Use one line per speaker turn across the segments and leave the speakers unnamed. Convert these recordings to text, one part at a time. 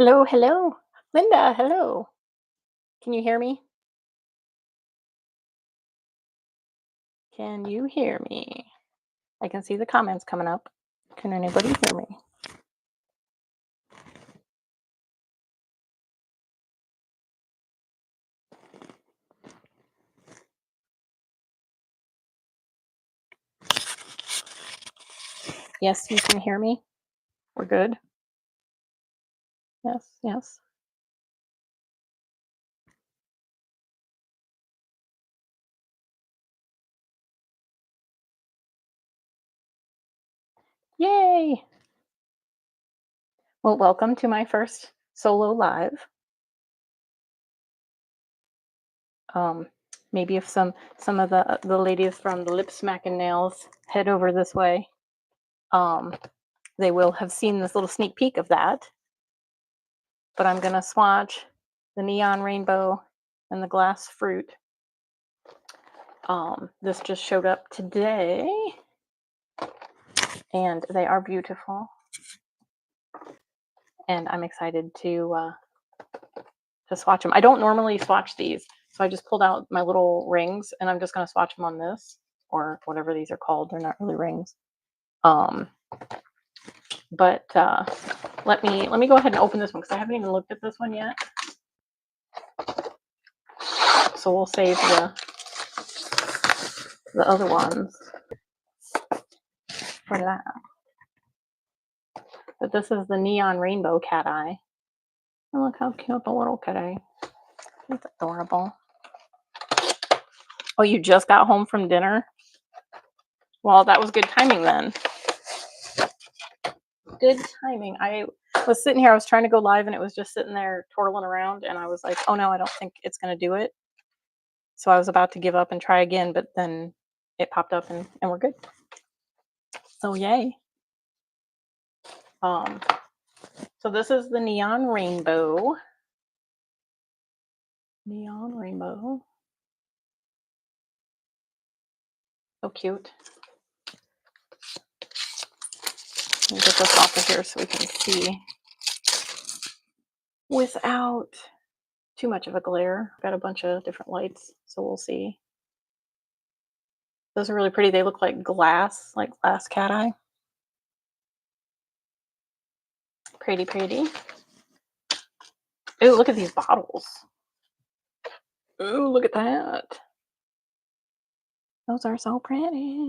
Hello, hello. Linda, hello. Can you hear me? Can you hear me? I can see the comments coming up. Can anybody hear me? Yes, you can hear me. We're good. Yes, yes. Yay. Well, welcome to my first solo live. Um, Maybe if some of the ladies from the Lip Smacking Nails head over this way, um, they will have seen this little sneak peek of that. But I'm gonna swatch the neon rainbow and the glass fruit. This just showed up today, and they are beautiful. And I'm excited to swatch them. I don't normally swatch these, so I just pulled out my little rings, and I'm just going to swatch them on this or whatever these are called. They're not really rings. But let me go ahead and open this one because I haven't even looked at this one yet. So we'll save the other ones for that. But this is the neon rainbow Cateye. And look how cute the little Cateye. It's adorable. Oh, you just got home from dinner? Well, that was good timing then. Good timing. I was sitting here, I was trying to go live, and it was just sitting there twirling around, and I was like, oh no, I don't think it's going to do it. So I was about to give up and try again, but then it popped up and we're good. So yay. So this is the neon rainbow. Neon rainbow. So cute. Let me get this off of here so we can see without too much of a glare. Got a bunch of different lights, so we'll see. Those are really pretty. They look like glass cat eye. Pretty, pretty. Ooh, look at these bottles. Ooh, look at that. Those are so pretty.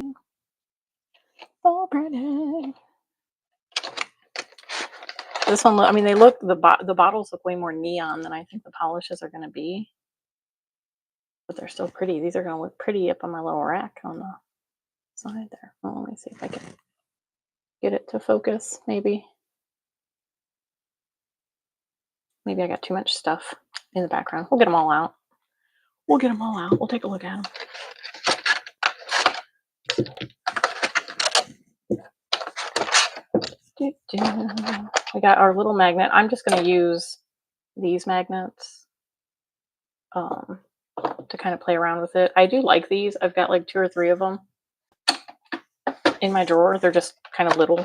So pretty. This one, I mean, they look, the bottles look way more neon than I think the polishes are going to be. But they're still pretty. These are going to look pretty up on my little rack on the side there. Well, let me see if I can get it to focus, maybe. Maybe I got too much stuff in the background. We'll get them all out. We'll get them all out. We'll take a look at them. We got our little magnet. I'm just going to use these magnets to kind of play around with it. I do like these. I've got like 2 or 3 of them in my drawer. They're just kind of little.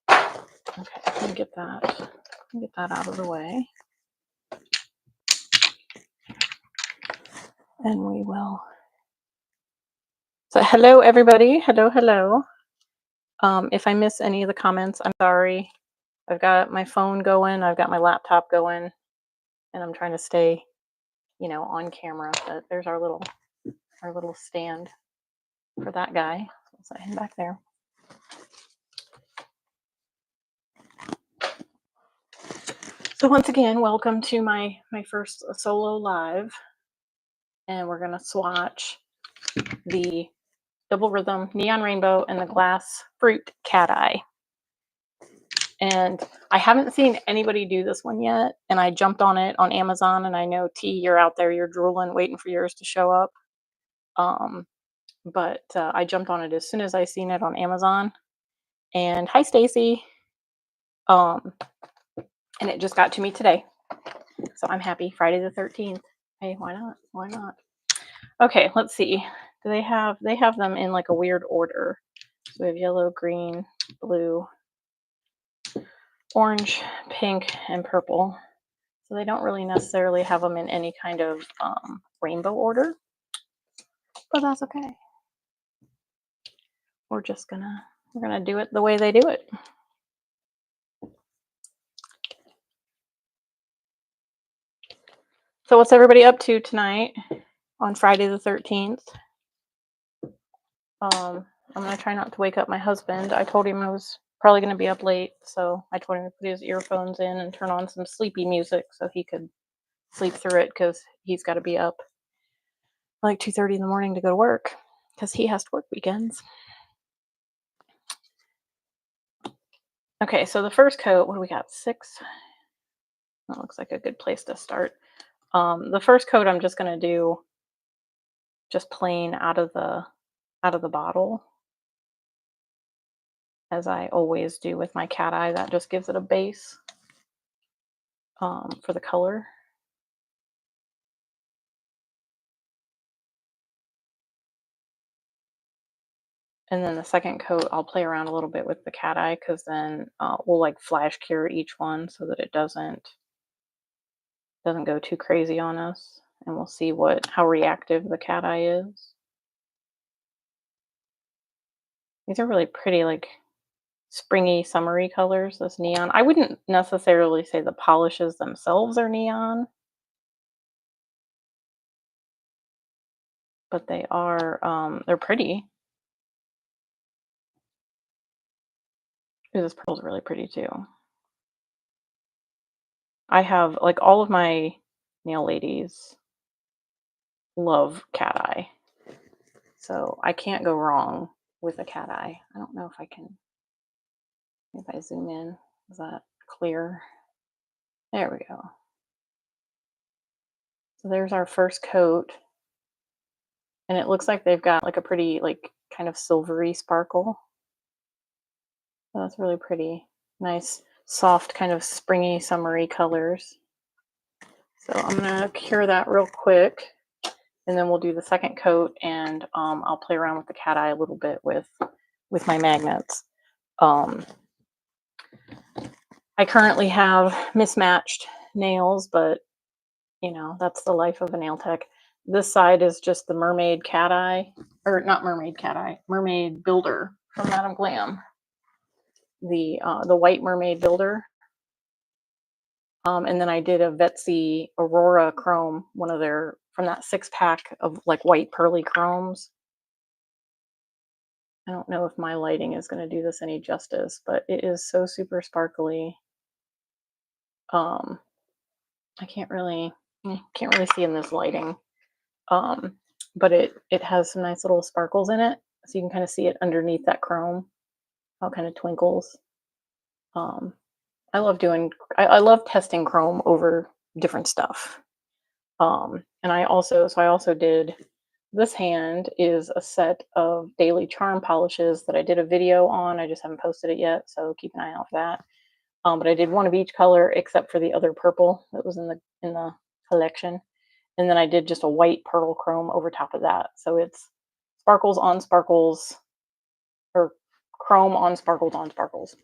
Okay, let me get that. Get that out of the way. And we will. So hello, everybody. Hello, hello. If I miss any of the comments, I'm sorry. I've got my phone going. I've got my laptop going. And I'm trying to stay, on camera. But there's our little stand for that guy. I'll set him back there. So once again, welcome to my first solo live. And we're going to swatch the Double Rhythm Neon Rainbow and the Glass Fruit Cateye. And I haven't seen anybody do this one yet. And I jumped on it on Amazon. And I know, T, you're out there, you're drooling, waiting for yours to show up. But I jumped on it as soon as I seen it on Amazon. And hi, Stacy. And it just got to me today. So I'm happy. Friday the 13th. Hey, why not? Why not? Okay, let's see. Do they have them in like a weird order? So we have yellow, green, blue, orange, pink, and purple. So they don't really necessarily have them in any kind of rainbow order, but that's okay. We're gonna do it the way they do it. So what's everybody up to tonight on Friday the 13th? I'm gonna try not to wake up my husband. I told him I was probably gonna be up late, so I told him to put his earphones in and turn on some sleepy music so he could sleep through it because he's got to be up like 2:30 in the morning to go to work because he has to work weekends. Okay, so the first coat, what do we got? 6. That looks like a good place to start. The first coat I'm just gonna do just plain out of the bottle, as I always do with my Cateye. That just gives it a base for the color. And then the second coat, I'll play around a little bit with the Cateye because then we'll like flash cure each one so that it doesn't go too crazy on us, and we'll see how reactive the Cateye is. These are really pretty, like springy, summery colors. This neon. I wouldn't necessarily say the polishes themselves are neon, but they are. They're pretty. Ooh, this purple's really pretty too. I have like all of my nail ladies love Cateye, so I can't go wrong with a Cateye. I don't know if I can. If I zoom in, is that clear? There we go. So there's our first coat, and it looks like they've got like a pretty like kind of silvery sparkle. So that's really pretty. Nice, soft, kind of springy, summery colors. So I'm gonna cure that real quick, and then we'll do the second coat, and I'll play around with the Cateye a little bit with my magnets. I currently have mismatched nails, but that's the life of a nail tech. This side is just the mermaid Cateye, or not mermaid Cateye, mermaid builder from Madam Glam, the white mermaid builder. And then I did a Vetsy Aurora Chrome, one of their from that 6-pack of like white pearly chromes. I don't know if my lighting is going to do this any justice, but it is so super sparkly. I can't really see in this lighting. But it has some nice little sparkles in it, so you can kind of see it underneath that chrome, how it kind of twinkles. I love testing chrome over different stuff. And I also did, this hand is a set of daily charm polishes that I did a video on. I just haven't posted it yet, so keep an eye out for that. But I did one of each color except for the other purple that was in the collection. And then I did just a white pearl chrome over top of that. So it's sparkles on sparkles, or chrome on sparkles on sparkles.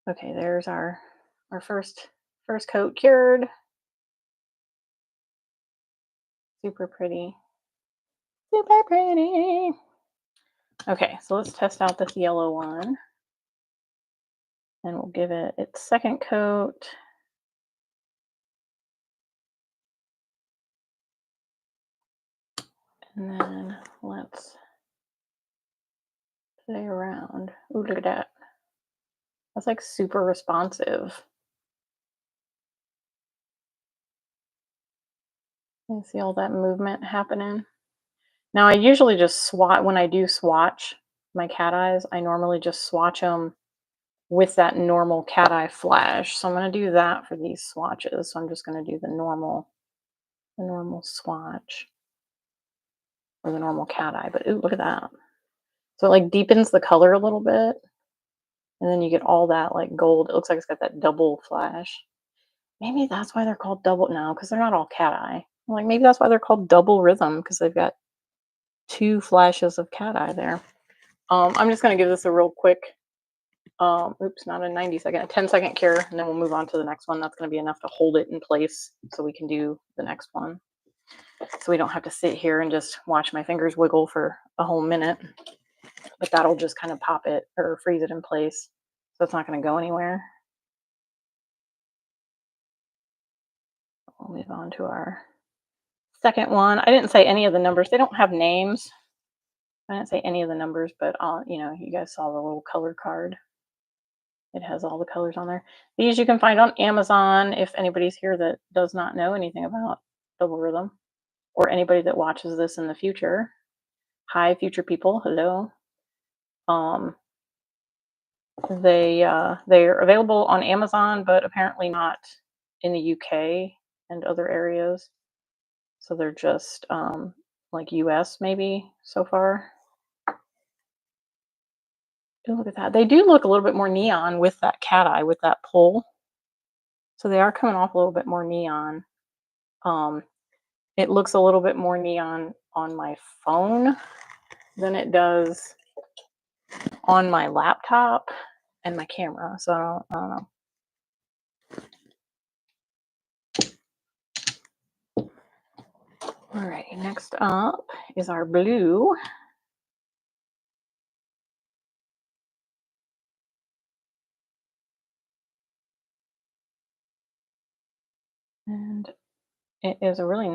Okay, there's our first coat cured. Super pretty. Super pretty. Okay, so let's test out this yellow one. And we'll give it its second coat. And then let's play around. Ooh, look at that. That's like super responsive. You see all that movement happening? Now I usually just swatch, when I do swatch my cat eyes, I normally just swatch them with that normal cat eye flash. So I'm going to do that for these swatches. So I'm just going to do the normal swatch, or the normal cat eye. But ooh, look at that. So it like deepens the color a little bit. And then you get all that like gold. It looks like it's got that double flash. Maybe that's why they're called double now, because they're not all cat eye. Like maybe that's why they're called double rhythm, because they've got 2 flashes of cat eye there. I'm just going to give this a real quick oops, not a 90-second, a 10-second cure, and then we'll move on to the next one. That's going to be enough to hold it in place so we can do the next one. So we don't have to sit here and just watch my fingers wiggle for a whole minute. But that'll just kind of pop it or freeze it in place. So it's not going to go anywhere. We'll move on to our second one. I didn't say any of the numbers. They don't have names. I didn't say any of the numbers, but you know, you guys saw the little color card. It has all the colors on there. These you can find on Amazon if anybody's here that does not know anything about double rhythm, or anybody that watches this in the future. Hi, future people. Hello. They're available on Amazon, but apparently not in the UK and other areas. So they're just like US maybe so far. Oh, look at that. They do look a little bit more neon with that Cateye, with that pull. So they are coming off a little bit more neon. It looks a little bit more neon on my phone than it does on my laptop and my camera. So I don't know. Alrighty, next up is our blue. And it is it's a really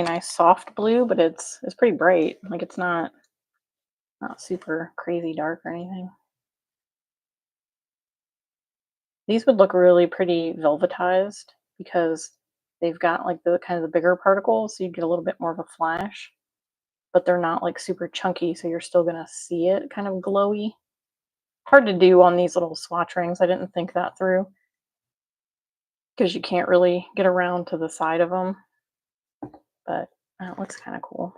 nice soft blue, but it's pretty bright. Like it's not super crazy dark or anything. These would look really pretty velvetized because they've got like the kind of the bigger particles, so you get a little bit more of a flash, but they're not like super chunky, so you're still gonna see it kind of glowy. Hard to do on these little swatch rings. I didn't think that through because you can't really get around to the side of them, but that looks kind of cool.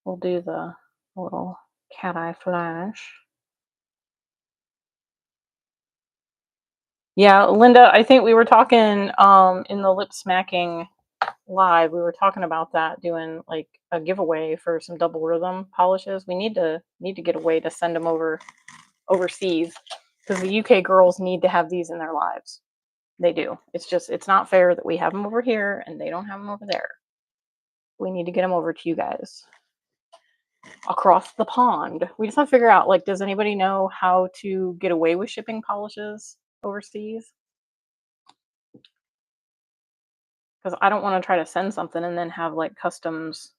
We'll do the little cat eye flash. Yeah, Linda, I think we were talking in the lip smacking live, we were talking about that, doing like a giveaway for some double rhythm polishes. We need to get a way to send them overseas because the UK girls need to have these in their lives. They do. It's not fair that we have them over here and they don't have them over there. We need to get them over to you guys across the pond. We just have to figure out, like, does anybody know how to get away with shipping polishes overseas? Because I don't want to try to send something and then have like customs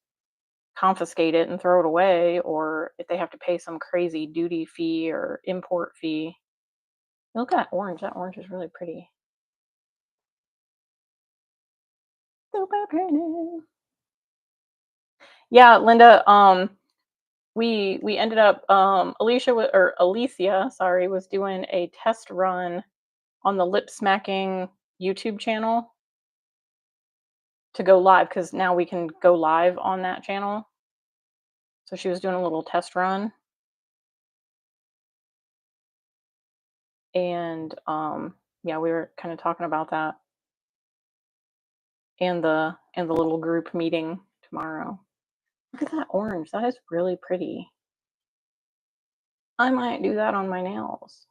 confiscate it and throw it away, or if they have to pay some crazy duty fee or import fee. Look at that orange. That orange is really pretty. Super pretty. Yeah, Linda, we ended up Alicia, sorry, was doing a test run on the lip smacking YouTube channel to go live because now we can go live on that channel. So she was doing a little test run. And yeah, we were kind of talking about that and the little group meeting tomorrow. Look at that orange. That is really pretty. I might do that on my nails.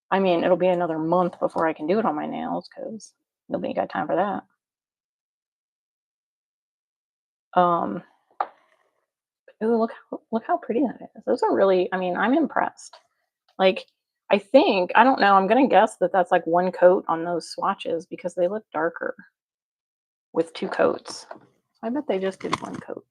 I mean, it'll be another month before I can do it on my nails because nobody got time for that. Ooh, look how pretty that is. Those are really, I mean, I'm impressed. Like, I think, I don't know, I'm gonna guess that that's like one coat on those swatches because they look darker with two coats. I bet they just did one coat.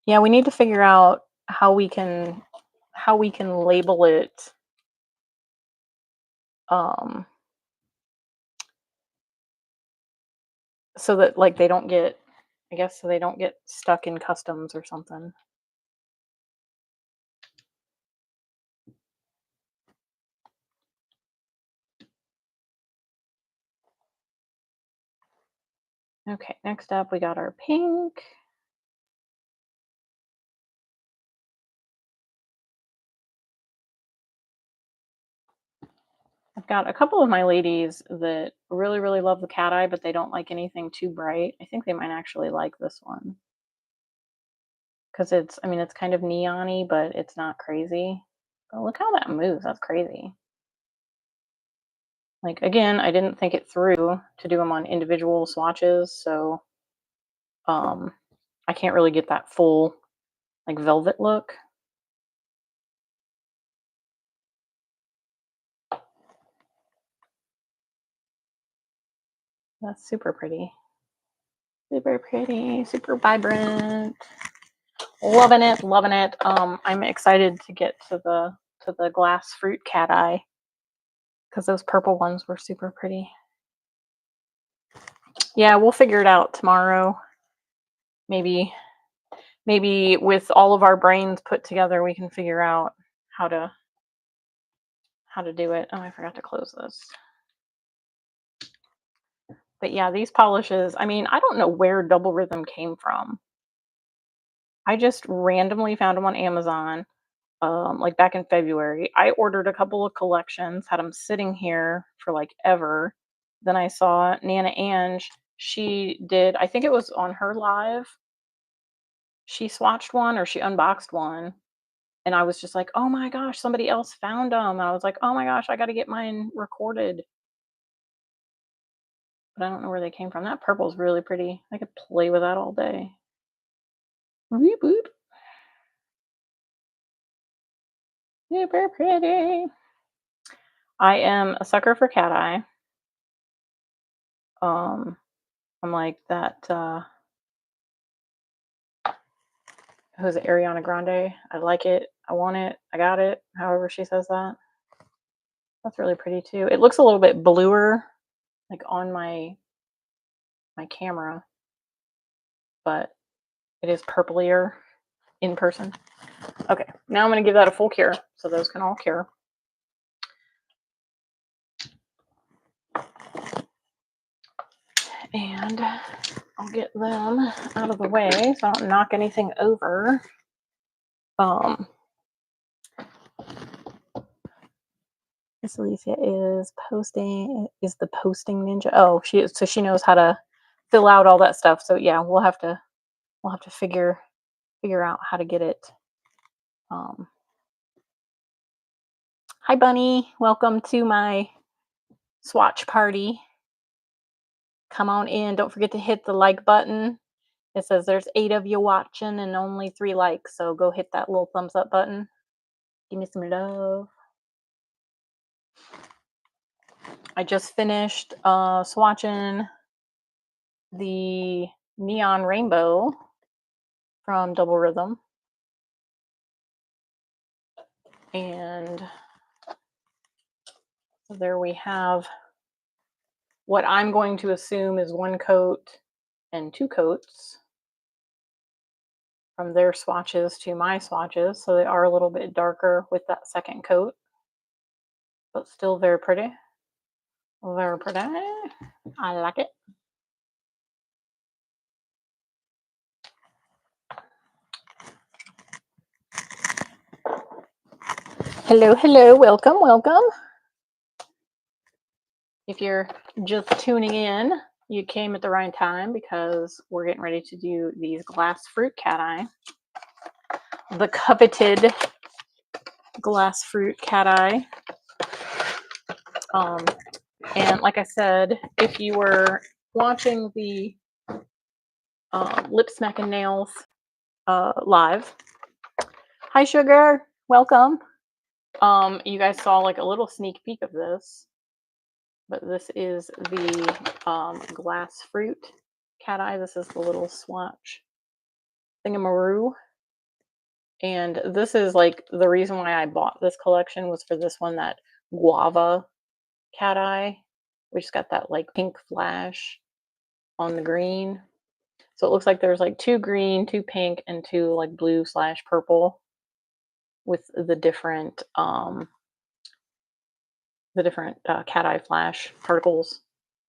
Yeah, we need to figure out how we can label it so that like they don't get, I guess, so they don't get stuck in customs or something. Okay, next up we got our pink. I've got a couple of my ladies that really, really love the Cateye, but they don't like anything too bright. I think they might actually like this one because it's, I mean, it's kind of neon-y, but it's not crazy. Oh, look how that moves. That's crazy. Like, again, I didn't think it through to do them on individual swatches, so um, I can't really get that full, like, velvet look. That's super pretty. Super pretty, super vibrant. Loving it, loving it. I'm excited to get to the glass fruit Cateye because those purple ones were super pretty. Yeah, we'll figure it out tomorrow. Maybe with all of our brains put together, we can figure out how to do it. Oh, I forgot to close this. But yeah, these polishes, I mean, I don't know where Double Rhythm came from. I just randomly found them on Amazon, like back in February. I ordered a couple of collections, had them sitting here for like ever. Then I saw Nana Ange. She did, I think it was on her live. She swatched one or she unboxed one. And I was just like, oh my gosh, somebody else found them. And I was like, oh my gosh, I got to get mine recorded. But I don't know where they came from. That purple is really pretty. I could play with that all day. Reboot. Super pretty. I am a sucker for Cateye. I'm like that. Who's it? Ariana Grande? I like it. I want it. I got it. However she says that. That's really pretty too. It looks a little bit bluer, like on my camera, but it is purplier in person. Okay, now I'm going to give that a full cure, so those can all cure. And I'll get them out of the way so I don't knock anything over. Miss Alicia is the posting ninja. Oh, she knows how to fill out all that stuff. So yeah, we'll have to figure out how to get it. Hi Bunny, welcome to my swatch party. Come on in. Don't forget to hit the like button. It says there's 8 of you watching and only 3 likes, so go hit that little thumbs up button. Give me some love. I just finished swatching the Neon Rainbow from Double Rhythm. And there we have what I'm going to assume is 1 coat and 2 coats from their swatches to my swatches. So they are a little bit darker with that 2nd coat, but still very pretty. Very pretty. I like it. Hello, hello, welcome, welcome. If you're just tuning in, you came at the right time because we're getting ready to do these glass fruit Cateye. The coveted glass fruit Cateye. And like I said, if you were watching the Lip Smacking Nails live, hi Sugar, welcome. You guys saw like a little sneak peek of this, but this is the glass fruit Cateye. This is the little swatch thingamaroo. And this is like the reason why I bought this collection was for this one, that Guava Cateye, which got that like pink flash on the green. So it looks like there's like 2 green, 2 pink, and 2 like blue/purple with the different Cateye flash particles,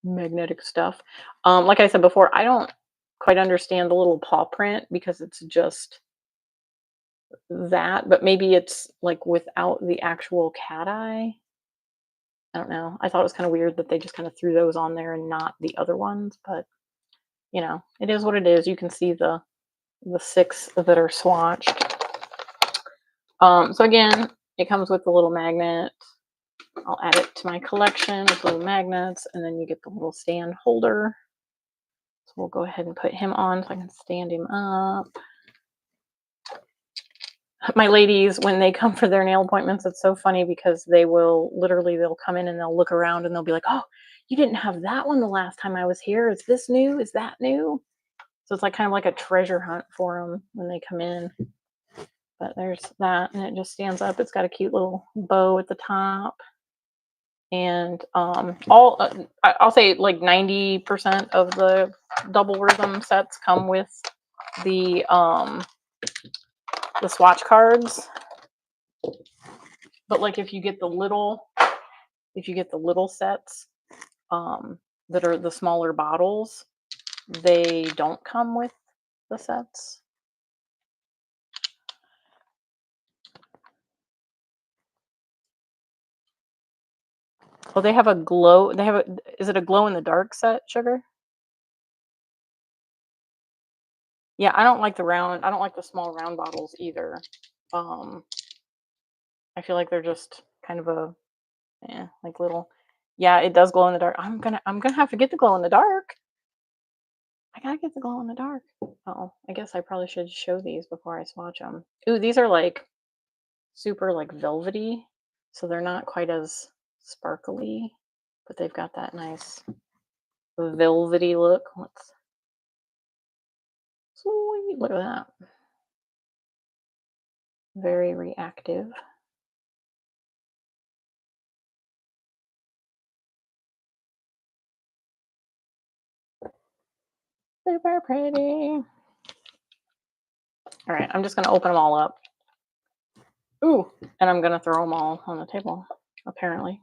magnetic stuff. Like I said before, I don't quite understand the little paw print because it's just that, but maybe it's like without the actual Cateye. I don't know. I thought it was kind of weird that they just kind of threw those on there and not the other ones, but you know, it is what it is. You can see the 6 that are swatched. So again, it comes with the little magnet. I'll add it to my collection with little magnets, and then you get the little stand holder. So we'll go ahead and put him on so I can stand him up. My ladies, when they come for their nail appointments, it's so funny because they'll come in and they'll look around and they'll be like, oh, you didn't have that one the last time I was here. Is this new? Is that new? So it's like kind of like a treasure hunt for them when they come in. But there's that, and it just stands up. It's got a cute little bow at the top. And I'll say like 90% of the double rhythm sets come with the swatch cards. But like if you get the little sets that are the smaller bottles, they don't come with the sets. Well, they have a glow. Is it a glow in the dark set, Sugar? Yeah, I don't like I don't like the small round bottles either. I feel like they're just kind of like little. Yeah, it does glow in the dark. I'm gonna have to get the glow in the dark. I gotta get the glow in the dark. Oh, I guess I probably should show these before I swatch them. Ooh, these are like super like velvety, so they're not quite as sparkly, but they've got that nice velvety look. Let's sweet, look at that. Very reactive. Super pretty. All right, I'm just gonna open them all up. Ooh, and I'm gonna throw them all on the table, apparently.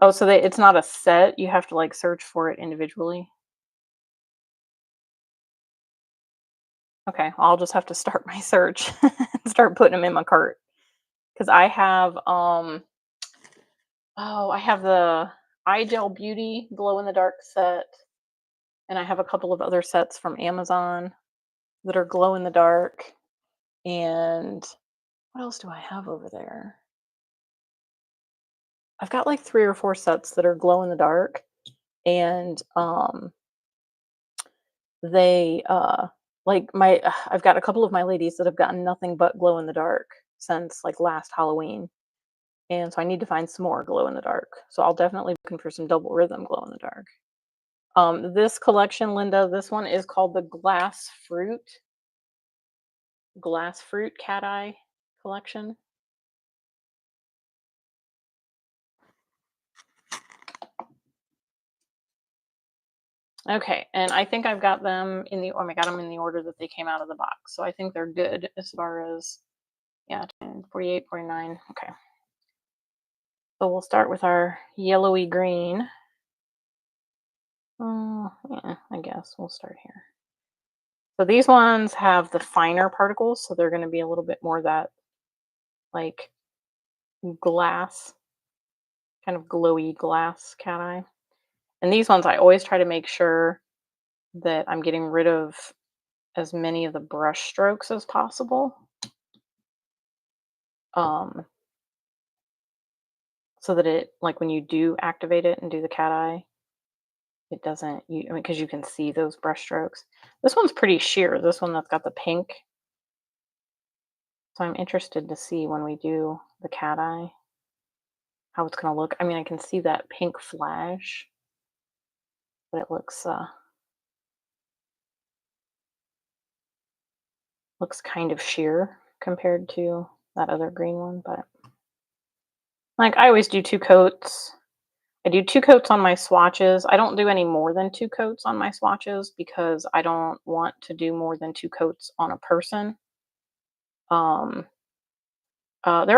Oh, so it's not a set. You have to like search for it individually. Okay, I'll just have to start my search and start putting them in my cart because I have I have the Eye Gel Beauty glow in the dark set, and I have a couple of other sets from Amazon that are glow in the dark. And what else do I have over there? I've got like 3 or 4 sets that are glow in the dark, and they like I've got a couple of my ladies that have gotten nothing but glow in the dark since like last Halloween. And so I need to find some more glow in the dark. So I'll definitely be looking for some double rhythm glow in the dark. This collection, Linda, this one is called the Glass Fruit Cateye collection. Okay, and I think I've got them in the I got them in the order that they came out of the box. So I think they're good as far as 48, 49. Okay. So we'll start with our yellowy green. Oh, yeah, I guess we'll start here. So these ones have the finer particles, so they're going to be a little bit more that like glass, kind of glowy glass cat eye. And these ones, I always try to make sure that I'm getting rid of as many of the brush strokes as possible. So that it, like when you do activate it and do the cat eye, it doesn't, because you can see those brush strokes. This one's pretty sheer, this one that's got the pink. So I'm interested to see when we do the cat eye, how it's going to look. I mean, I can see that pink flash, but it looks kind of sheer compared to that other green one. But like I always do 2 coats. I do 2 coats on my swatches. I don't do any more than 2 coats on my swatches because I don't want to do more than 2 coats on a person. There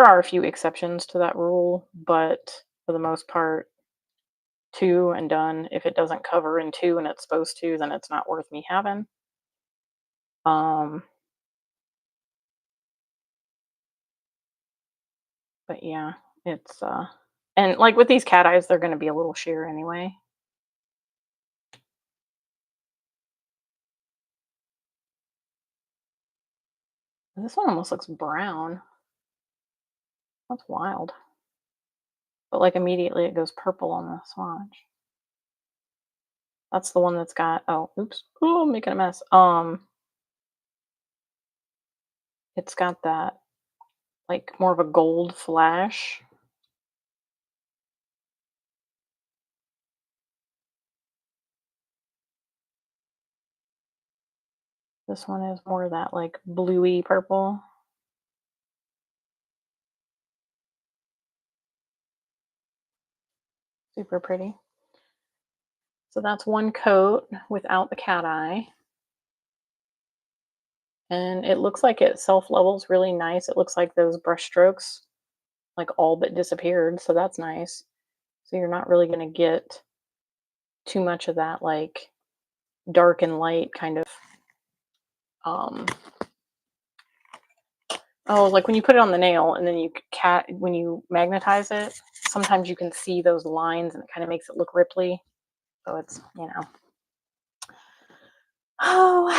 are a few exceptions to that rule, but for the most part, 2 and done. If it doesn't cover in 2 and it's supposed to, then it's not worth me having. But yeah, it's and like with these cat eyes, they're gonna be a little sheer anyway. This one almost looks brown. That's wild. But like immediately it goes purple on the swatch. That's the one that's got, oh, oops. Oh, I'm making a mess. It's got that like more of a gold flash. This one is more of that like bluey purple. Super pretty. So that's one coat without the cat eye. And it looks like it self levels really nice. It looks like those brush strokes like all but disappeared. So that's nice. So you're not really going to get too much of that like dark and light kind of um oh, like when you put it on the nail and then you cat when you magnetize it, sometimes you can see those lines and it kind of makes it look ripply. So it's, you know. Oh,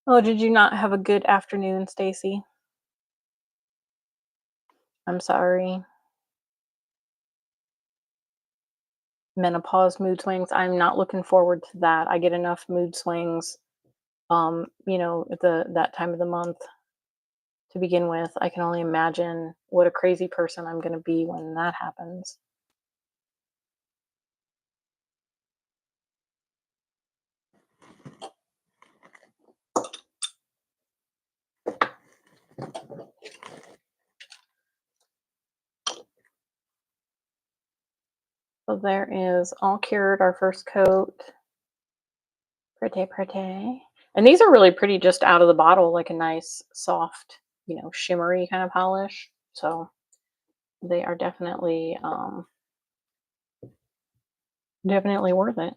oh, did you not have a good afternoon, Stacy? I'm sorry. Menopause mood swings. I'm not looking forward to that. I get enough mood swings at the that time of the month to begin with. I can only imagine what a crazy person I'm going to be when that happens. So there is all cured, our first coat. Pretty, pretty. And these are really pretty just out of the bottle, like a nice, soft, shimmery kind of polish. So they are definitely worth it.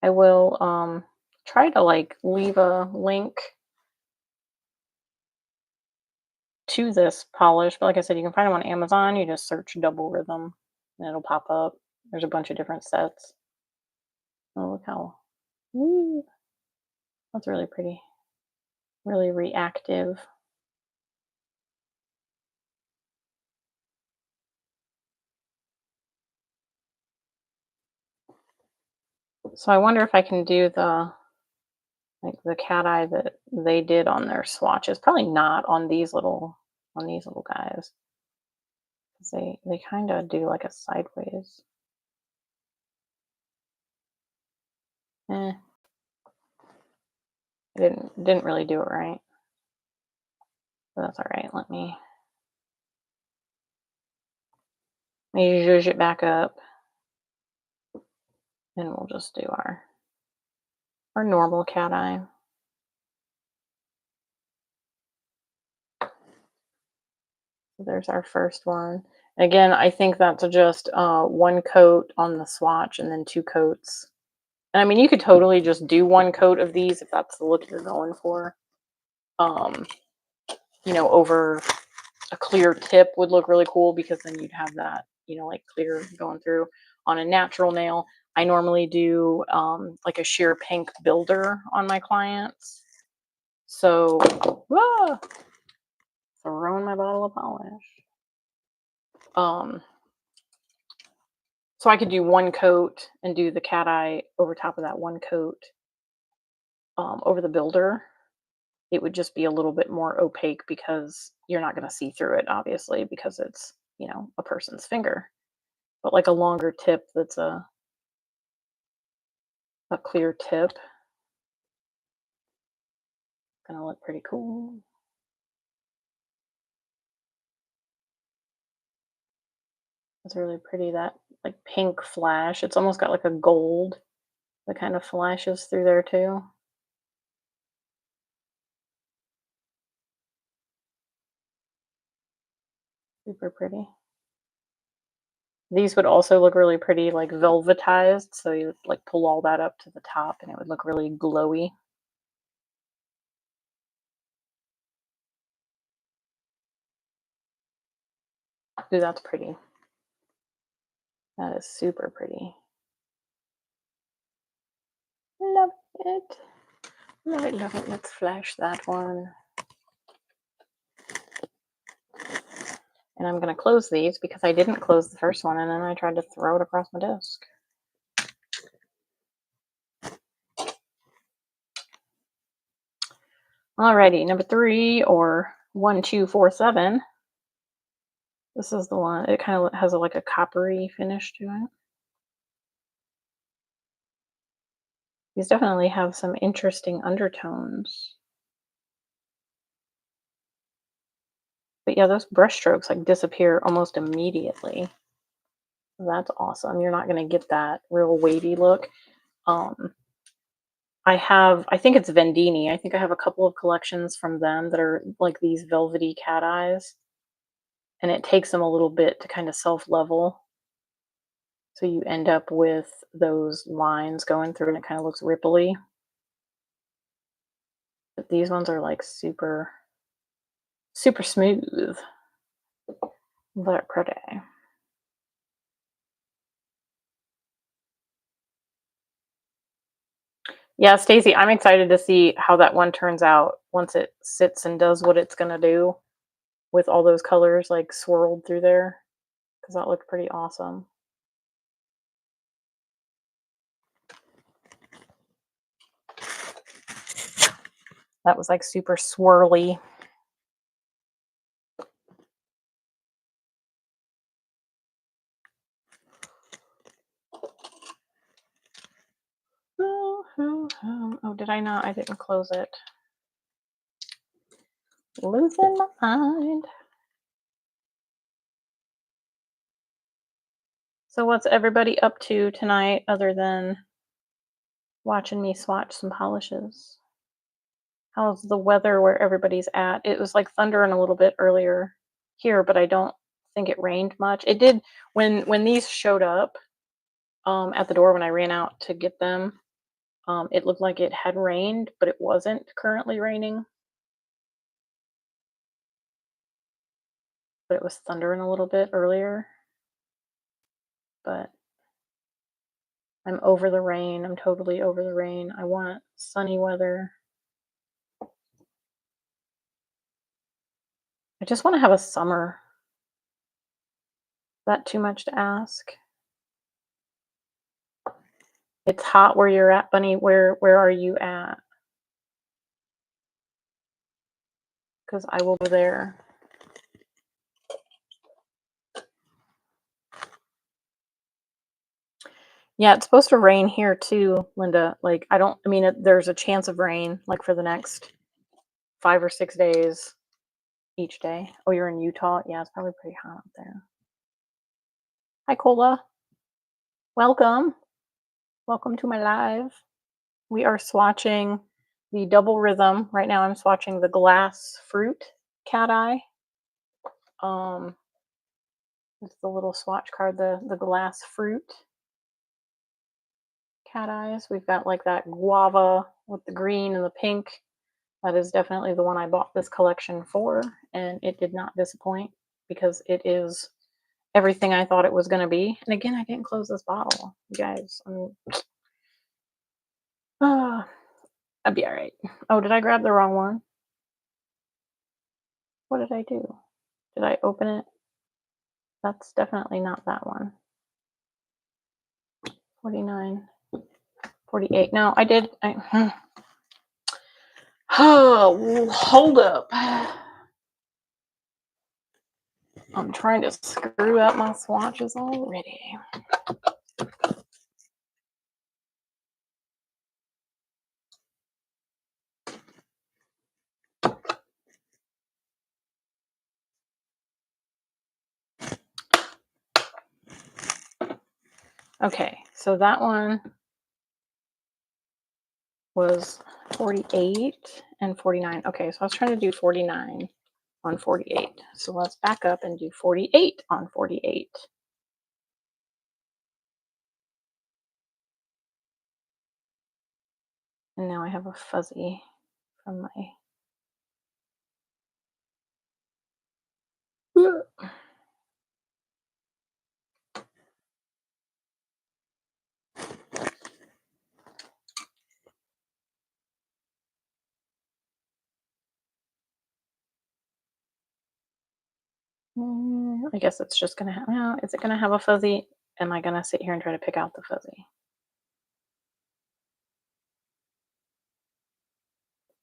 I will try to like leave a link to this polish, but like I said, you can find them on Amazon. You just search double rhythm and it'll pop up. There's a bunch of different sets. Oh, look how, ooh, that's really pretty. Really reactive. So I wonder if I can do the cat eye that they did on their swatches. Probably not on these little guys. 'Cause they kind of do like a sideways. Eh, I didn't really do it right. But that's all right. Let me zhuzh it back up, and we'll just do our normal cat eye. So there's our first one. Again, I think that's just one coat on the swatch and then two coats. And I mean, you could totally just do one coat of these if that's the look you're going for. Um, over a clear tip would look really cool because then you'd have that, like clear going through on a natural nail. I normally do like a sheer pink builder on my clients. So, throwing my bottle of polish. Um, so I could do one coat and do the cat eye over top of that one coat over the builder. It would just be a little bit more opaque because you're not going to see through it, obviously, because it's, a person's finger. But like a longer tip that's a clear tip, gonna look pretty cool. It's really pretty. like pink flash. It's almost got like a gold that kind of flashes through there too. Super pretty. These would also look really pretty, like velvetized. So you would like pull all that up to the top and it would look really glowy. Ooh, that's pretty. That is super pretty. Love it. Love it, love it. Let's flash that one. And I'm going to close these because I didn't close the first one and then I tried to throw it across my desk. Alrighty, number 3 or 1247. This is the one. It kind of has like a coppery finish to it. These definitely have some interesting undertones. But yeah, those brush strokes like disappear almost immediately. That's awesome. You're not going to get that real wavy look. I think it's Vendini. I think I have a couple of collections from them that are like these velvety cat eyes. And it takes them a little bit to kind of self-level. So you end up with those lines going through and it kind of looks ripply. But these ones are like super, super smooth. Very pretty. Yeah, Stacey, I'm excited to see how that one turns out once it sits and does what it's going to do with all those colors like swirled through there, because that looked pretty awesome. That was like super swirly. Oh, did I not? I didn't close it. Losing my mind. So what's everybody up to tonight other than watching me swatch some polishes? How's the weather where everybody's at? It was like thundering a little bit earlier here, but I don't think it rained much. It did when these showed up at the door when I ran out to get them. It looked like it had rained, but it wasn't currently raining. But it was thundering a little bit earlier. But I'm over the rain. I'm totally over the rain. I want sunny weather. I just want to have a summer. Is that too much to ask? It's hot where you're at, Bunny. Where are you at? Because I will go there. Yeah, it's supposed to rain here too, Linda. Like, I mean, there's a chance of rain like for the next 5 or 6 days each day. Oh, you're in Utah? Yeah, it's probably pretty hot up there. Hi, Cola. Welcome. Welcome to my live. We are swatching the double rhythm. Right now I'm swatching the glass fruit Cateye. It's the little swatch card, the glass fruit cat eyes. We've got like that guava with the green and the pink. That is definitely the one I bought this collection for, and it did not disappoint because it is everything I thought it was going to be. And again, I didn't close this bottle, you guys. I'd be all right. Oh, did I grab the wrong one? What did I do? Did I open it? That's definitely not that one. 49, 48. No, I did. Oh, hold up. I'm trying to screw up my swatches already. Okay, so that one was 48 and 49. Okay, so I was trying to do 49 on 48. So let's back up and do 48 on 48. And now I have a fuzzy from my... I guess it's just gonna have... Now, is it gonna have a fuzzy? Am I gonna sit here and try to pick out the fuzzy?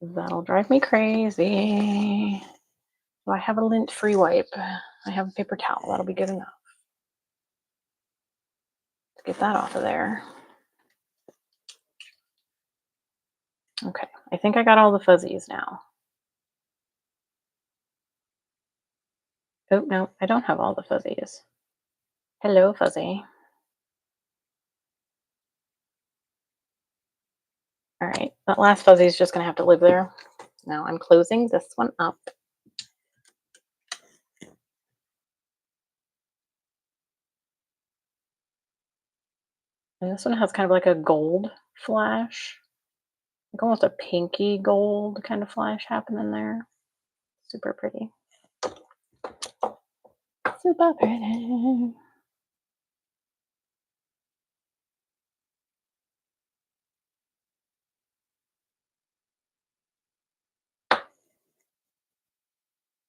That'll drive me crazy. Do I have a lint-free wipe? I have a paper towel. That'll be good enough. Let's get that off of there. Okay, I think I got all the fuzzies now. Oh, no, I don't have all the fuzzies. Hello, fuzzy. All right, that last fuzzy is just gonna have to live there. Now I'm closing this one up. And this one has kind of like a gold flash, like almost a pinky gold kind of flash happening there. Super pretty. Super pretty.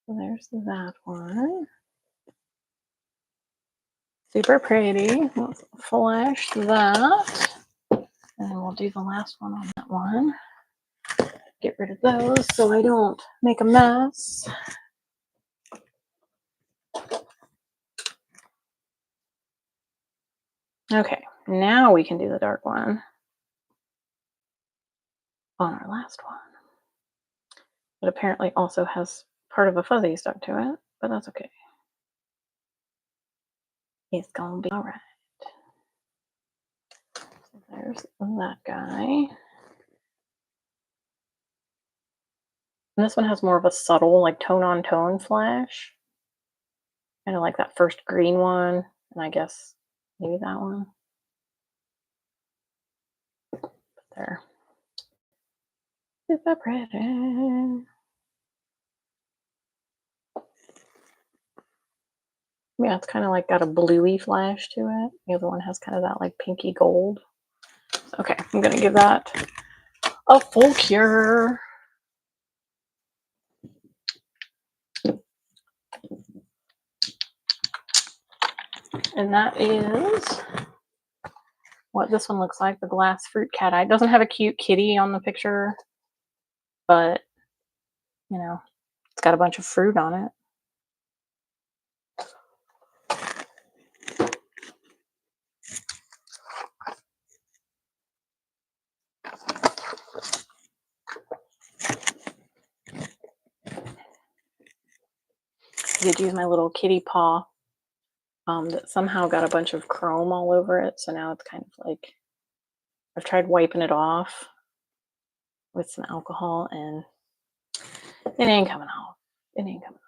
So there's that one. Super pretty. Let's flash that. And then we'll do the last one on that one. Get rid of those so I don't make a mess. Okay, now we can do the dark one on our last one. It apparently also has part of a fuzzy stuck to it, but that's okay. It's gonna be all right. So there's that guy. And this one has more of a subtle, like tone on tone flash. Kind of like that first green one, and I guess maybe that one. There. Super pretty. Yeah, it's kind of like got a bluey flash to it. The other one has kind of that like pinky gold. Okay, I'm gonna give that a full cure. And that is what this one looks like, the glass fruit Cateye. It doesn't have a cute kitty on the picture, but you know, it's got a bunch of fruit on it. I did use my little kitty paw that somehow got a bunch of chrome all over it. So now it's kind of like, I've tried wiping it off with some alcohol and it ain't coming off. It ain't coming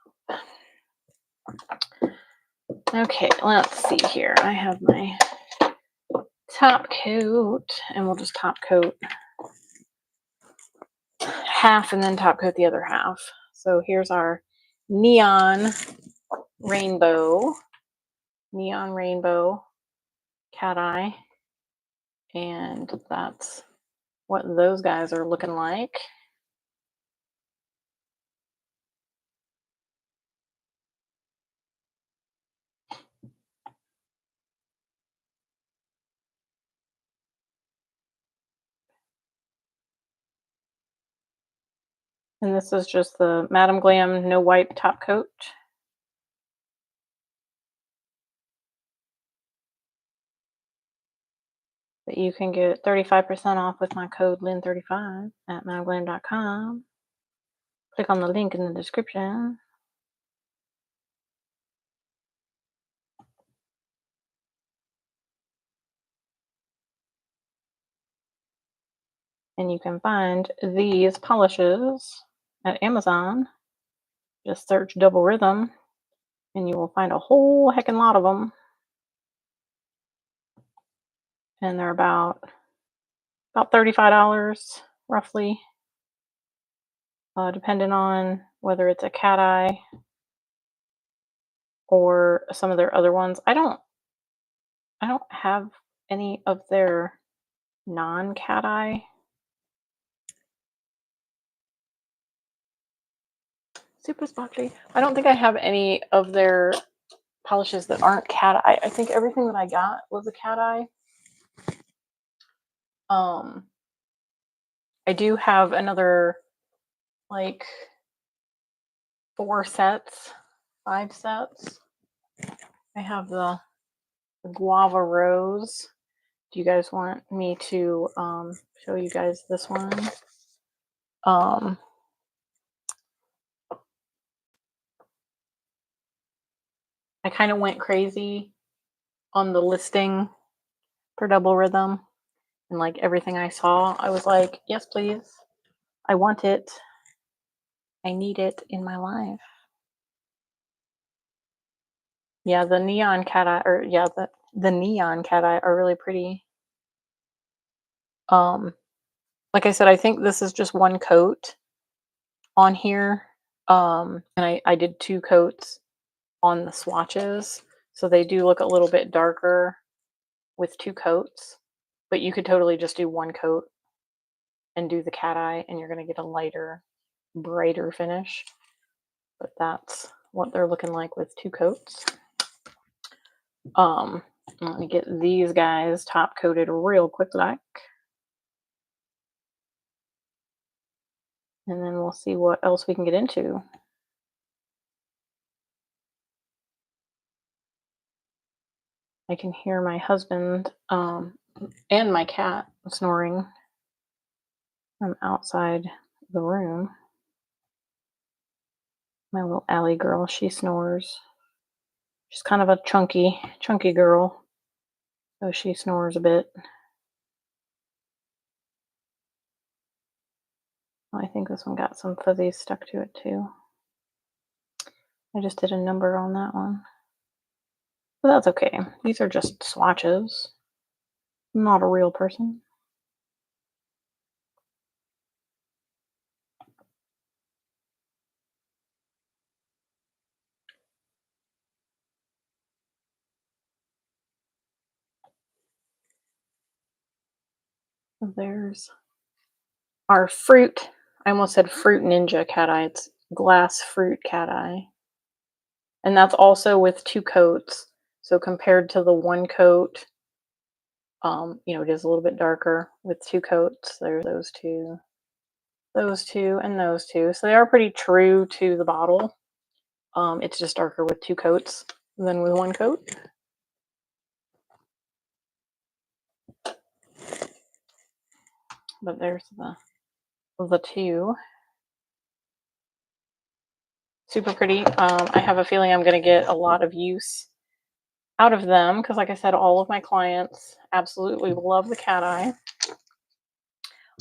off. Okay, let's see here. I have my top coat and we'll just top coat half and then top coat the other half. So here's our neon rainbow Cateye, and that's what those guys are looking like. And this is just the Madam Glam no wipe top coat. That you can get 35% off with my code Lynn35 at madamglam.com. Click on the link in the description. And you can find these polishes at Amazon. Just search Double Rhythm and you will find a whole heckin' lot of them. And they're about $35 roughly, depending on whether it's a Cateye or some of their other ones. I don't have any of their non-Cateye. Super sparkly. I don't think I have any of their polishes that aren't Cateye. I think everything that I got was a Cateye. I do have another like 5 sets. I have the Guava Rose. Do you guys want me to show you guys this one? I kind of went crazy on the listing for Double Rhythm, and like everything I saw, I was like, yes, please. I want it. I need it in my life. Yeah, the neon Cateye, or yeah, the neon Cateye are really pretty. Like I said, I think this is just one coat on here. And I did 2 coats on the swatches, so they do look a little bit darker with 2 coats, but you could totally just do 1 coat and do the Cateye and you're going to get a lighter, brighter finish. But that's what they're looking like with 2 coats. Let me get these guys top coated real quick like. And then we'll see what else we can get into. I can hear my husband and my cat snoring from outside the room. My little alley girl, she snores. She's kind of a chunky girl, so she snores a bit. I think this one got some fuzzies stuck to it too. I just did a number on that one. But that's okay. These are just swatches. I'm not a real person. There's our fruit. I almost said fruit ninja Cateye. It's glass fruit Cateye. And that's also with 2 coats. So compared to the 1 coat, it is a little bit darker with 2 coats. There's those two, and those 2. So they are pretty true to the bottle. It's just darker with 2 coats than with 1 coat. But there's the 2. Super pretty. I have a feeling I'm going to get a lot of use out of them because, like I said, all of my clients absolutely love the Cateye.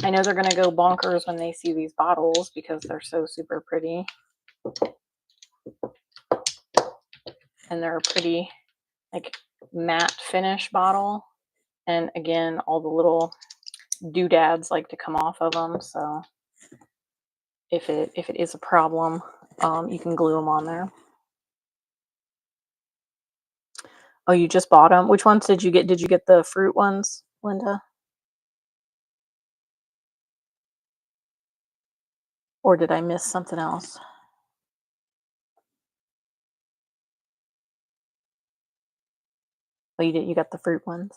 I know they're going to go bonkers when they see these bottles because they're so super pretty. And they're a pretty, like, matte finish bottle. And again, all the little doodads like to come off of them. So if it is a problem, you can glue them on there. Oh, you just bought them? Which ones did you get? Did you get the fruit ones, Linda? Or did I miss something else? Oh, you did. You got the fruit ones.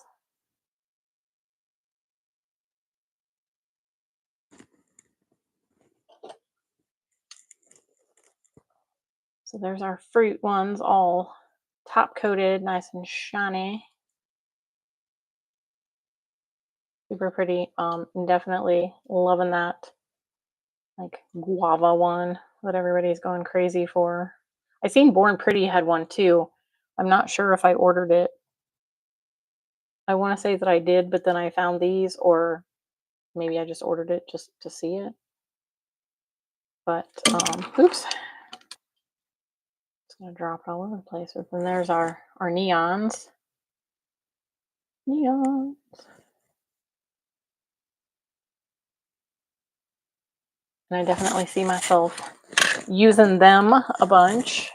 So there's our fruit ones, all top coated, nice and shiny. Super pretty. Definitely loving that like guava one that everybody's going crazy for. I seen Born Pretty had one too. I'm not sure if I ordered it. I want to say that I did, but then I found these, or Maybe I just ordered it just to see it. But, oops. It's going to drop it all over the place. But then there's our neons. Neons. And I definitely see myself using them a bunch.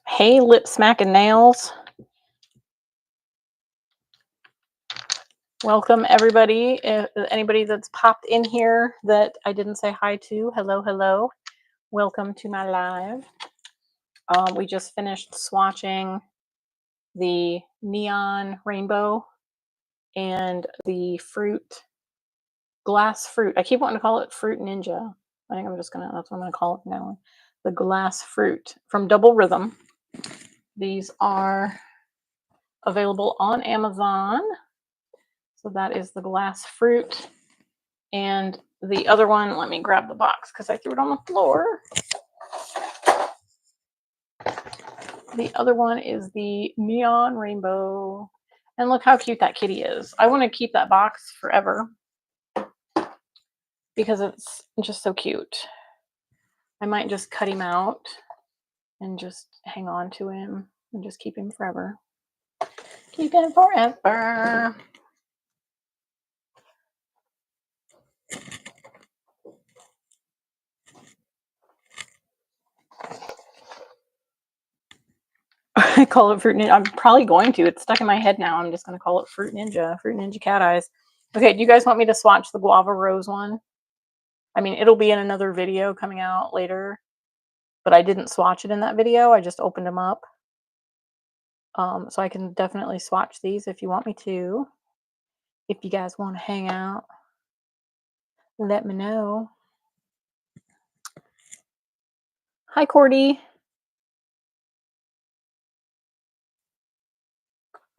Hey, lip smacking nails. Welcome everybody. If anybody that's popped in here that I didn't say hi to, hello, hello. Welcome to my live. We just finished swatching the neon rainbow and the glass fruit. I keep wanting to call it fruit ninja. I think that's what I'm gonna call it now. The glass fruit from Double Rhythm. These are available on Amazon. So that is the glass fruit. And the other one, let me grab the box because I threw it on the floor. The other one is the neon rainbow. And look how cute that kitty is. I want to keep that box forever because it's just so cute. I might just cut him out and just hang on to him and just keep him forever. Keep him forever. I call it Fruit Ninja. I'm probably going to. It's stuck in my head now. I'm just going to call it Fruit Ninja. Fruit Ninja Cat Eyes. Okay, do you guys want me to swatch the Guava Rose one? I mean, it'll be in another video coming out later, but I didn't swatch it in that video. I just opened them up. So I can definitely swatch these if you want me to. If you guys want to hang out, let me know. Hi, Cordy.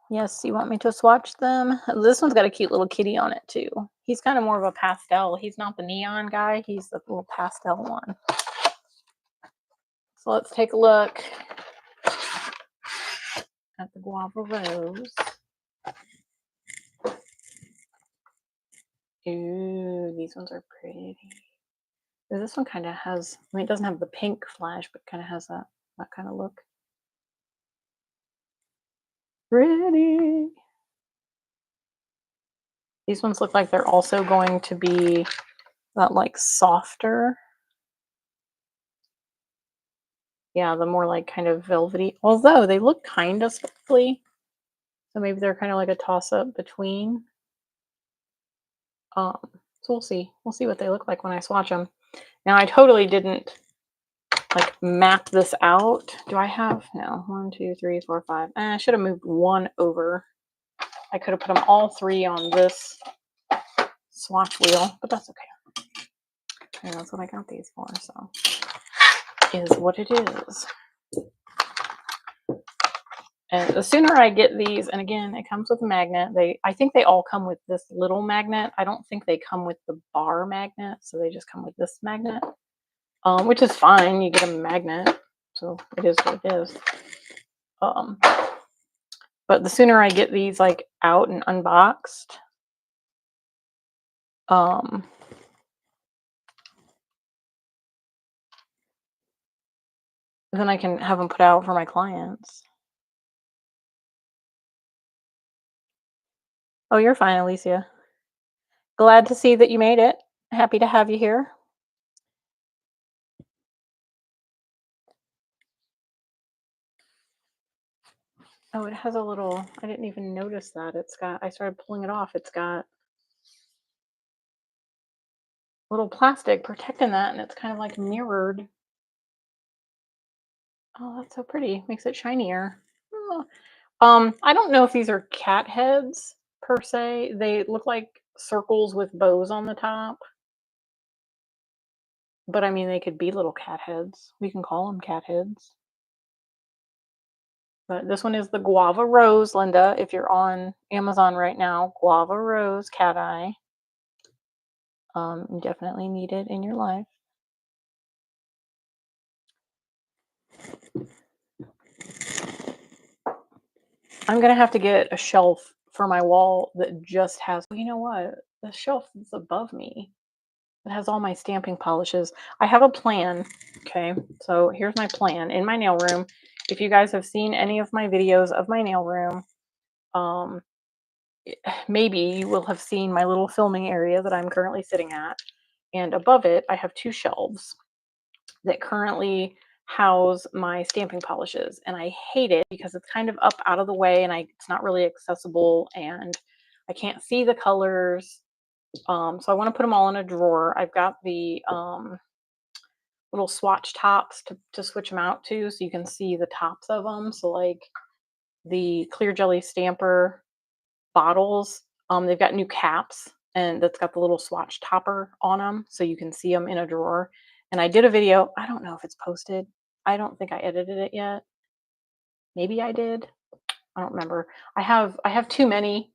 Yes, you want me to swatch them? This one's got a cute little kitty on it, too. He's kind of more of a pastel. He's not the neon guy. He's the little pastel one. So let's take a look at the Guava Rose. Ooh, these ones are pretty. This one kind of has, I mean, it doesn't have the pink flash, but kind of has that kind of look. Pretty. These ones look like they're also going to be that like softer. Yeah, the more like kind of velvety, although they look kind of sparkly. So maybe they're kind of like a toss up between. So we'll see. We'll see what they look like when I swatch them. Now I totally didn't like map this out. Do I have? No. 1, 2, 3, 4, 5. I should have moved one over. I could have put them all three on this swatch wheel, but that's okay. And that's what I got these for, so is what it is. And the sooner I get these, and again, it comes with a magnet. I think they all come with this little magnet. I don't think they come with the bar magnet, so they just come with this magnet, which is fine. You get a magnet, so it is what it is. But the sooner I get these like out and unboxed, then I can have them put out for my clients. Oh, you're fine, Alicia. Glad to see that you made it. Happy to have you here. Oh, it has a little, I didn't even notice that. I started pulling it off. It's got little plastic protecting that, and it's kind of like mirrored. Oh, that's so pretty. Makes it shinier. Oh. I don't know if these are cat heads per se. They look like circles with bows on the top. But I mean, they could be little cat heads. We can call them cat heads. But this one is the Guava Rose, Linda. If you're on Amazon right now, Guava Rose Cateye. You definitely need it in your life. I'm gonna have to get a shelf for my wall that just has, well, you know what? The shelf that's above me, it has all my stamping polishes. I have a plan. Okay. So here's my plan in my nail room. If you guys have seen any of my videos of my nail room, um, maybe you will have seen my little filming area that I'm currently sitting at. And above it, I have two shelves that currently house my stamping polishes. And I hate it because it's kind of up out of the way and it's not really accessible and I can't see the colors. So I want to put them all in a drawer. I've got the little swatch tops to switch them out to so you can see the tops of them. So, like the clear jelly stamper bottles, they've got new caps and that's got the little swatch topper on them so you can see them in a drawer. And I did a video. I don't know if it's posted. I don't think I edited it yet. Maybe I did. I don't remember. I have too many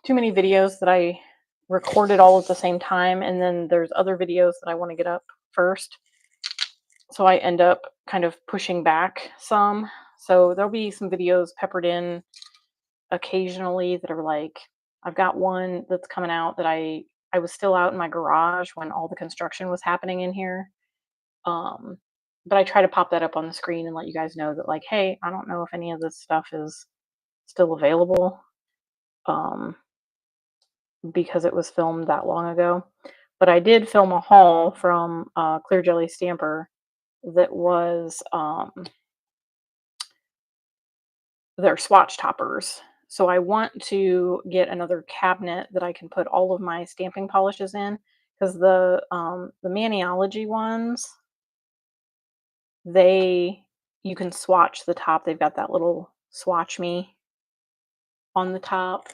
videos that I recorded all at the same time, and then there's other videos that I want to get up first. So I end up kind of pushing back some. So there'll be some videos peppered in occasionally that are like, I've got one that's coming out that I was still out in my garage when all the construction was happening in here. Um but I try to pop that up on the screen and let you guys know that, like, hey, I don't know if any of this stuff is still available. Um because it was filmed that long ago. But I did film a haul from Clear Jelly Stamper that was their swatch toppers. So I want to get another cabinet that I can put all of my stamping polishes in because the Maniology ones, they you can swatch the top. They've got that little swatch me on the top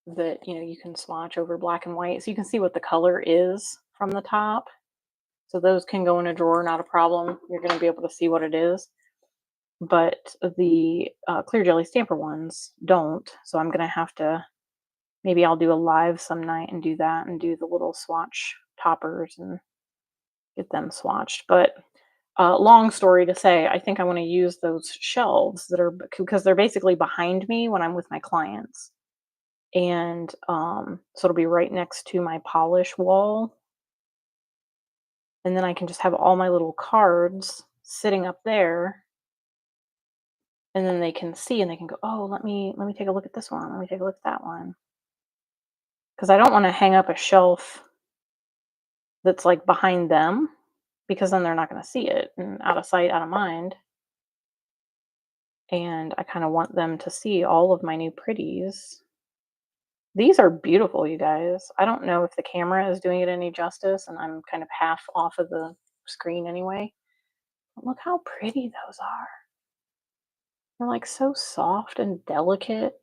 that you can swatch over black and white so you can see what the color is from the top. So those can go in a drawer, not a problem. You're going to be able to see what it is. But the clear jelly stamper ones don't. So I'm going to have to, maybe I'll do a live some night and do that and do the little swatch toppers and get them swatched. But long story to say, I think I want to use those shelves that are, because they're basically behind me when I'm with my clients. And so it'll be right next to my polish wall. And then I can just have all my little cards sitting up there, and then they can see and they can go, oh, let me take a look at this one, let me take a look at that one, because I don't want to hang up a shelf that's like behind them, because then they're not going to see it, and out of sight out of mind. And I kind of want them to see all of my new pretties. These are beautiful, you guys. I don't know if the camera is doing it any justice, and I'm kind of half off of the screen anyway. But look how pretty those are. They're like so soft and delicate.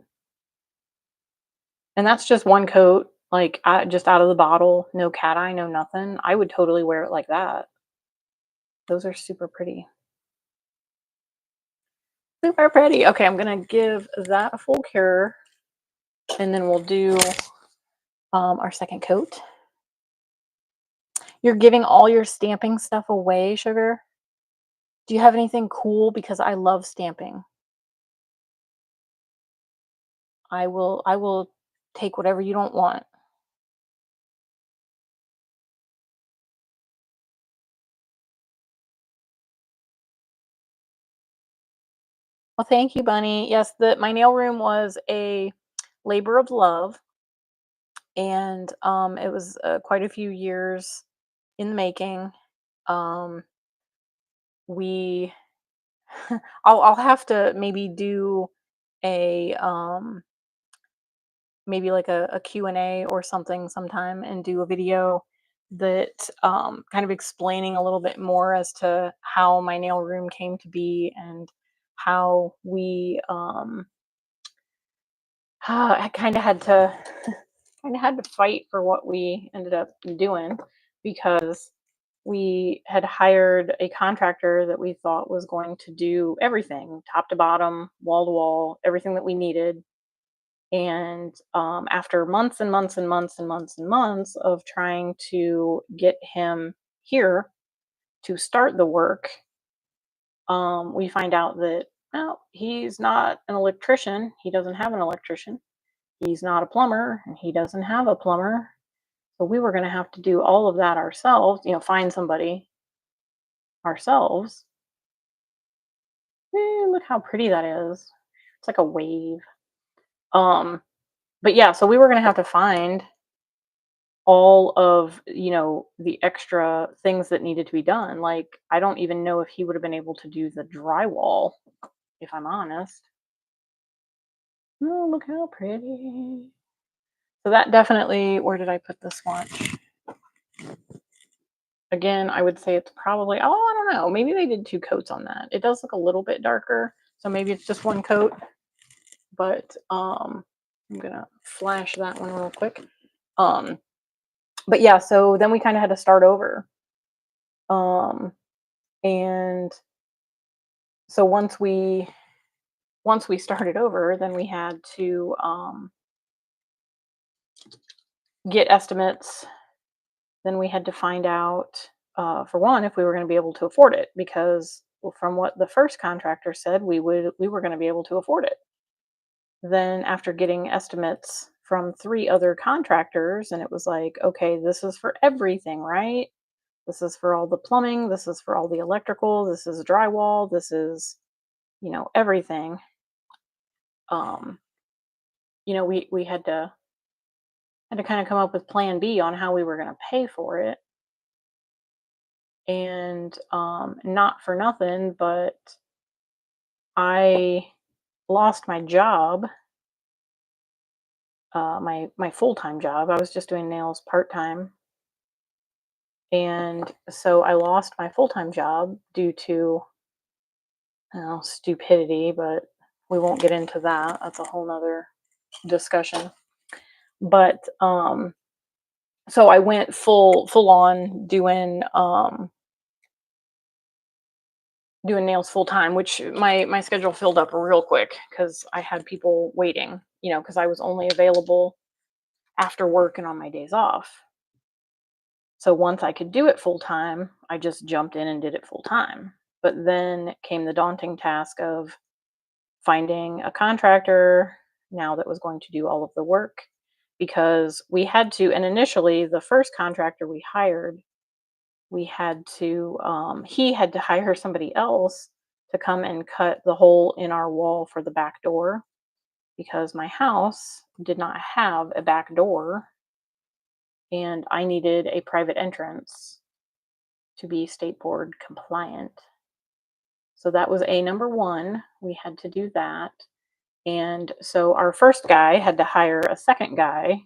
And that's just one coat, like, just out of the bottle, no cat eye, no nothing. I would totally wear it like that. Those are super pretty. Super pretty. Okay, I'm gonna give that a full cure, and then we'll do our second coat. You're giving all your stamping stuff away, sugar? Do you have anything cool? Because I love stamping. I will take whatever you don't want. Well, thank you, Bunny. Yes, my nail room was a labor of love, and it was quite a few years in the making. Um, we, I'll have to maybe do a maybe like a Q&A or something sometime and do a video that kind of explaining a little bit more as to how my nail room came to be and how we I kind of had to fight for what we ended up doing, because we had hired a contractor that we thought was going to do everything top to bottom, wall to wall, everything that we needed. And after months and months and months and months and months of trying to get him here to start the work, we find out that Well, he's not an electrician. He doesn't have an electrician. He's not a plumber, and he doesn't have a plumber. So we were going to have to do all of that ourselves, find somebody ourselves. Look how pretty that is. It's like a wave. Um, but yeah, so we were going to have to find all of, the extra things that needed to be done. Like, I don't even know if he would have been able to do the drywall, if I'm honest. Oh, look how pretty. So that definitely, where did I put the swatch? Again, I would say it's probably, I don't know. Maybe they did 2 coats on that. It does look a little bit darker. So maybe it's just 1 coat. But I'm gonna flash that one real quick. But yeah, so then we kind of had to start over. And so once we started over, then we had to get estimates. Then we had to find out, for one, if we were going to be able to afford it, because from what the first contractor said, we were going to be able to afford it. Then after getting estimates from 3 other contractors, and it was like, okay, this is for everything, right? This is for all the plumbing, this is for all the electrical, this is drywall, this is, everything. Um, we had to kind of come up with plan B on how we were going to pay for it. And not for nothing, but I lost my job, my full-time job. I was just doing nails part-time. And so I lost my full-time job due to, stupidity, but we won't get into that. That's a whole nother discussion. But so I went full on doing nails full time, which my schedule filled up real quick because I had people waiting, because I was only available after work and on my days off. So once I could do it full time, I just jumped in and did it full time. But then came the daunting task of finding a contractor now that was going to do all of the work, because we had to, and initially the first contractor we hired, we had to he had to hire somebody else to come and cut the hole in our wall for the back door, because my house did not have a back door and I needed a private entrance to be state board compliant. So that was a number one. We had to do that. And so our first guy had to hire a second guy.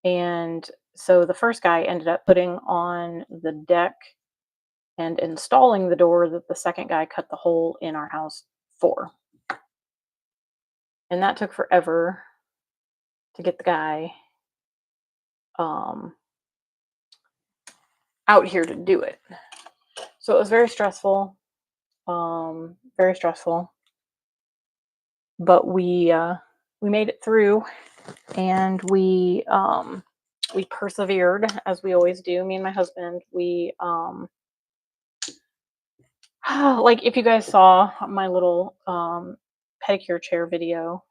And so the first guy ended up putting on the deck and installing the door that the second guy cut the hole in our house for. And that took forever to get the guy out here to do it. So it was very stressful, very stressful. But we made it through, and we persevered, as we always do. Me and my husband, we like, if you guys saw my little pedicure chair video,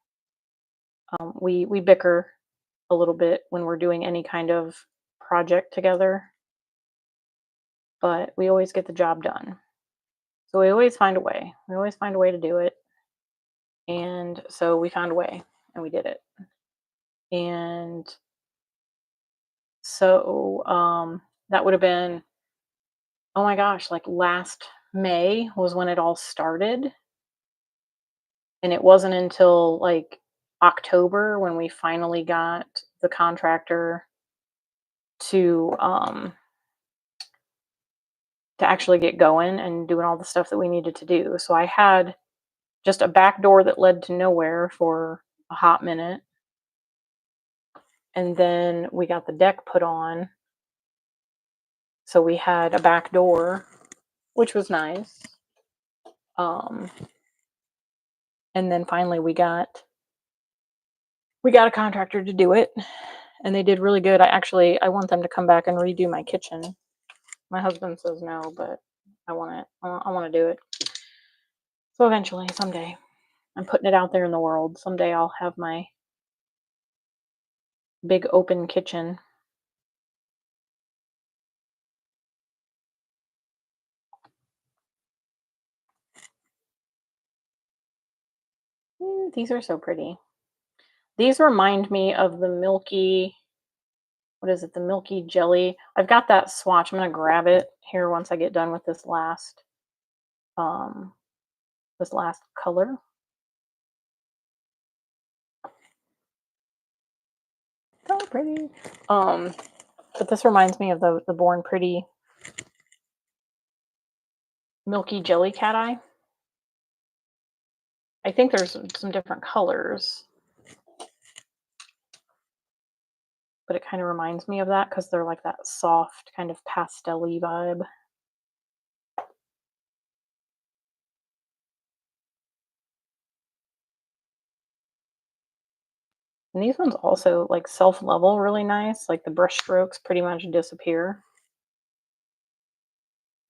we bicker a little bit when we're doing any kind of project together, but we always get the job done. So we always find a way. We always find a way to do it. And so we found a way and we did it. And so that would have been, oh my gosh, like last May was when it all started. And it wasn't until like October when we finally got the contractor to actually get going and doing all the stuff that we needed to do. So I had just a back door that led to nowhere for a hot minute. And then we got the deck put on. So we had a back door, which was nice. And then finally we got a contractor to do it, and they did really good. I want them to come back and redo my kitchen. My husband says no, but I want to do it. So eventually, someday, I'm putting it out there in the world. Someday I'll have my big open kitchen. These are so pretty. These remind me of the milky, what is it? The milky jelly. I've got that swatch. I'm gonna grab it here once I get done with um this last color. So pretty. But this reminds me of the Born Pretty milky jelly cat eye. I think there's some different colors, but it kind of reminds me of that because they're like that soft kind of pastel-y vibe. And these ones also like self-level really nice. Like the brush strokes pretty much disappear.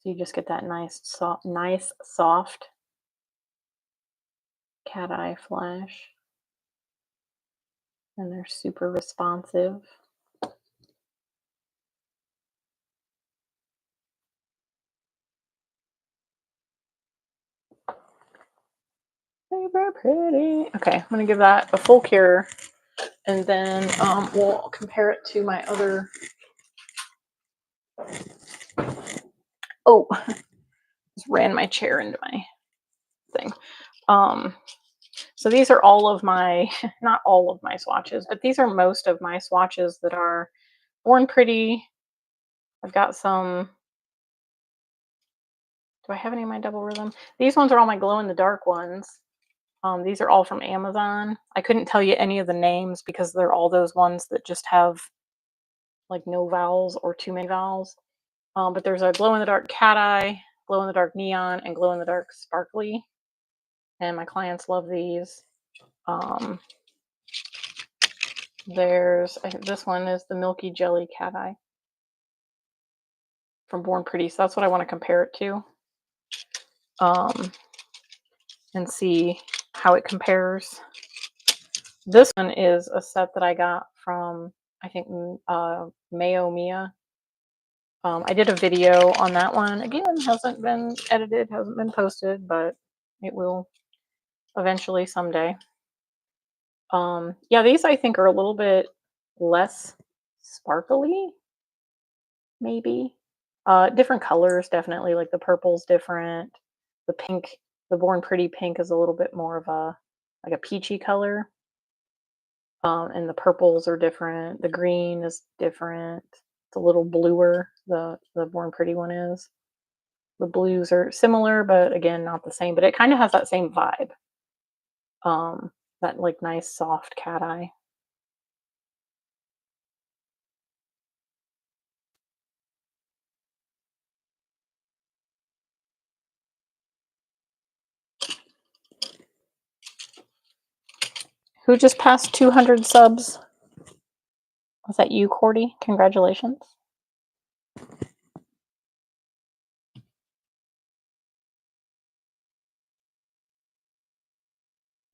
So you just get that nice soft cat eye flash. And they're super responsive. Super pretty. Okay, I'm gonna give that a full cure, and then we'll compare it to my other. Oh, just ran my chair into my thing. So these are all of my, not all of my swatches, but these are most of my swatches that are Born Pretty. I've got some. Do I have any of my double rhythm? These ones are all my glow in the dark ones. These are all from Amazon. I couldn't tell you any of the names because they're all those ones that just have like no vowels or too many vowels. But there's a glow in the dark cat eye, glow in the dark neon, and glow in the dark sparkly. And my clients love these. Um, this one is the milky jelly cat eye from Born Pretty. So that's what I want to compare it to. And see how it compares. This one is a set that I got from, I think, Mayo Mia. I did a video on that one. Again, hasn't been edited, hasn't been posted, but it will eventually someday. Yeah, these I think are a little bit less sparkly, maybe. Different colors, definitely. Like the purple's different. The pink, the Born Pretty pink is a little bit more of a like a peachy color. And the purples are different. The green is different. It's a little bluer. The Born Pretty one is. The blues are similar, but again, not the same. But it kind of has that same vibe. That like nice soft cat eye. Who just passed 200 subs? Was that you, Cordy? Congratulations.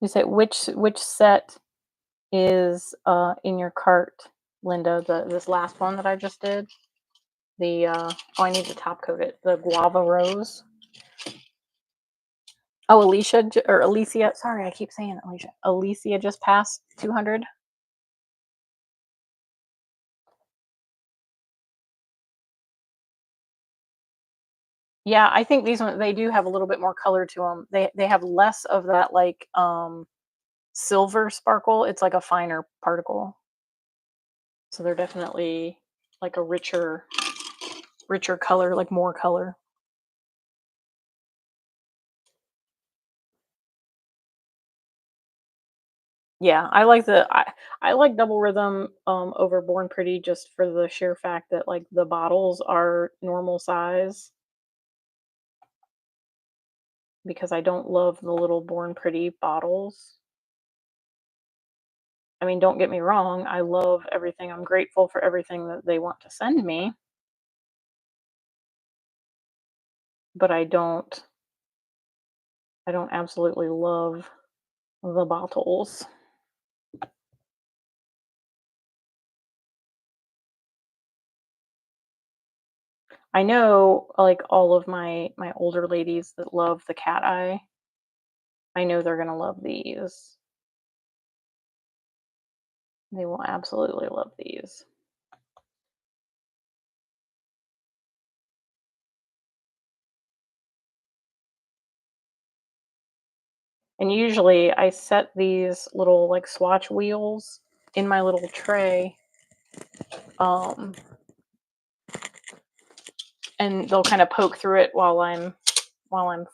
You said which set is in your cart, Linda? This last one that I just did. The oh, I need to top coat it. The Guava Rose. Oh, Alicia. Sorry, I keep saying Alicia. Alicia just passed 200. Yeah, I think these ones they do have a little bit more color to them. They have less of that like silver sparkle. It's like a finer particle. So they're definitely like a richer color, like more color. Yeah, I like double rhythm over Born Pretty just for the sheer fact that like the bottles are normal size because I don't love the little Born Pretty bottles. I mean, don't get me wrong, I love everything. I'm grateful for everything that they want to send me, but I don't I don't absolutely love the bottles. I know, like, all of my older ladies that love the Cateye. I know they're gonna love these. They will absolutely love these. And usually I set these little like swatch wheels in my little tray. Um, and they'll kind of poke through it while I'm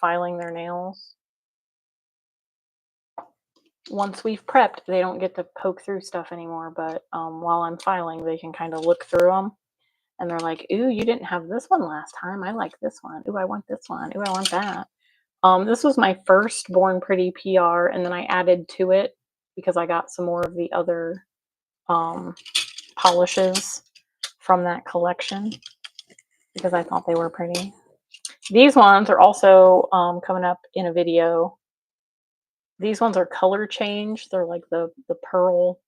filing their nails. Once we've prepped, they don't get to poke through stuff anymore, but while I'm filing, they can kind of look through them. And they're like, ooh, you didn't have this one last time. I like this one. Ooh, I want this one. Ooh, I want that. This was my first Born Pretty PR, and then I added to it because I got some more of the other polishes from that collection because I thought they were pretty. These ones are also coming up in a video. These ones are color change. They're like the pearl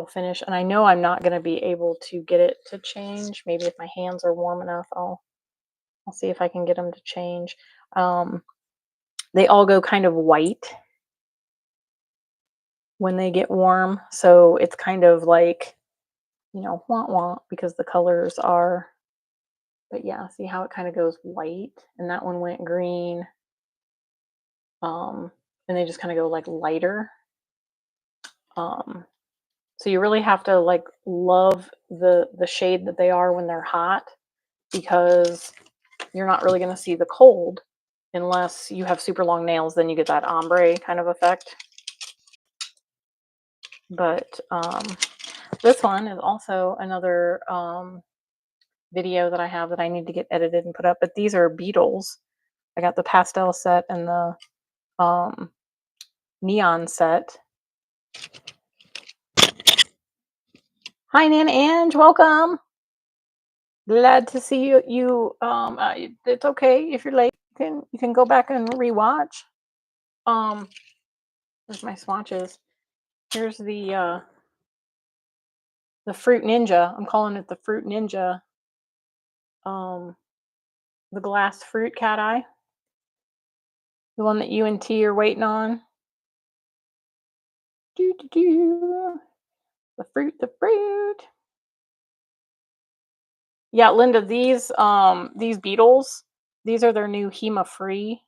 finish, and I know I'm not going to be able to get it to change. Maybe if my hands are warm enough, I'll see if I can get them to change. They all go kind of white when they get warm, so it's kind of like, you know, want want because the colors are. But yeah, see how it kind of goes white, and that one went green. And they just kind of go like lighter. Um, so you really have to like love the shade that they are when they're hot, because you're not really going to see the cold unless you have super long nails. Then you get that ombre kind of effect. But this one is also another video that I have that I need to get edited and put up. But these are beetles. I got the pastel set and the neon set. Hi, Nana Ange, welcome. Glad to see you. It's okay if you're late. You can go back and rewatch. There's my swatches. Here's the Fruit Ninja. I'm calling it the Fruit Ninja. The glass fruit cat eye. The one that you and T are waiting on. Do do do. The fruit, the fruit. Yeah, Linda, these beetles, these are their new HEMA free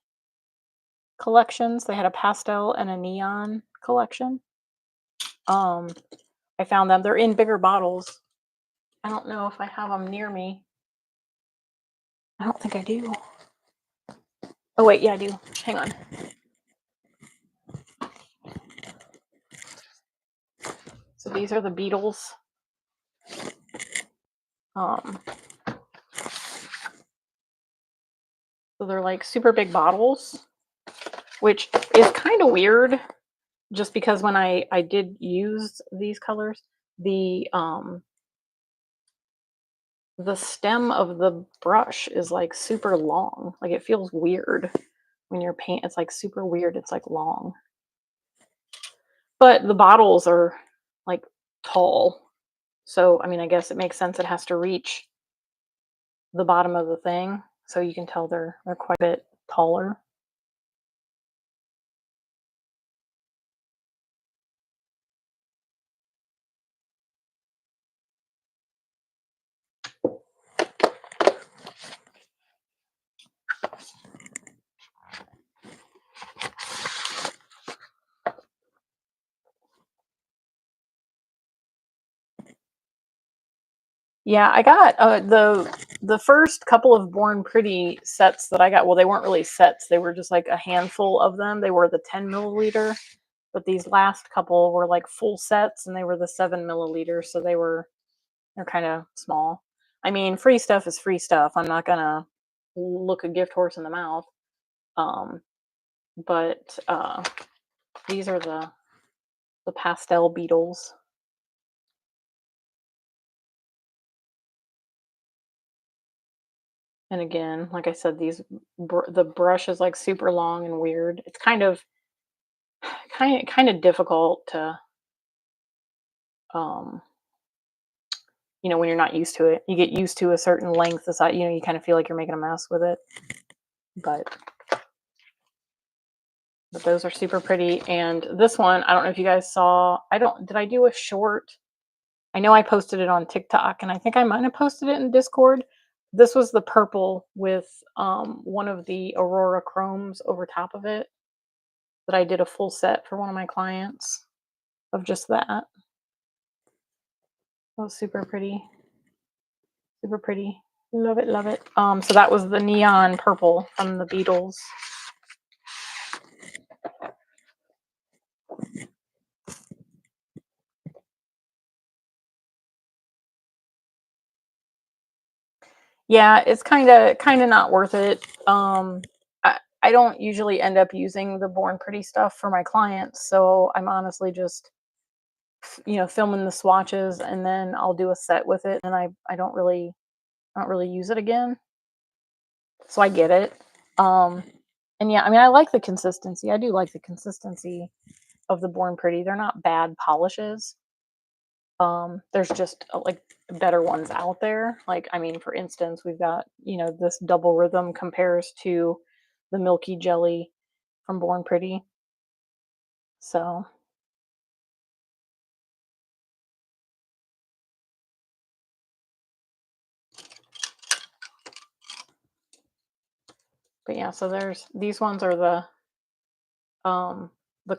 collections. They had a pastel and a neon collection. I found them. They're in bigger bottles. I don't know if I have them near me. I don't think I do. Oh wait, yeah, I do. Hang on. So these are the beetles. Um, so they're like super big bottles, which is kind of weird, just because when I did use these colors, the stem of the brush is like super long. Like it feels weird when you're paint. It's like super weird. It's like long. But the bottles are like tall. So, I mean, I guess it makes sense. It has to reach the bottom of the thing. So you can tell they're quite a bit taller. Yeah, I got the first couple of Born Pretty sets that I got. Well, they weren't really sets. They were just like a handful of them. They were the 10 milliliter, but these last couple were like full sets, and they were the 7 milliliter. So they're kind of small. I mean, free stuff is free stuff. I'm not gonna look a gift horse in the mouth. Um, but these are the pastel beetles. And again, like I said, the brush is like super long and weird. It's kind of difficult to um when you're not used to it. You get used to a certain length aside, you kind of feel like you're making a mess with it. But those are super pretty. And this one, I don't know if you guys saw, did I do a short? I know I posted it on TikTok, and I think I might have posted it in Discord. This was the purple with one of the Aurora chromes over top of it that I did a full set for one of my clients of just that. That was super pretty. Super pretty. Love it, love it. So that was the neon purple from the Beatles. Yeah, it's kind of not worth it. I don't usually end up using the Born Pretty stuff for my clients, so I'm honestly just filming the swatches, and then I'll do a set with it, and I don't really use it again. So I get it. And yeah, I mean, I like the consistency. I do like the consistency of the Born Pretty. They're not bad polishes. There's just like better ones out there. Like, I mean, for instance, we've got, this Double Rhythm compares to the Milky Jelly from Born Pretty. So, but yeah, so these ones are the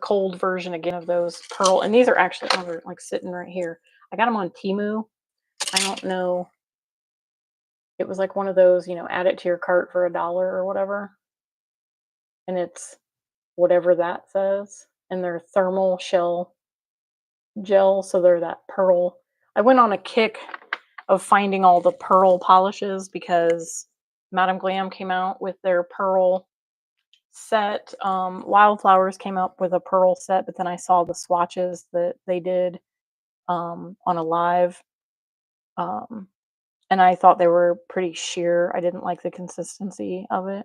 cold version again of those pearl, and these are actually like sitting right here. I got them on Temu. I don't know. It was like one of those, add it to your cart for $1 or whatever. And it's whatever that says. And they're thermal shell gel, so they're that pearl. I went on a kick of finding all the pearl polishes because Madam Glam came out with their pearl set. Wildflowers came up with a pearl set, but then I saw the swatches that they did on a live. And I thought they were pretty sheer. I didn't like the consistency of it.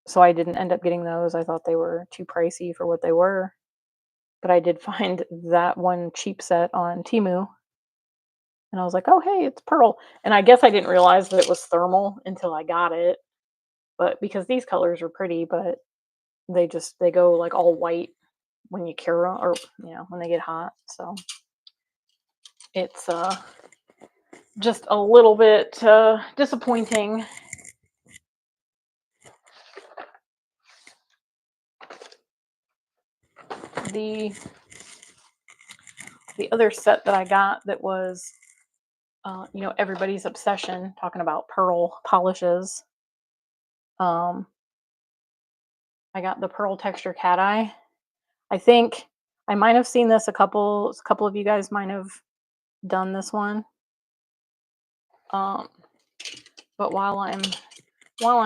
So I didn't end up getting those. I thought they were too pricey for what they were. But I did find that one cheap set on Temu. And I was like, oh, hey, it's pearl. And I guess I didn't realize that it was thermal until I got it. But because these colors are pretty, but they go like all white when you cure them, or when they get hot. So it's just a little bit disappointing. The other set that I got that was everybody's obsession, talking about pearl polishes. I got the Pearl Texture Cateye. I think I might have seen this a couple of you guys might have done this one. But while I'm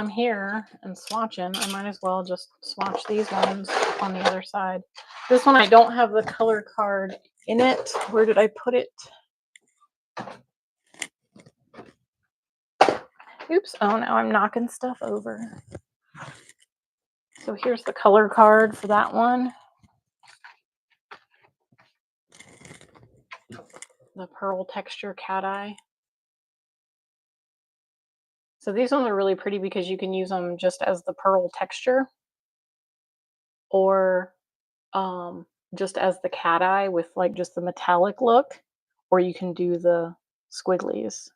here and swatching, I might as well just swatch these ones on the other side. This one I don't have the color card in it. Where did I put it? Oops. Oh, now I'm knocking stuff over. So here's the color card for that one. The Pearl Texture Cateye. So these ones are really pretty because you can use them just as the pearl texture, or just as the cateye with like just the metallic look, or you can do the squigglies.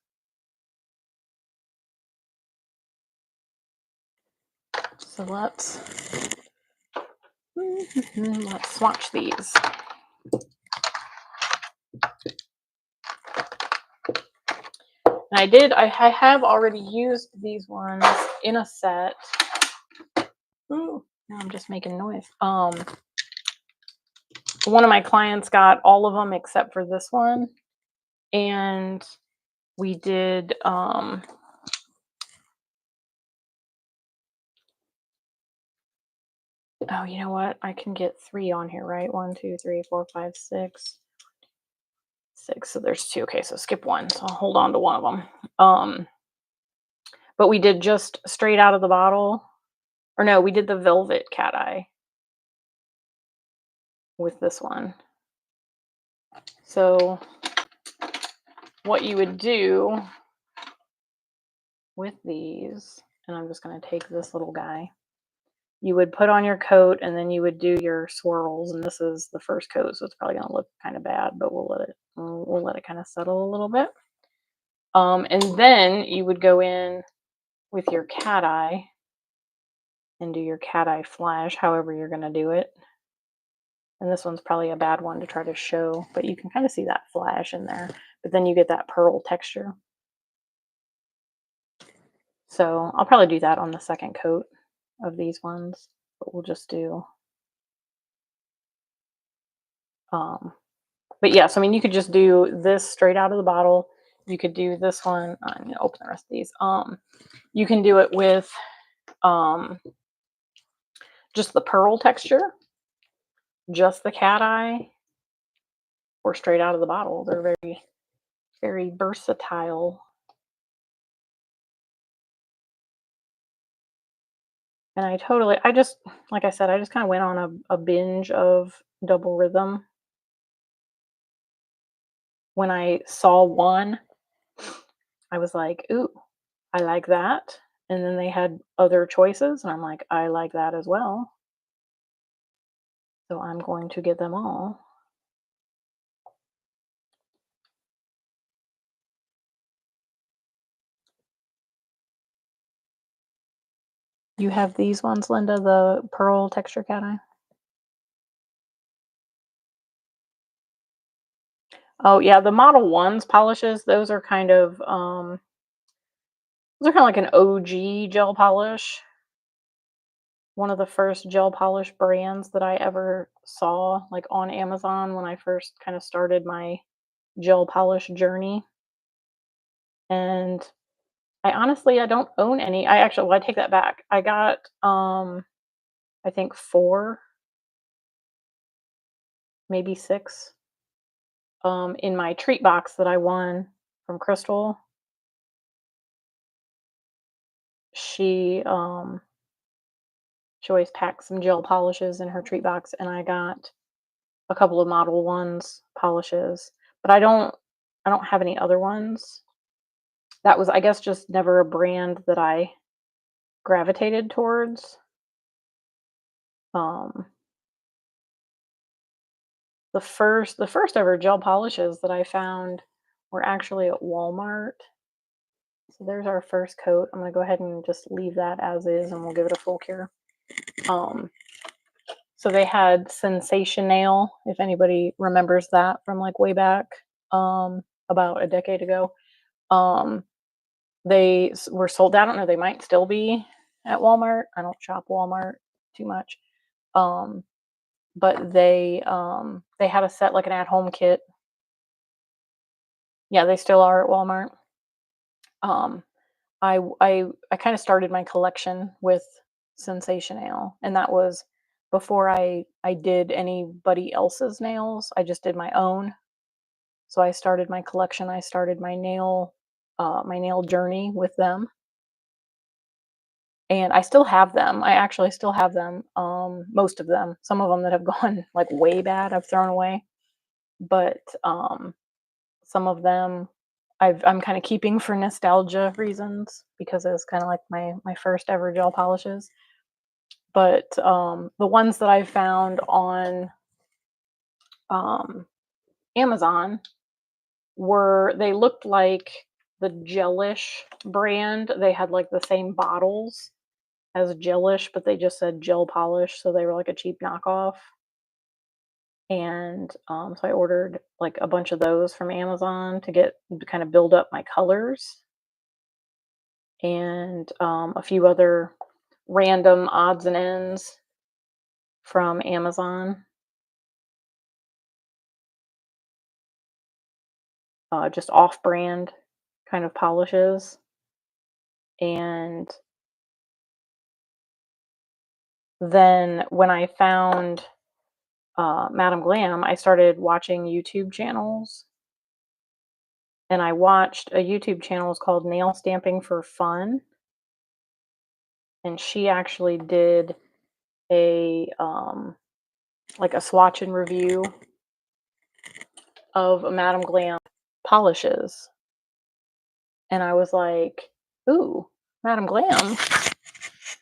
So let's swatch these. And I have already used these ones in a set. Ooh, now I'm just making noise. One of my clients got all of them except for this one. And we did oh, you know what? I can get 3 on here, right? 1, 2, 3, 4, 5, 6. 6. So there's 2. Okay, so skip 1. So I'll hold on to one of them. But we did just straight out of the bottle. Or no, we did the velvet Cateye with this one. So what you would do with these, and I'm just going to take this little guy, you would put on your coat and then you would do your swirls, and this is the first coat, so it's probably going to look kind of bad, but we'll let it kind of settle a little bit. And then you would go in with your Cateye and do your Cateye flash, however you're going to do it. And this one's probably a bad one to try to show, but you can kind of see that flash in there. But then you get that pearl texture. So I'll probably do that on the second coat of these ones, but we'll just do, but yes, I mean, you could just do this straight out of the bottle. You could do this one. I'm going to open the rest of these. You can do it with just the pearl texture, just the Cateye, or straight out of the bottle. They're very, very versatile. And I just, like I said, I just kind of went on a binge of double rhythm. When I saw one, I was like, ooh, I like that. And then they had other choices, and I'm like, I like that as well. So I'm going to get them all. You have these ones, Linda, the pearl texture Cateye? Oh yeah, the Model 1's polishes, those are kind of like an OG gel polish. One of the first gel polish brands that I ever saw, like on Amazon, when I first kind of started my gel polish journey. And I don't own any. I take that back. I got I think 4, maybe 6 in my treat box that I won from Crystal. She she always packs some gel polishes in her treat box, and I got a couple of Model 1's polishes, but I don't have any other ones. That was, I guess, just never a brand that I gravitated towards. Um, the first ever gel polishes that I found were actually at Walmart. So there's our first coat. I'm gonna go ahead and just leave that as is, and we'll give it a full cure. So they had Sensation Nail, if anybody remembers that from like way back, about a decade ago. They were sold. I don't know. They might still be at Walmart. I don't shop Walmart too much. But they had a set, like an at-home kit. Yeah, they still are at Walmart. Um, I kind of started my collection with Sensation Nail, and that was before I did anybody else's nails. I just did my own. So I started my collection. I started my nail journey with them, and I still have them. I actually still have them. Most of them. Some of them that have gone like way bad, I've thrown away, but some of them I'm kind of keeping for nostalgia reasons because it was kind of like my first ever gel polishes. But the ones that I found on um, Amazon they looked like the Gelish brand. They had like the same bottles as Gelish, but they just said gel polish, so they were like a cheap knockoff. And so I ordered like a bunch of those from Amazon to kind of build up my colors, and a few other random odds and ends from Amazon, just off-brand kind of polishes. And then when I found Madam Glam, I started watching YouTube channels and I watched a YouTube channel. It's called Nail Stamping for Fun, and she actually did a like a swatch and review of Madam Glam polishes, and I was like, "Ooh, Madam Glam,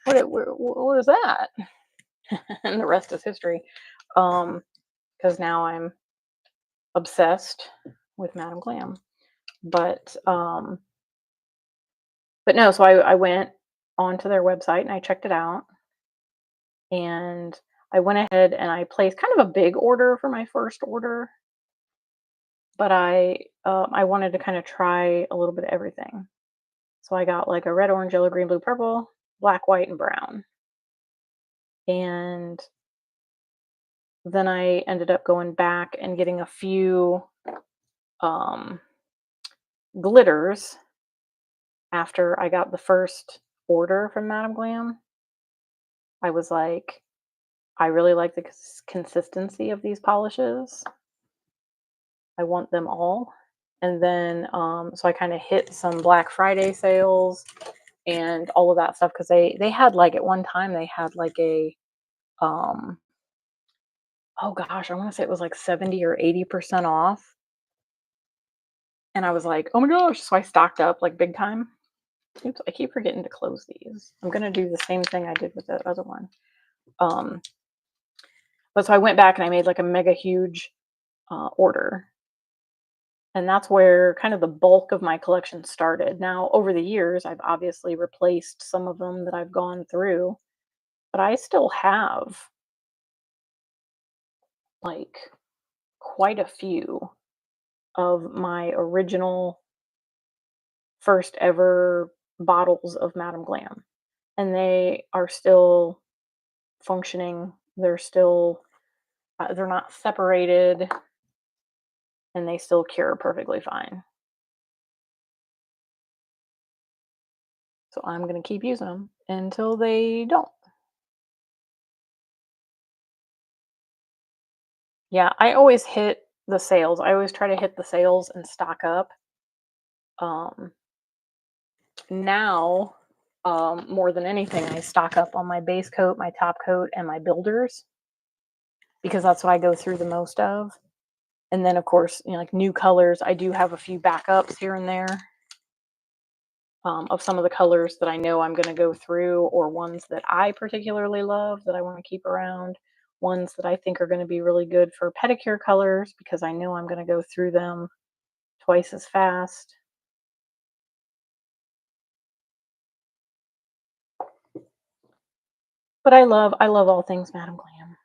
what is that?" And the rest is history, because now I'm obsessed with Madam Glam. But but no, so I went onto their website and I checked it out, and I went ahead and I placed kind of a big order for my first order, but I wanted to kind of try a little bit of everything. So I got like a red, orange, yellow, green, blue, purple, black, white, and brown. And then I ended up going back and getting a few um, glitters after I got the first order from Madam Glam. I was like, I really like the consistency of these polishes. I want them all. And then, so I kind of hit some Black Friday sales and all of that stuff because they had like at one time they had like a um oh gosh, I want to say it was like 70 or 80% off. And I was like, oh my gosh. So I stocked up like big time. Oops, I keep forgetting to close these. I'm gonna do the same thing I did with the other one. Um, but so I went back and I made like a mega huge order. And that's where kind of the bulk of my collection started. Now, over the years, I've obviously replaced some of them that I've gone through, but I still have like quite a few of my original first ever bottles of Madam Glam. And they are still functioning. They're still, they're not separated, and they still cure perfectly fine. So I'm going to keep using them until they don't. Yeah, I always hit the sales. I always try to hit the sales and stock up. Um, now, more than anything, I stock up on my base coat, my top coat, and my builders because that's what I go through the most of. And then, of course, like new colors, I do have a few backups here and there of some of the colors that I know I'm going to go through, or ones that I particularly love that I want to keep around, ones that I think are going to be really good for pedicure colors because I know I'm going to go through them twice as fast. But I love all things Madam Glam.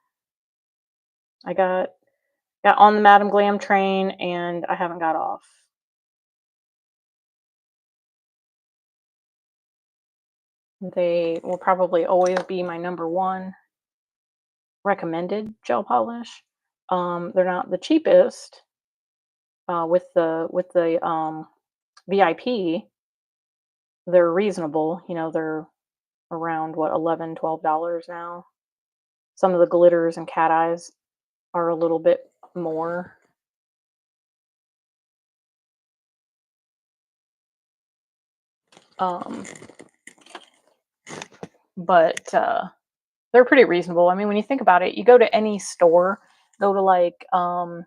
I got on the Madam Glam train and I haven't got off. They will probably always be my number one recommended gel polish. They're not the cheapest with the VIP. They're reasonable. They're around what, 11, $12 now. Some of the glitters and cat eyes are a little bit more. Um, but they're pretty reasonable. I mean, when you think about it, you go to any store, go to like oh,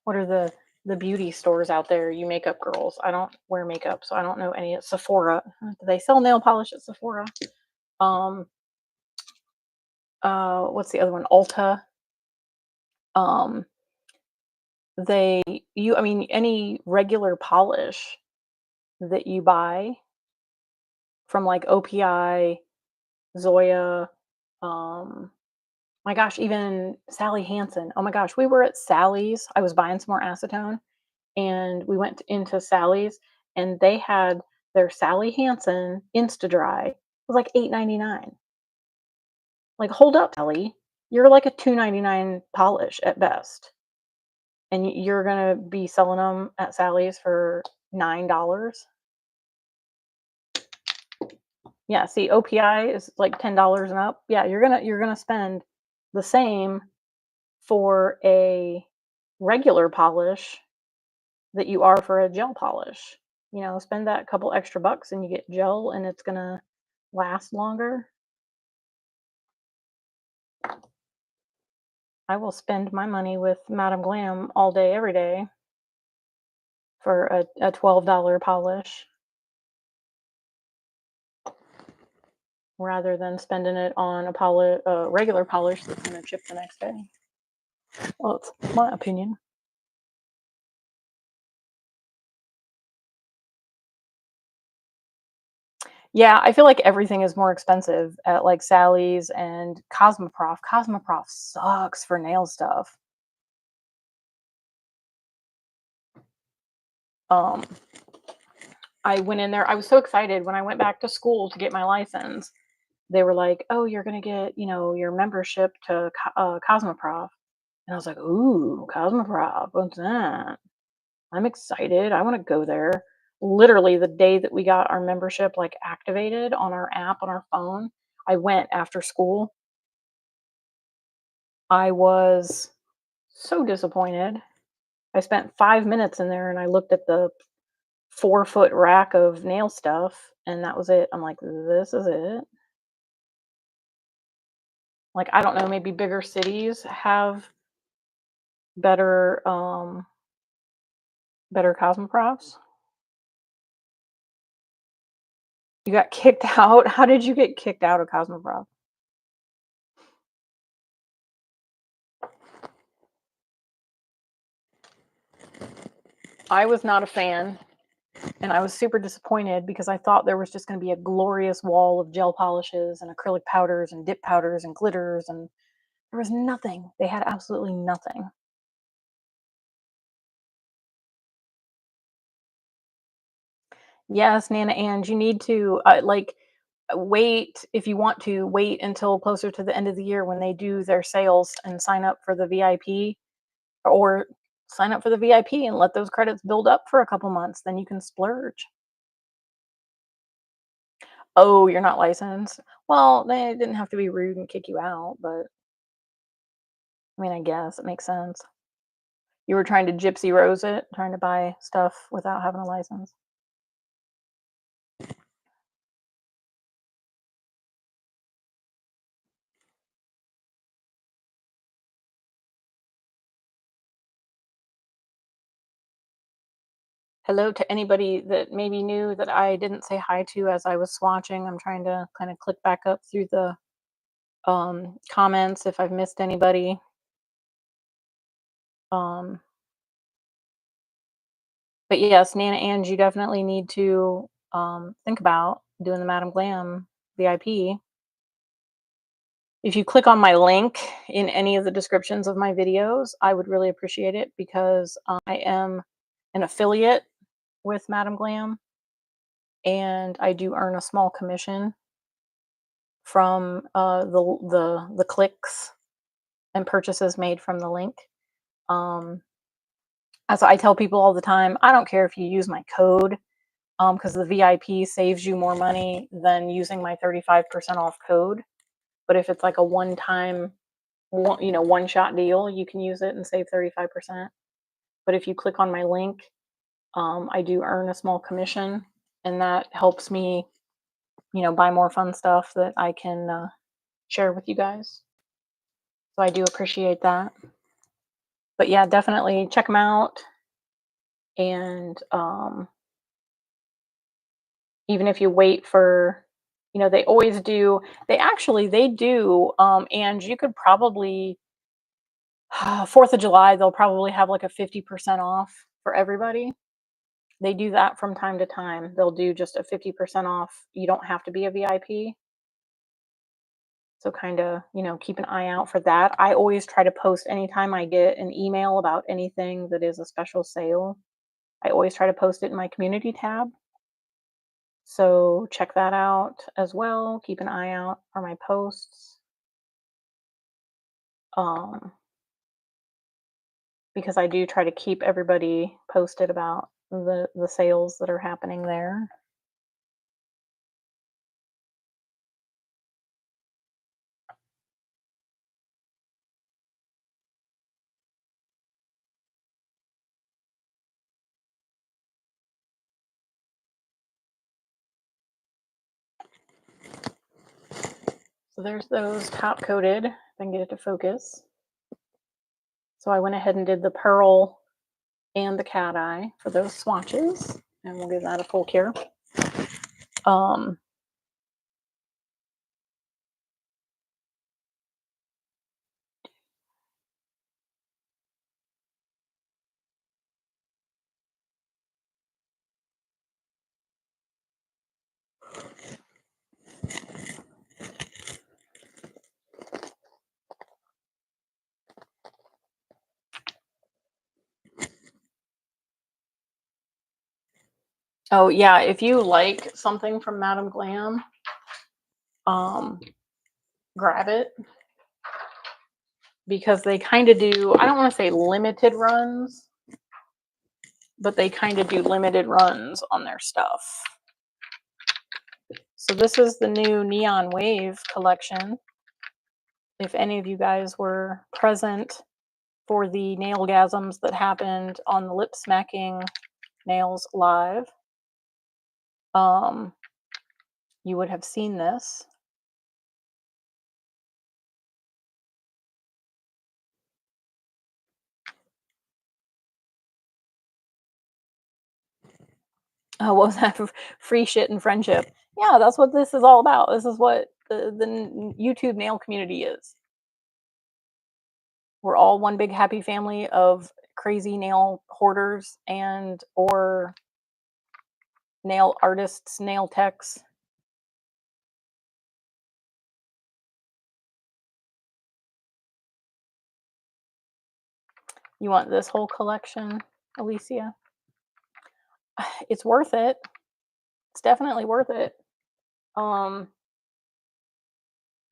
what are the beauty stores out there? You makeup girls. I don't wear makeup, so I don't know any. Sephora. Do they sell nail polish at Sephora? Um, what's the other one? Ulta. Um, I mean, any regular polish that you buy from like OPI, Zoya, my gosh, even Sally Hansen. Oh my gosh, we were at Sally's. I was buying some more acetone, and we went into Sally's, and they had their Sally Hansen Insta Dry. It was like $8.99. Like, hold up, Sally. You're like a $2.99 polish at best, and you're gonna be selling them at Sally's for $9. Yeah, see, OPI is like $10 and up. Yeah, you're gonna spend the same for a regular polish that you are for a gel polish. You know, spend that couple extra bucks and you get gel and it's gonna last longer. I will spend my money with Madam Glam all day, every day for a $12 polish rather than spending it on a regular polish that's gonna chip the next day. Well, it's my opinion. Yeah, I feel like everything is more expensive at like Sally's and Cosmoprof. Cosmoprof sucks for nail stuff. Um, I went in there. I was so excited when I went back to school to get my license. They were like, "Oh, you're gonna get, your membership to Cosmoprof," and I was like, "Ooh, Cosmoprof, what's that?" I'm excited. I want to go there. Literally, the day that we got our membership like activated on our app on our phone, I went after school. I was so disappointed. I spent 5 minutes in there and I looked at the 4-foot rack of nail stuff, and that was it. I'm like, this is it. Like, I don't know, maybe bigger cities have better better Cosmoprops. You got kicked out. How did you get kicked out of Cosmoprop? I was not a fan, and I was super disappointed because I thought there was just going to be a glorious wall of gel polishes and acrylic powders and dip powders and glitters, and there was nothing. They had absolutely nothing. Yes, Nana, and you need to wait if you want to wait until closer to the end of the year when they do their sales and sign up for the VIP, or sign up for the VIP and let those credits build up for a couple months. Then you can splurge. Oh, you're not licensed? Well, they didn't have to be rude and kick you out, but I mean, I guess it makes sense. You were trying to gypsy rose it, trying to buy stuff without having a license. Hello to anybody that maybe knew that I didn't say hi to as I was swatching. I'm trying to kind of click back up through the comments if I've missed anybody. Um, but yes, Nana and you definitely need to think about doing the Madam Glam VIP. If you click on my link in any of the descriptions of my videos, I would really appreciate it because I am an affiliate with Madam Glam and I do earn a small commission from the clicks and purchases made from the link. Um, as I tell people all the time, I don't care if you use my code because the VIP saves you more money than using my 35% off code. But if it's like a one-time, one-shot deal, you can use it and save 35%. But if you click on my link, I do earn a small commission, and that helps me, buy more fun stuff that I can share with you guys. So I do appreciate that. But yeah, definitely check them out. And even if you wait for, they always do. They do. And you could probably 4th of July, they'll probably have like a 50% off for everybody. They do that from time to time. They'll do just a 50% off. You don't have to be a VIP. So kind of, keep an eye out for that. I always try to post anytime I get an email about anything that is a special sale. I always try to post it in my community tab. So check that out as well. Keep an eye out for my posts. Um, because I do try to keep everybody posted about the sales that are happening there. So there's those top coated. If I can get it to focus. So I went ahead and did the pearl and the cat eye for those swatches, and we'll give that a full cure. Oh yeah, if you like something from Madam Glam, grab it, because they kind of do, I don't want to say limited runs, but they kind of do limited runs on their stuff. So this is the new Neon Wave collection. If any of you guys were present for the nailgasms that happened on the Lip Smacking Nails Live, you would have seen this. Oh, what was that? Free shit and friendship. Yeah, that's what this is all about. This is what the YouTube nail community is. We're all one big happy family of crazy nail hoarders and or nail artists, nail techs. You want this whole collection, Alicia? It's worth it. It's definitely worth it. I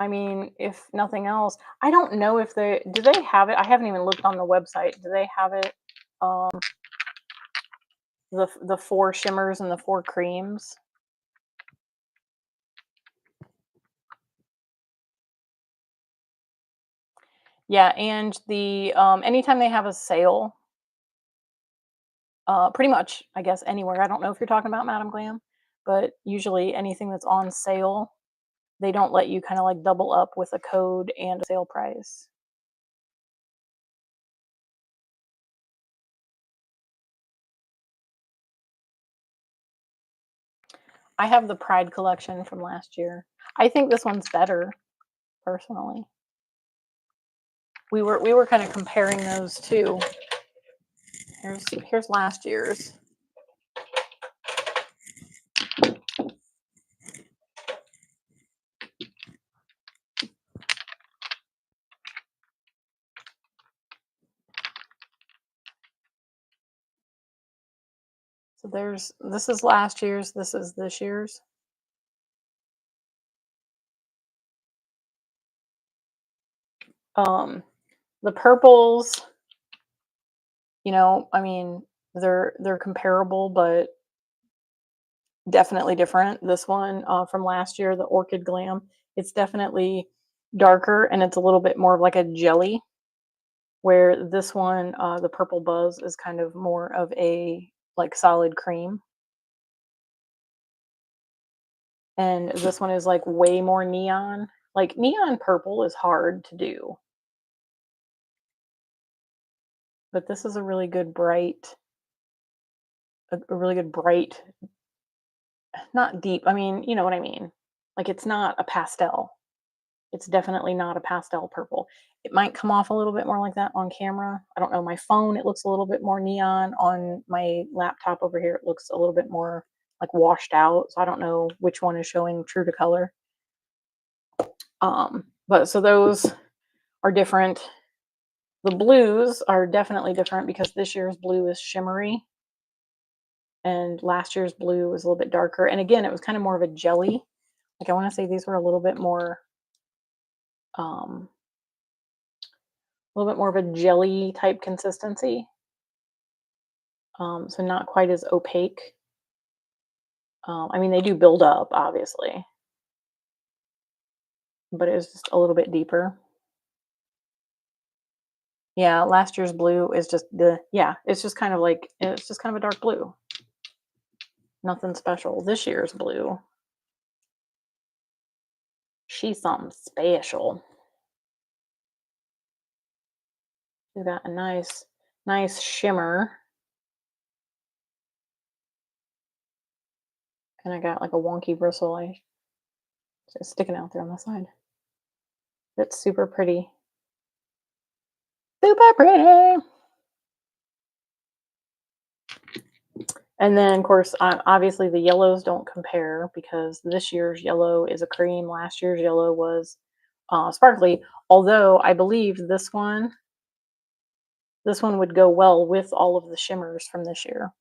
mean, if nothing else, I don't know if do they have it? I haven't even looked on the website. Do they have it? The 4 shimmers and the 4 creams. Yeah, and the anytime they have a sale, pretty much, I guess, anywhere. I don't know if you're talking about Madam Glam, but usually anything that's on sale, they don't let you kind of like double up with a code and a sale price. I have the Pride collection from last year. I think this one's better, personally. We were kind of comparing those two. Here's last year's. So this is last year's, this is this year's. The purples, you know, I mean, they're comparable, but definitely different. This one from last year, the Orchid Glam, it's definitely darker and it's a little bit more of like a jelly, where this one, the Purple Buzz, is kind of more of a like solid cream. And this one is like way more neon. Like neon purple is hard to do. But this is a really good bright, a really good bright, not deep. I mean, you know what I mean. Like it's not a pastel. It's definitely not a pastel purple. It might come off a little bit more like that on camera. I don't know. My phone, it looks a little bit more neon. On my laptop over here, it looks a little bit more like washed out. So I don't know which one is showing true to color. But so those are different. The blues are definitely different because this year's blue is shimmery and last year's blue was a little bit darker. And again, it was kind of more of a jelly. Like I want to say these were a little bit more of a jelly type consistency. So not quite as opaque. I mean, they do build up, obviously, but it was just a little bit deeper. Yeah, last year's blue is just it's just kind of like, it's just kind of a dark blue. Nothing special. This year's blue, she's something special. We got a nice shimmer. And I got like a wonky bristle. It's sticking out there on the side. It's super pretty. Super pretty. And then, of course, obviously the yellows don't compare because this year's yellow is a cream. Last year's yellow was sparkly. Although I believe this one would go well with all of the shimmers from this year.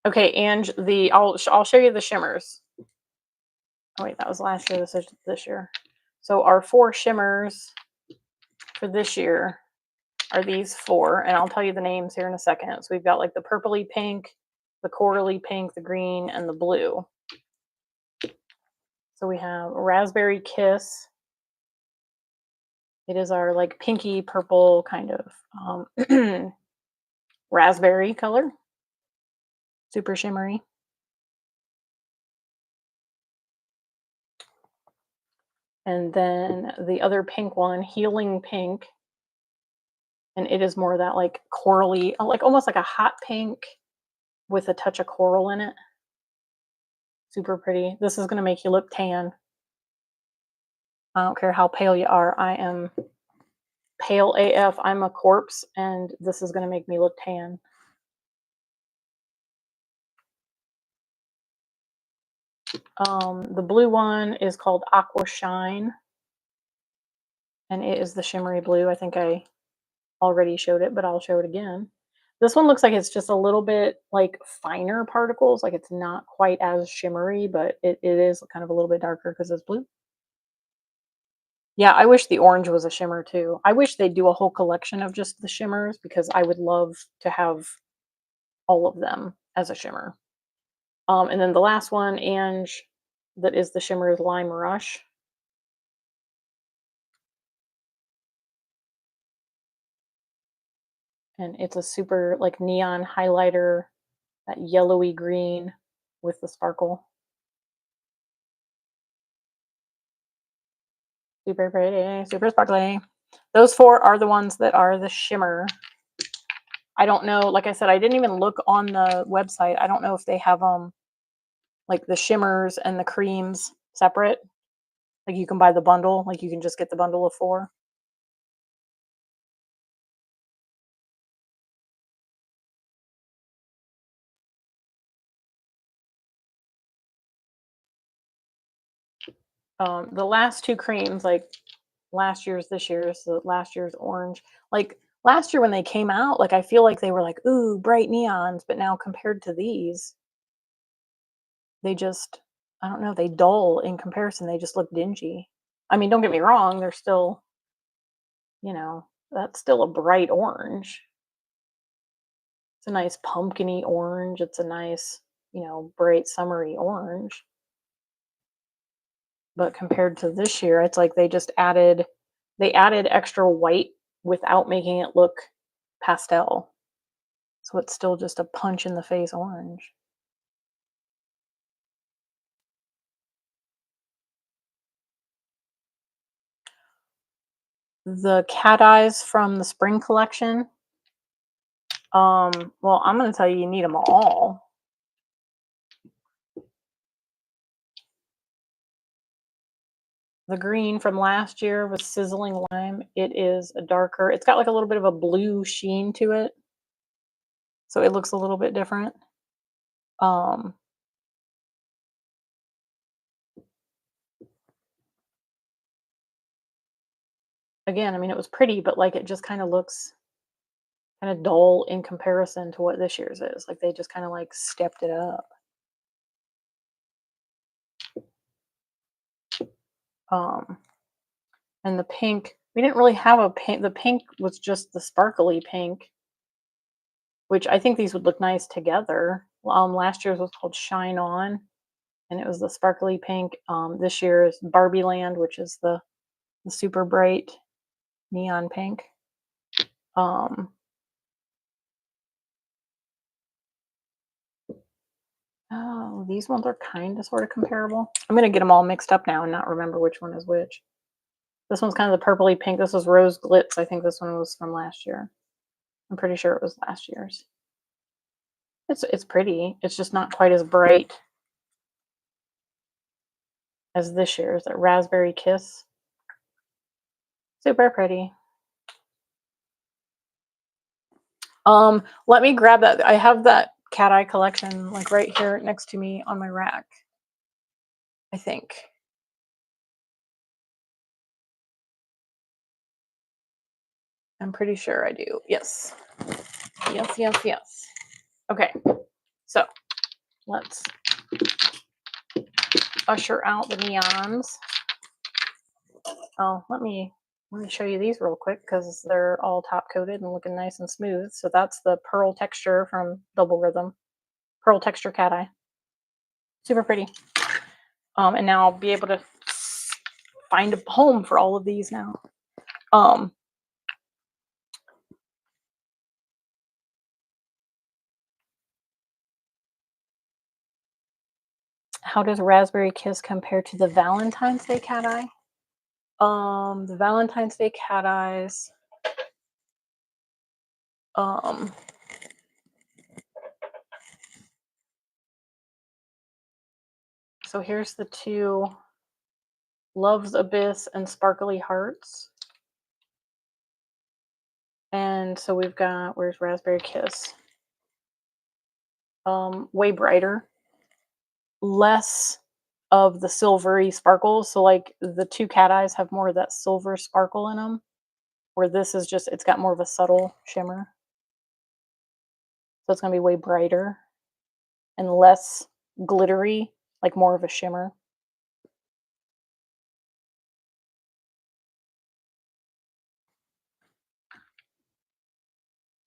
Okay, and I'll show you the shimmers. Oh wait, that was last year. This is this year. So our 4 shimmers for this year are these 4, and I'll tell you the names here in a second. So we've got like the purpley pink, the corally pink, the green, and the blue. So we have Raspberry Kiss. It is our like pinky purple kind of raspberry color. Super shimmery. And then the other pink one, Healing Pink. And it is more that like corally, like almost like a hot pink with a touch of coral in it. Super pretty. This is going to make you look tan. I don't care how pale you are. I am pale AF. I'm a corpse, and this is going to make me look tan. The blue one is called Aqua Shine, and it is the shimmery blue. I think I already showed it, but I'll show it again. This one looks like it's just a little bit like finer particles, like it's not quite as shimmery, but it is kind of a little bit darker because it's blue. Yeah, I wish the orange was a shimmer too. I wish they'd do a whole collection of just the shimmers because I would love to have all of them as a shimmer. And then the last one, Ange, that is the shimmer is Lime Rush. And it's a super like neon highlighter, that yellowy green with the sparkle. Super pretty, super sparkly. Those 4 are the ones that are the shimmer. I don't know, like I said, I didn't even look on the website. I don't know if they have like the shimmers and the creams separate. Like you can buy the bundle, like you can just get the bundle of 4. The last 2 creams, like last year's, this year's, the last year's orange. Like last year when they came out, like I feel like they were like, ooh, bright neons, but now compared to these, they just, I don't know, they dull in comparison. They just look dingy. I mean, don't get me wrong, they're still, that's still a bright orange. It's a nice pumpkiny orange. It's a nice, bright summery orange. But compared to this year, it's like they added extra white without making it look pastel. So it's still just a punch in the face orange. The cat eyes from the spring collection. Well, I'm going to tell you, you need them all. The green from last year was Sizzling Lime. It is a darker, it's got like a little bit of a blue sheen to it. So it looks a little bit different. Again, I mean, it was pretty, but like it just kind of looks kind of dull in comparison to what this year's is. Like they just kind of like stepped it up. And the pink, we didn't really have a pink. The pink was just the sparkly pink, which I think these would look nice together. Last year's was called Shine On, and it was the sparkly pink. This year's Barbie Land, which is the super bright neon pink. Oh, these ones are kind of sort of comparable. I'm going to get them all mixed up now and not remember which one is which. This one's kind of the purpley pink. This was Rose Glitz. I think this one was from last year. I'm pretty sure it was last year's. It's pretty. It's just not quite as bright as this year's. That Raspberry Kiss. Super pretty. Let me grab that. I have that Cateye collection like right here next to me on my rack. I think. I'm pretty sure I do. Yes. Yes, yes, yes. Okay. So let's usher out the neons. Oh, let me show you these real quick because they're all top coated and looking nice and smooth. So that's the pearl texture from Double Rhythm. Pearl texture Cateye. Super pretty. And now I'll be able to find a home for all of these now. How does Raspberry Kiss compare to the Valentine's Day Cateye? The Valentine's Day Cateyes. So here's the two Love's Abyss and Sparkly Hearts. And so we've got, where's Raspberry Kiss? Way brighter. Less of the silvery sparkles. So like the two Cateyes have more of that silver sparkle in them. Where this is just, it's got more of a subtle shimmer. So it's going to be way brighter. And less glittery, like more of a shimmer.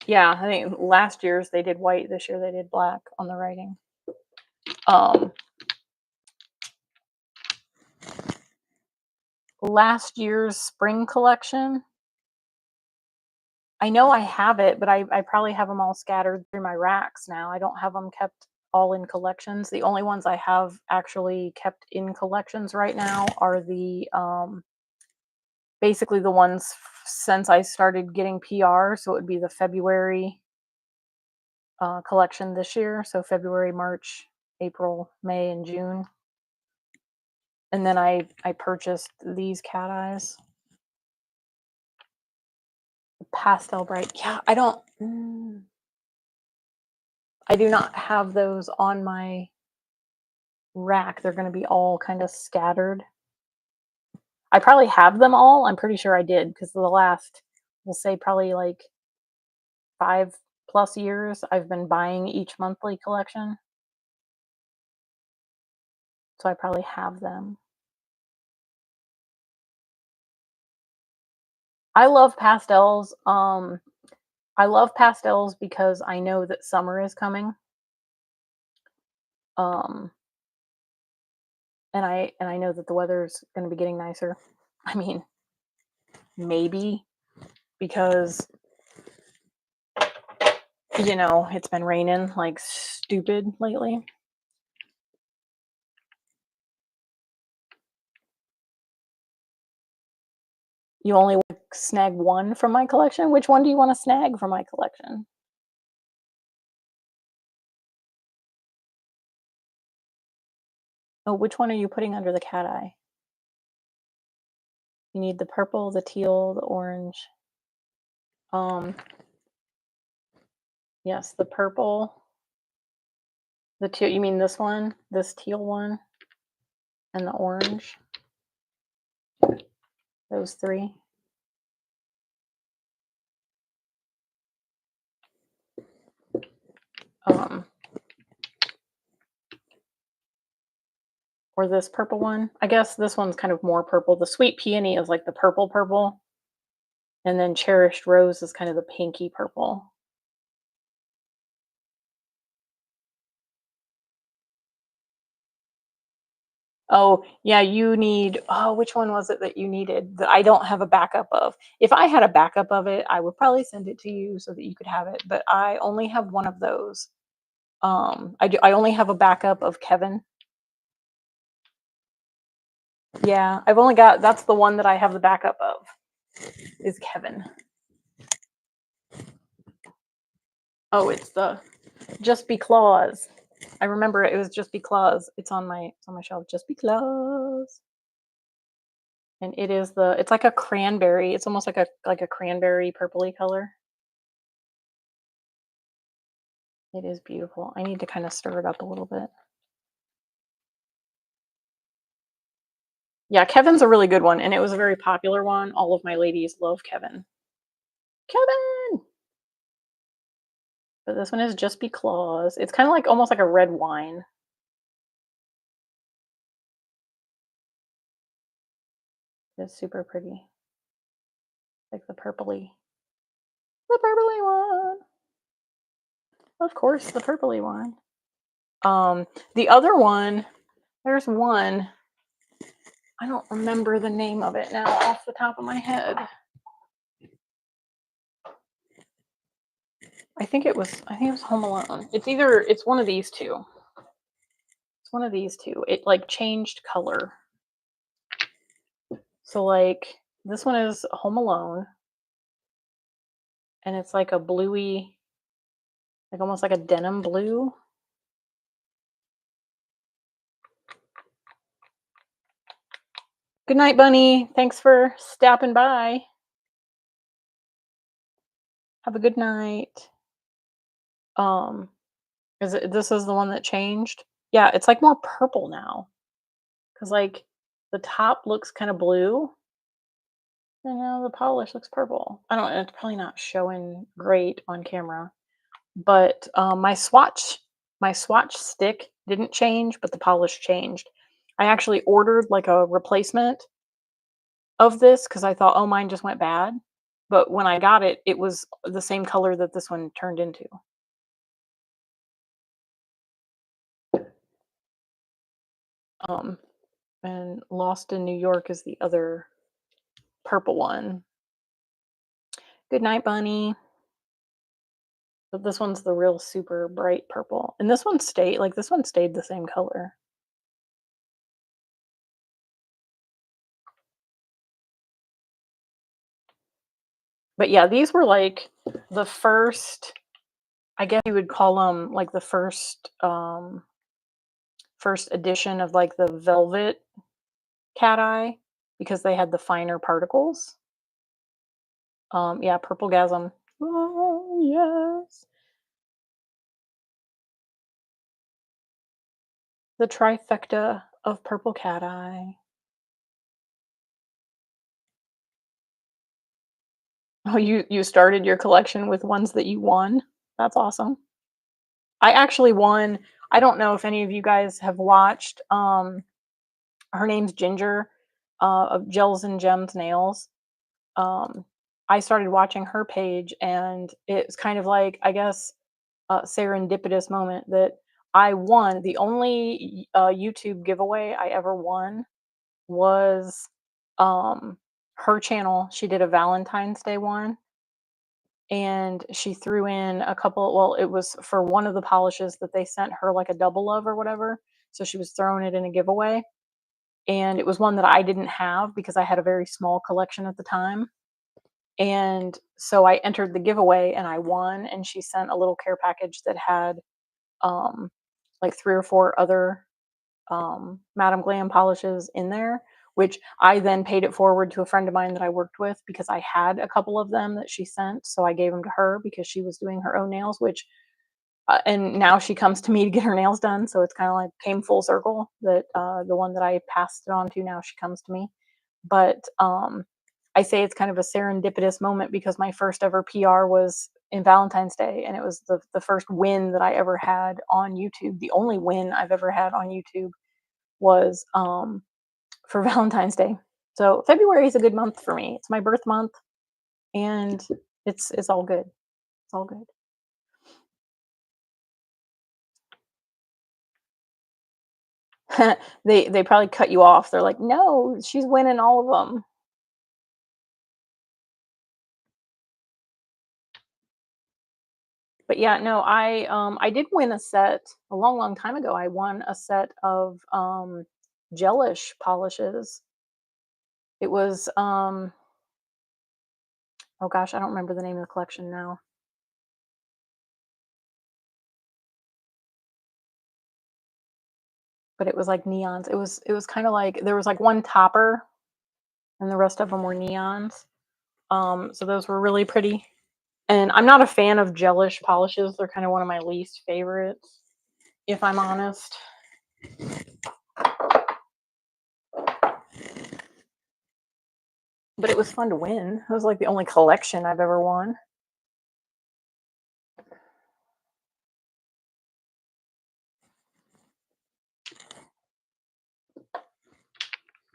Yeah, I think last year's they did white. This year they did black on the writing. Last year's spring collection, I know I have it, but I probably have them all scattered through my racks now. I don't have them kept all in collections. The only ones I have actually kept in collections right now are the basically the ones since I started getting PR. So it would be the February collection this year. So February, March, April, May, and June. And then I purchased these Cateyes. Pastel bright. Yeah, I do not have those on my rack. They're going to be all kind of scattered. I probably have them all. I'm pretty sure I did because the last, we'll say probably like 5+ years, I've been buying each monthly collection. So I probably have them. I love pastels. I love pastels because I know that summer is coming. And I know that the weather's going to be getting nicer. I mean, maybe because it's been raining like stupid lately. You only want to snag one from my collection? Which one do you want to snag from my collection? Oh, which one are you putting under the Cateye? You need the purple, the teal, the orange. Yes, the purple, the teal. You mean this one, this teal one, and the orange? Those three. Or this purple one. I guess this one's kind of more purple. The Sweet Peony is like the purple. And then Cherished Rose is kind of the pinky purple. Oh, yeah, you need, which one was it that you needed that I don't have a backup of? If I had a backup of it, I would probably send it to you so that you could have it, but I only have one of those. I only have a backup of Kevin. Yeah, I've only got, that's the one that I have the backup of, is Kevin. Oh, it's the Just Because. I remember it was Just Because. It's on my shelf. Just Because. And it is it's like a cranberry. It's almost like a cranberry purpley color. It is beautiful. I need to kind of stir it up a little bit. Yeah, Kevin's a really good one, and it was a very popular one. All of my ladies love Kevin. Kevin! But this one is Just Because. It's kind of like almost like a red wine. It's super pretty. Like the purpley one. Of course, the purpley one. The other one, there's one. I don't remember the name of it now off the top of my head. I think it was Home Alone. It's one of these two. It's one of these two. It like changed color. So like this one is Home Alone, and it's like a bluey, like almost like a denim blue. Good night, Bunny. Thanks for stopping by. Have a good night. This is the one that changed? Yeah, it's like more purple now. Cause like the top looks kind of blue, and now the polish looks purple. I don't. It's probably not showing great on camera, but my swatch stick didn't change, but the polish changed. I actually ordered like a replacement of this because I thought, oh, mine just went bad. But when I got it, it was the same color that this one turned into. Um, and Lost in New York is the other purple one. Good night, Bunny. But this one's the real super bright purple. And this one stayed the same color. But yeah, these were like the first, I guess you would call them like the first edition of like the velvet Cateye because they had the finer particles. Yeah, Purple Gasm. Oh, yes. The trifecta of Purple Cateye. Oh, you started your collection with ones that you won? That's awesome. I actually won. I don't know if any of you guys have watched. Her name's Ginger, of Gels and Gems Nails. Um, I started watching her page, and it's kind of like, I guess, a serendipitous moment that I won. The only YouTube giveaway I ever won was her channel. She did a Valentine's Day one, and she threw in a couple. Well, it was for one of the polishes that they sent her like a double of or whatever. So she was throwing it in a giveaway, and it was one that I didn't have because I had a very small collection at the time. And so I entered the giveaway and I won, and she sent a little care package that had um like 3 or 4 other Madam Glam polishes in there, which I then paid it forward to a friend of mine that I worked with because I had a couple of them that she sent. So I gave them to her because she was doing her own nails, which, and now she comes to me to get her nails done. So it's kind of like came full circle that the one that I passed it on to, now she comes to me. But I say it's kind of a serendipitous moment because my first ever PR was in Valentine's Day, and it was the first win that I ever had on YouTube. The only win I've ever had on YouTube was for Valentine's Day. So February is a good month for me. It's my birth month, and it's all good. It's all good. They probably cut you off. They're like, no, she's winning all of them. But yeah, no, I did win a set a long, long time ago. I won a set of gelish polishes. It was oh gosh, I don't remember the name of the collection now. But it was like neons. It was kind of like there was like one topper and the rest of them were neons. So those were really pretty. And I'm not a fan of gelish polishes. They're kind of one of my least favorites, if I'm honest. But it was fun to win. It was like the only collection I've ever won.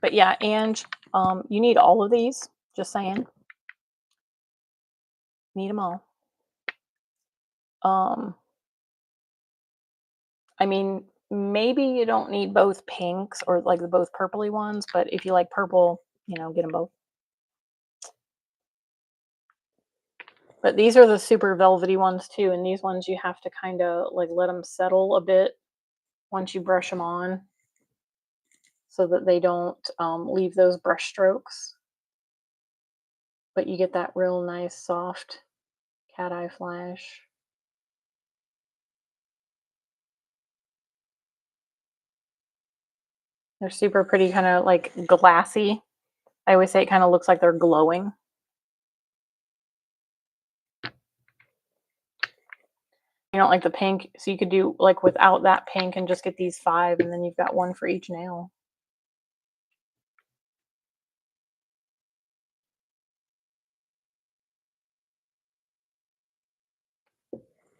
But yeah, and you need all of these. Just saying, need them all. Um, I mean, maybe you don't need both pinks or like the both purpley ones, but if you like purple, get them both. But these are the super velvety ones too, and these ones you have to kind of like let them settle a bit once you brush them on, so that they don't leave those brush strokes. But you get that real nice soft cat eye flash. They're super pretty, kind of like glassy. I always say it kind of looks like they're glowing. You don't like the pink, so you could do like without that pink and just get these 5, and then you've got one for each nail.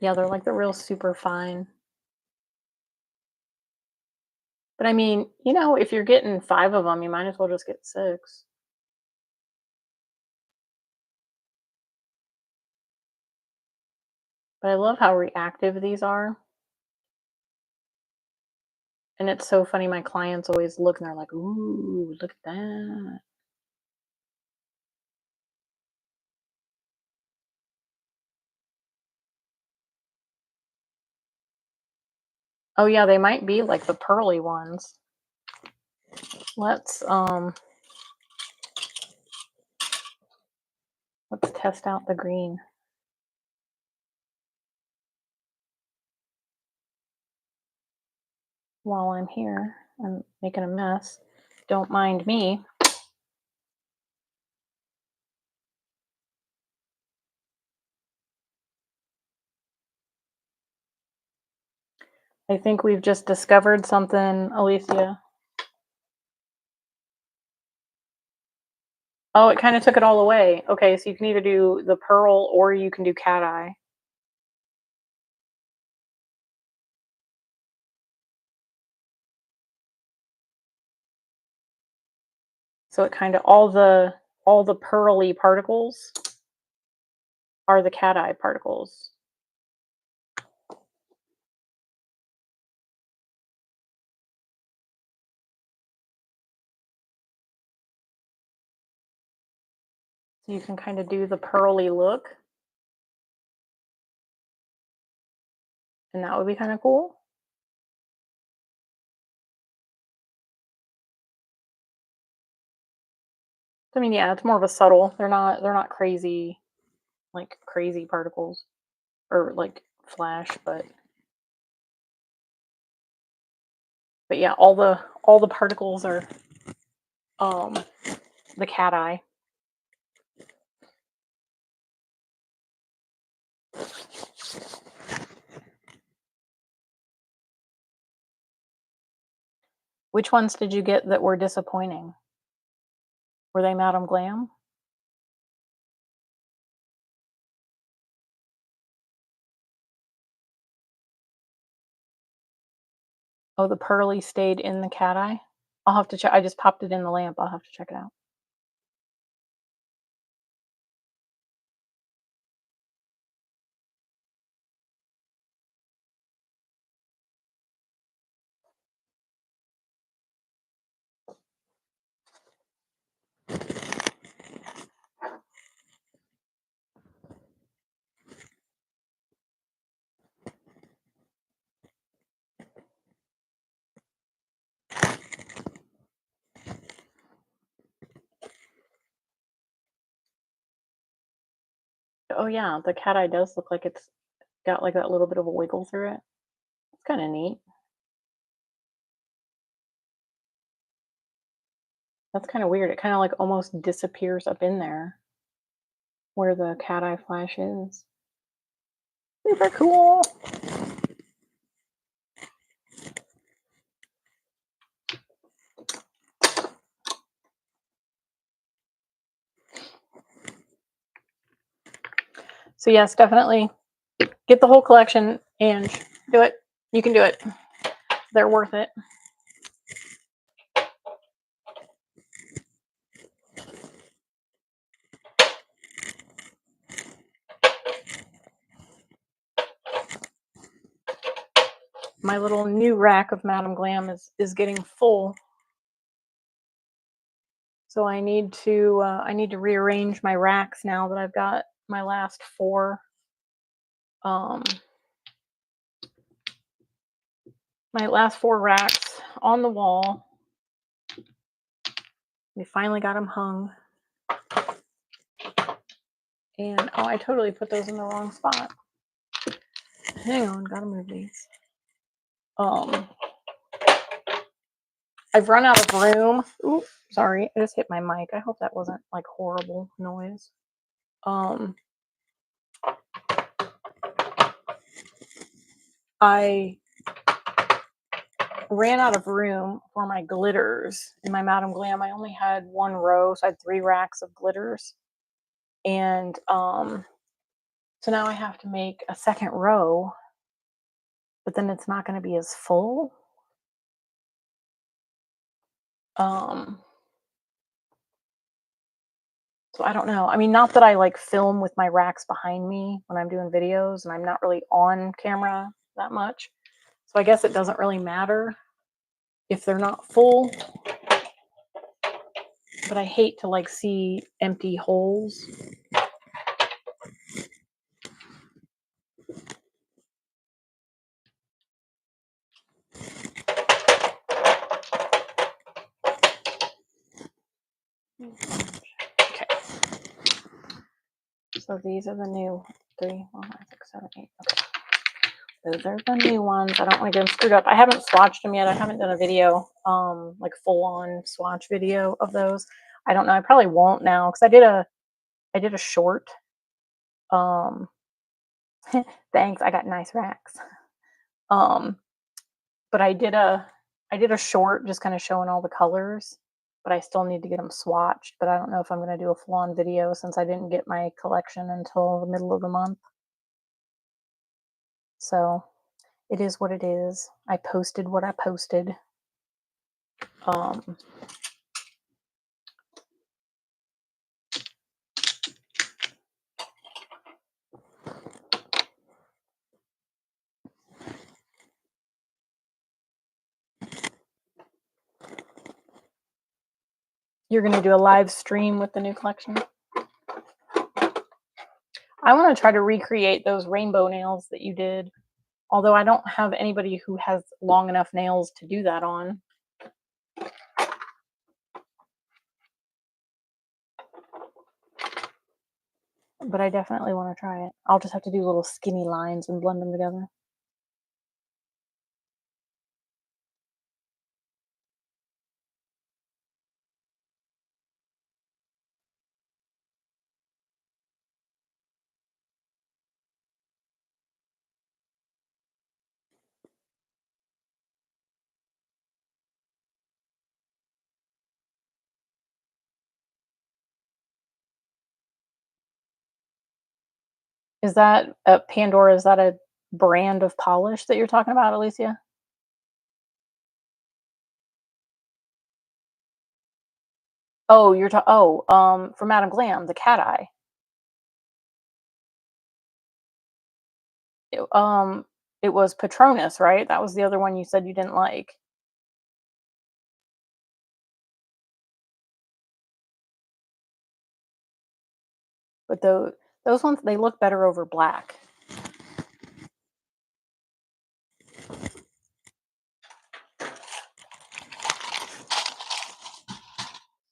Yeah, they're like the real super fine. But I mean, if you're getting 5 of them, you might as well just get 6. But I love how reactive these are. And it's so funny. My clients always look and they're like, "Ooh, look at that." Oh yeah, they might be like the pearly ones. Let's test out the green while I'm here. I'm making a mess. Don't mind me. I think we've just discovered something, Alicia. Oh, it kind of took it all away. Okay, so you can either do the pearl or you can do cat eye. So it kind of all the pearly particles are the cat eye particles. So you can kind of do the pearly look, and that would be kind of cool. I mean, yeah, it's more of a subtle. They're not crazy, like crazy particles or like flash, but yeah, all the particles are um the cat eye. Which ones did you get that were disappointing? Were they Madam Glam? Oh, the pearly stayed in the cat eye? I'll have to check. I just popped it in the lamp. I'll have to check it out. oh yeah, the cat eye does look like it's got like that little bit of a wiggle through it. It's kind of neat. That's kind of weird. It kind of like almost disappears up in there where the cat eye flash is. Super cool. So yes, definitely get the whole collection and do it. You can do it. They're worth it. My little new rack of Madam Glam is getting full. So I need to rearrange my racks now that I've got my last four racks on the wall. We finally got them hung. And oh, I totally put those in the wrong spot. Hang on, gotta move these. I've run out of room. Ooh, sorry, I just hit my mic. I hope that wasn't like horrible noise. I ran out of room for my glitters in my Madam Glam. I only had one row, so I had 3 racks of glitters. And so now I have to make a second row, but then it's not going to be as full. So I don't know. I mean, not that I like film with my racks behind me when I'm doing videos, and I'm not really on camera that much. So I guess it doesn't really matter if they're not full. But I hate to like see empty holes. Okay. So these are the new 3, 4, 5, 6, 7, 8. Okay. Those are the new ones. I don't want to get them screwed up. I haven't swatched them yet. I haven't done a video, like full on swatch video of those. I don't know. I probably won't now because I did a short. Thanks. I got nice racks. But I did a short just kind of showing all the colors, but I still need to get them swatched. But I don't know if I'm going to do a full on video since I didn't get my collection until the middle of the month. So it is what it is. I posted what I posted. You're going to do a live stream with the new collection? I want to try to recreate those rainbow nails that you did, although I don't have anybody who has long enough nails to do that on. But I definitely want to try it. I'll just have to do little skinny lines and blend them together. Is that a Pandora? Is that a brand of polish that you're talking about, Alicia? Oh, you're talking. Oh, for Madam Glam, the Cateye. It, it was Patronus, right? That was the other one you said you didn't like. But those ones, they look better over black.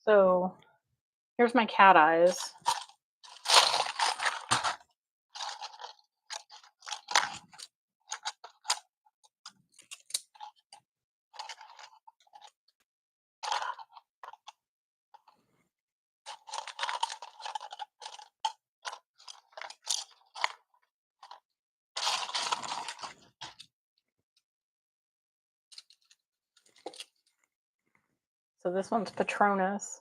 So here's my cat eyes. So this one's Patronus.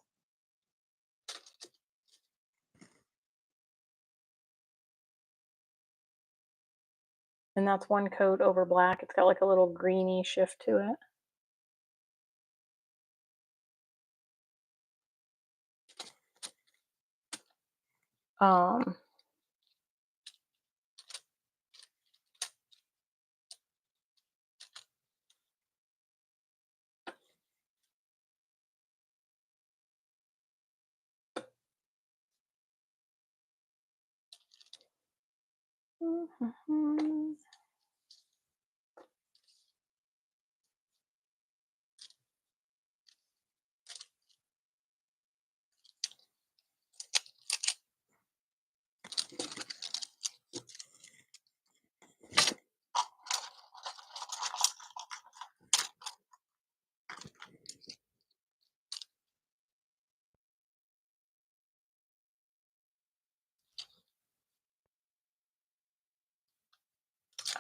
And that's one coat over black. It's got like a little greeny shift to it. Um,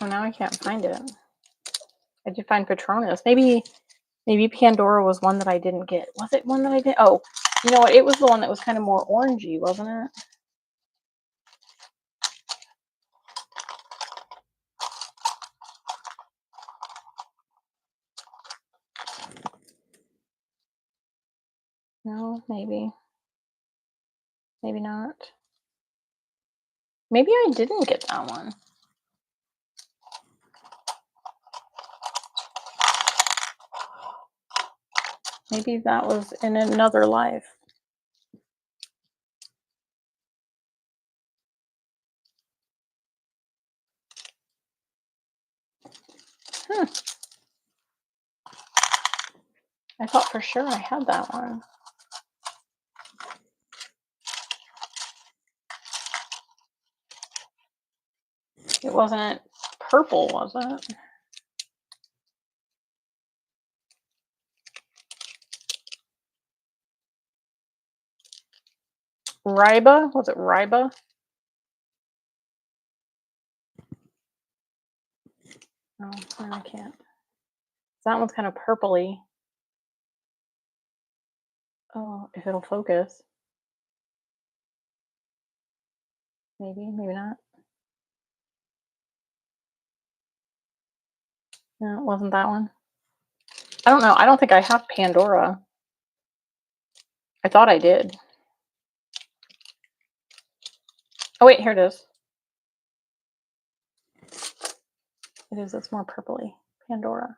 oh, now I can't find it. I did find Patronus. Maybe Pandora was one that I didn't get. Was it one that I did? Oh, you know what? It was the one that was kind of more orangey, wasn't it? No, maybe. Maybe not. Maybe I didn't get that one. Maybe that was in another life. I thought for sure I had that one. It wasn't purple, was it? Riba? Was it Riba? No, I can't. That one's kind of purpley. Oh, if it'll focus. Maybe, maybe not. No, it wasn't that one. I don't know. I don't think I have Pandora. I thought I did. Oh, wait, here it is. It is. It's more purpley. Pandora.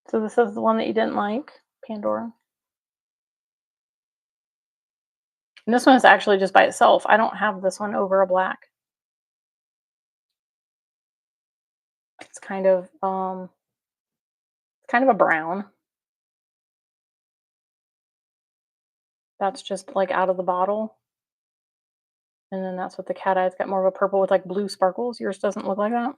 So this is the one that you didn't like, Pandora. And this one is actually just by itself. I don't have this one over a black. It's kind of a brown. That's just like out of the bottle. And then that's what the cat eye's got, more of a purple with like blue sparkles. Yours doesn't look like that.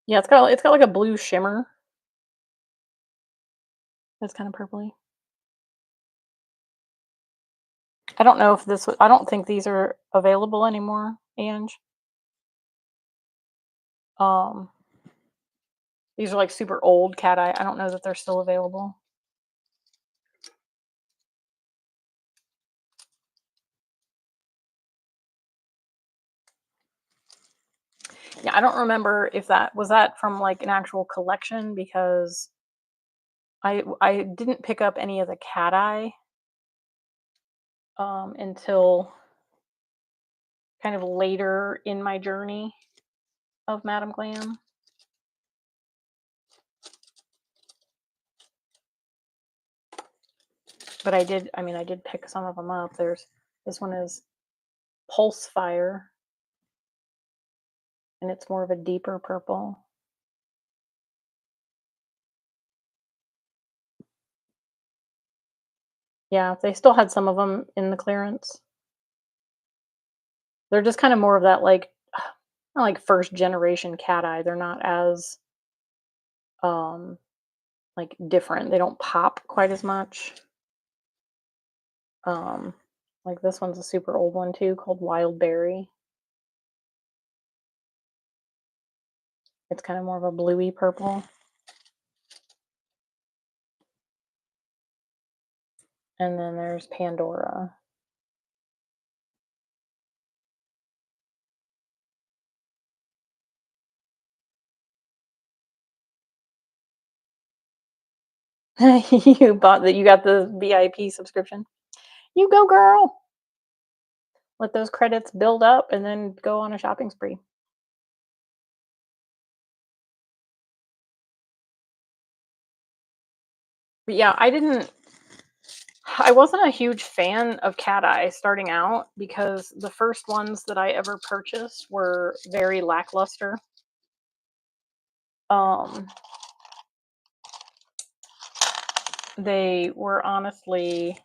Yeah, it's got like a blue shimmer. That's kind of purpley. I don't know if this. I don't think these are available anymore, Ange. Um, these are like super old cat eye. I don't know that they're still available. Yeah, I don't remember if that was from like an actual collection, because I didn't pick up any of the cat eye until kind of later in my journey of Madam Glam. But I did pick some of them up. This one is Pulse Fire, and it's more of a deeper purple. Yeah, they still had some of them in the clearance. They're just kind of more of that like first generation cat eye. They're not as um like different. They don't pop quite as much. Um like this one's a super old one too called Wild Berry. It's kind of more of a bluey purple. And then there's Pandora. You bought that you got the VIP subscription. You go, girl. Let those credits build up and then go on a shopping spree. But yeah, I wasn't a huge fan of cat eye starting out because the first ones that I ever purchased were very lackluster. Um, they were honestly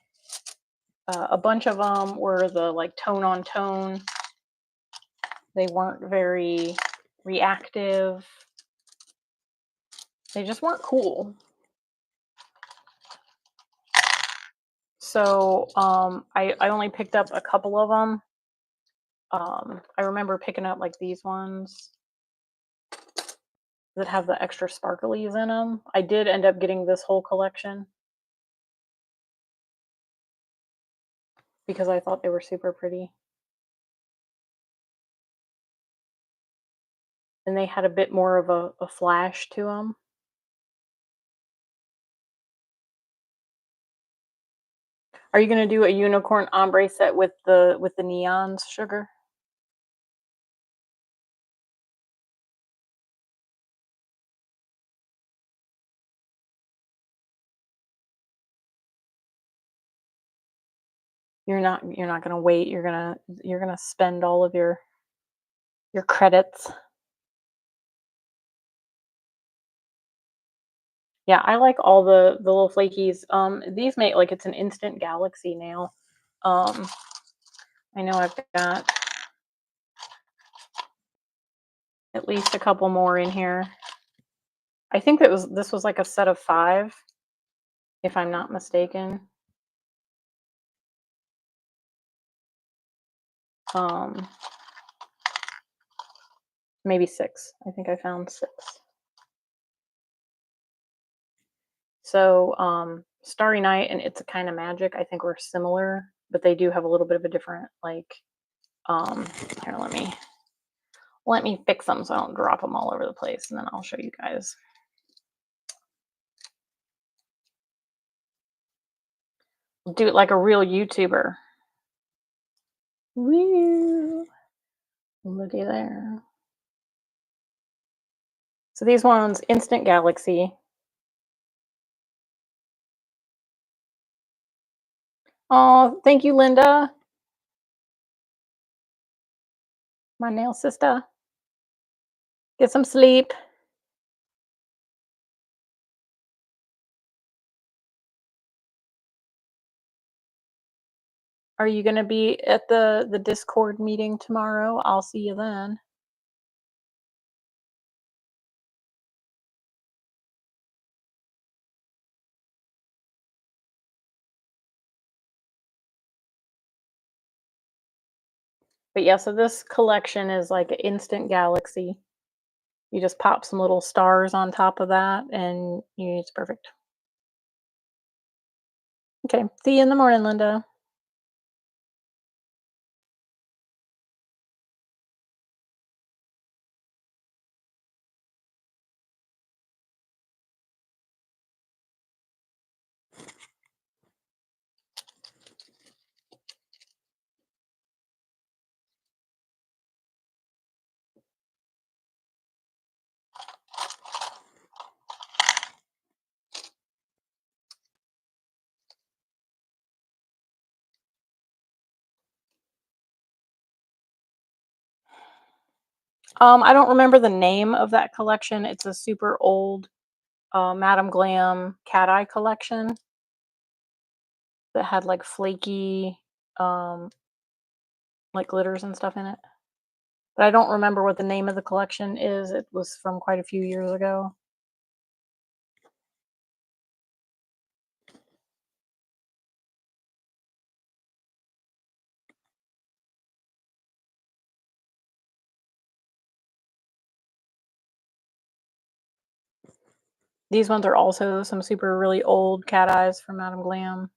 a bunch of them were the like tone on tone. They weren't very reactive. They just weren't cool. So I only picked up a couple of them. I remember picking up like these ones that have the extra sparklies in them. I did end up getting this whole collection because I thought they were super pretty. And they had a bit more of a flash to them. Are you going to do a unicorn ombre set with the neons, sugar? You're not going to wait. You're going to spend all of your credits. Yeah, I like all the little flakies. These make like it's an instant galaxy nail. Um, I know I've got at least a couple more in here. I think this was like a set of 5, if I'm not mistaken. Um, maybe 6. I think I found 6. So, Starry Night and It's a Kind of Magic, I think we're similar, but they do have a little bit of a different like. Um, Here, let me fix them so I don't drop them all over the place, and then I'll show you guys. Do it like a real YouTuber. Woo! Looky there. So these ones, Instant Galaxy. Oh, thank you, Linda, my nail sister. Get some sleep. Are you going to be at the Discord meeting tomorrow? I'll see you then. But yeah, so this collection is like an instant galaxy. You just pop some little stars on top of that and it's perfect. Okay, see you in the morning, Linda. I don't remember the name of that collection. It's a super old Madam Glam cat eye collection that had like flaky like glitters and stuff in it. But I don't remember what the name of the collection is. It was from quite a few years ago. These ones are also some super really old cat eyes from Madam Glam.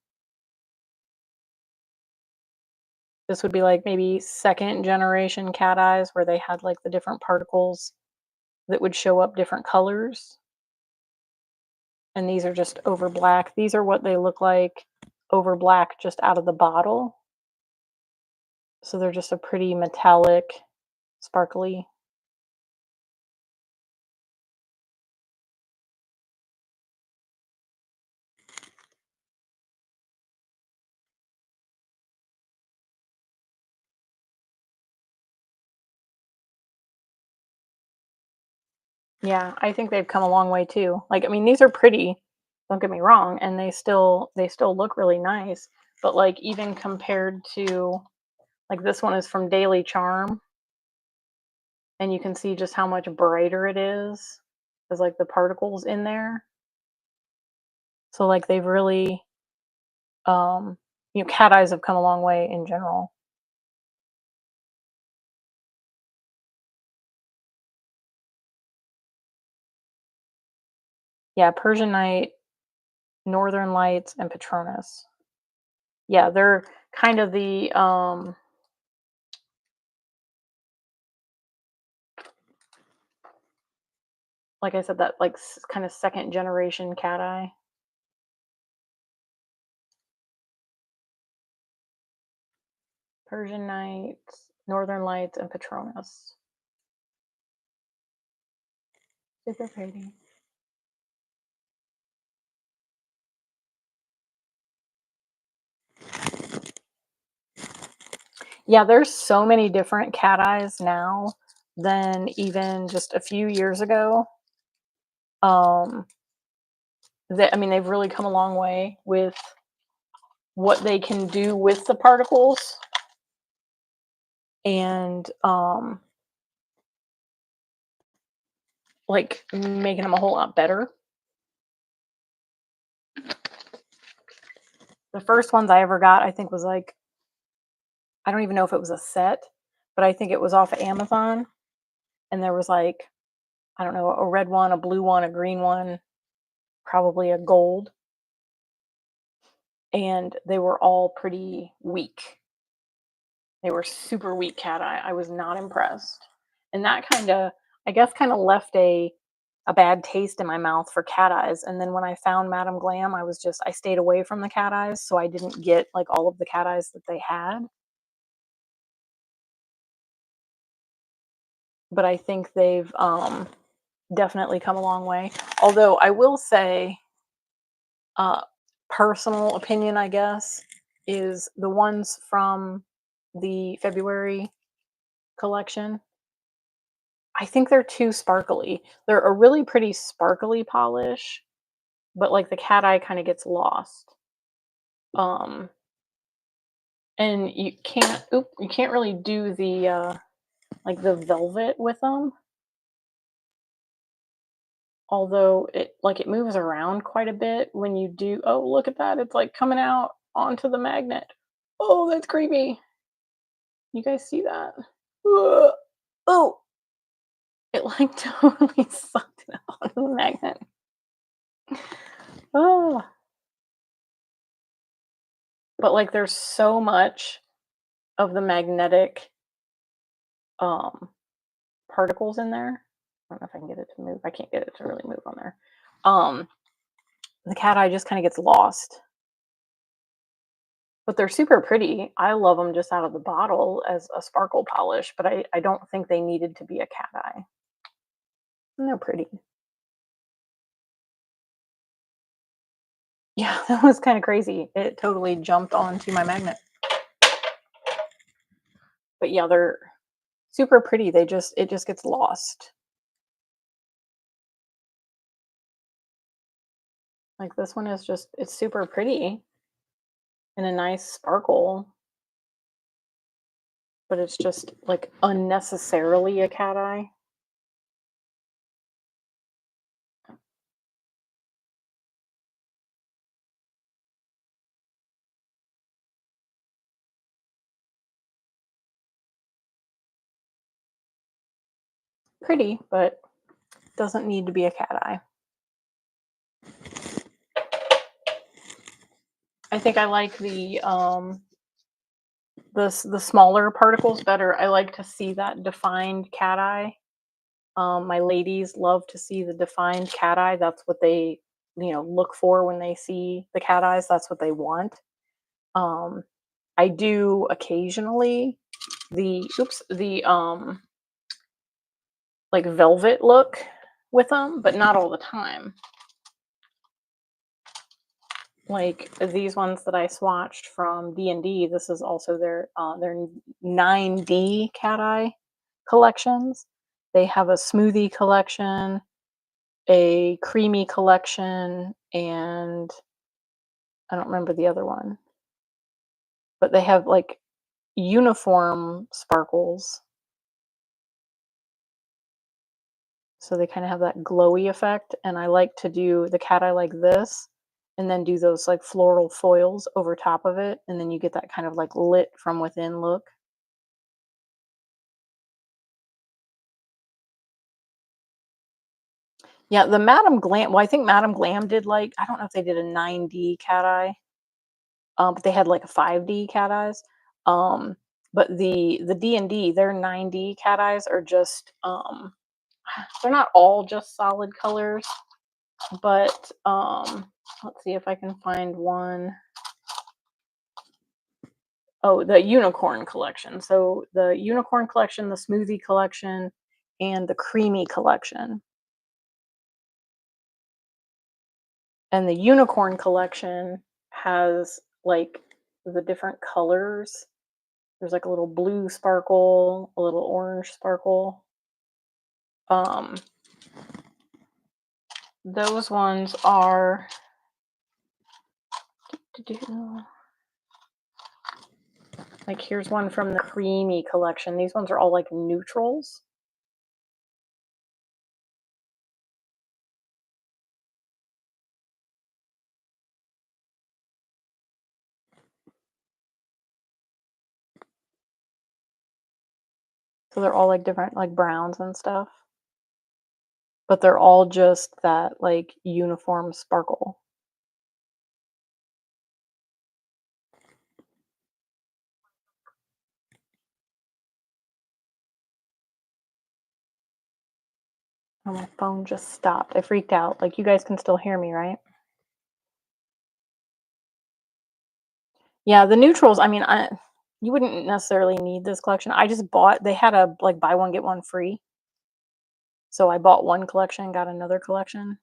This would be like maybe second generation cat eyes where they had like the different particles that would show up different colors. And these are just over black. These are what they look like over black just out of the bottle. So they're just a pretty metallic, sparkly. Yeah, I think they've come a long way too. Like, I mean, these are pretty, don't get me wrong, and they still look really nice. But like even compared to like this one is from Daily Charm, and you can see just how much brighter it is. There's like the particles in there. So like they've really cat eyes have come a long way in general. Yeah, Persian Night, Northern Lights, and Patronus. Yeah, they're kind of the like I said, that like kind of second generation cat eye. Persian Night, Northern Lights, and Patronus. Super pretty. Yeah, there's so many different cat eyes now than even just a few years ago. Um, that I mean, they've really come a long way with what they can do with the particles, and like making them a whole lot better. The first ones I ever got, I think, was like, I don't even know if it was a set, but I think it was off of Amazon, and there was like, I don't know, a red one, a blue one, a green one, probably a gold, and they were all pretty weak. They were super weak cat eye. I was not impressed. And that kind of, I guess, kind of left a bad taste in my mouth for cat eyes. And then when I found Madam Glam, I stayed away from the cat eyes, so I didn't get like all of the cat eyes that they had. But I think they've definitely come a long way. Although I will say, uh, personal opinion, I guess, is the ones from the February collection, I think they're too sparkly. They're a really pretty sparkly polish, but like the cat eye kind of gets lost. Um, and you can't really do the like the velvet with them. Although it moves around quite a bit when you do. Oh, look at that! It's like coming out onto the magnet. Oh, that's creepy. You guys see that? Ugh. Oh, it like totally sucked it out of the magnet. Oh, but like there's so much of the magnetic um particles in there. I don't know if I can get it to move. I can't get it to really move on there. Um the cat eye just kind of gets lost. But they're super pretty. I love them just out of the bottle as a sparkle polish, but I don't think they needed to be a cat eye. And they're pretty. Yeah, that was kind of crazy. It totally jumped onto my magnet. But yeah, they're super pretty. It just gets lost. Like this one is just it's super pretty and a nice sparkle. but it's just like unnecessarily a cat eye. Pretty, but doesn't need to be a cat eye. I think I like the smaller particles better. I like to see that defined cat eye. My ladies love to see the defined cat eye. That's what they, look for when they see the cat eyes. That's what they want. Um, I do occasionally the like velvet look with them, but not all the time. Like these ones that I swatched from D&D, this is also their 9D cat eye collections. They have a smoothie collection, a creamy collection, and I don't remember the other one. But they have like uniform sparkles. So they kind of have that glowy effect. And I like to do the cat eye like this and then do those like floral foils over top of it. And then you get that kind of like lit from within look. Yeah, the Madam Glam. Well, I think Madam Glam did like, I don't know if they did a 9D cat eye, but they had like a 5D cat eyes. Um, but the D&D, their 9D cat eyes are just they're not all just solid colors, but let's see if I can find one. Oh, the unicorn collection. So the unicorn collection, the smoothie collection, and the creamy collection. And the unicorn collection has like the different colors. There's like a little blue sparkle, a little orange sparkle. Um, those ones are like here's one from the creamy collection. These ones are all like neutrals. So they're all like different like browns and stuff. But they're all just that like uniform sparkle. Oh, my phone just stopped. I freaked out. Like you guys can still hear me, right? Yeah, the neutrals, I mean, you wouldn't necessarily need this collection. I just bought they had a like buy one get one free. So I bought one collection, got another collection.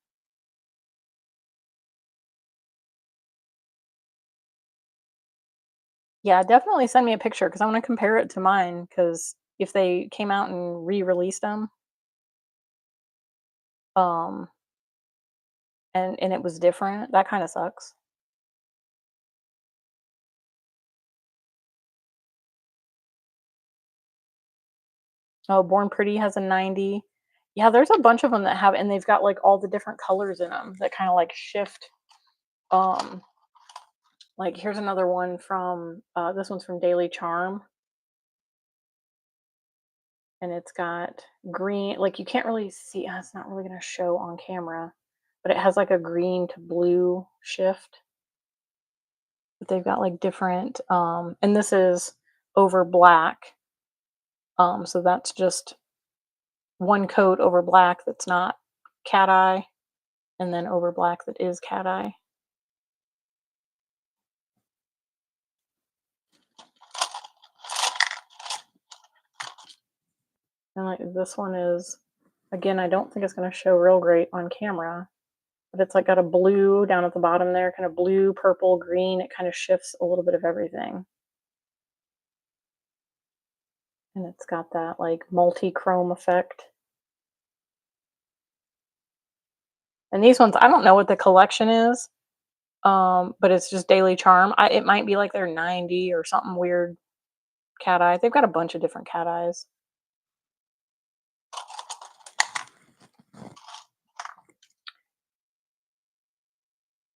Yeah, definitely send me a picture because I want to compare it to mine. Because if they came out and re-released them, um, and it was different, that kind of sucks. Oh, Born Pretty has a 90. Yeah, there's a bunch of them that have, and they've got like all the different colors in them that kind of like shift. Um, like here's another one from this one's from Daily Charm, and it's got green. Like you can't really see. It's not really gonna show on camera, but it has like a green to blue shift. But they've got like different. And this is over black. So that's just one coat over black that's not cat eye, and then over black that is cat eye. And like this one is, again, I don't think it's going to show real great on camera, but it's like got a blue down at the bottom there, kind of blue, purple, green. It kind of shifts a little bit of everything. And it's got that like multi-chrome effect. And these ones, I don't know what the collection is, but it's just Daily Charm. It might be like they're 90 or something weird Cateye. They've got a bunch of different Cateyes.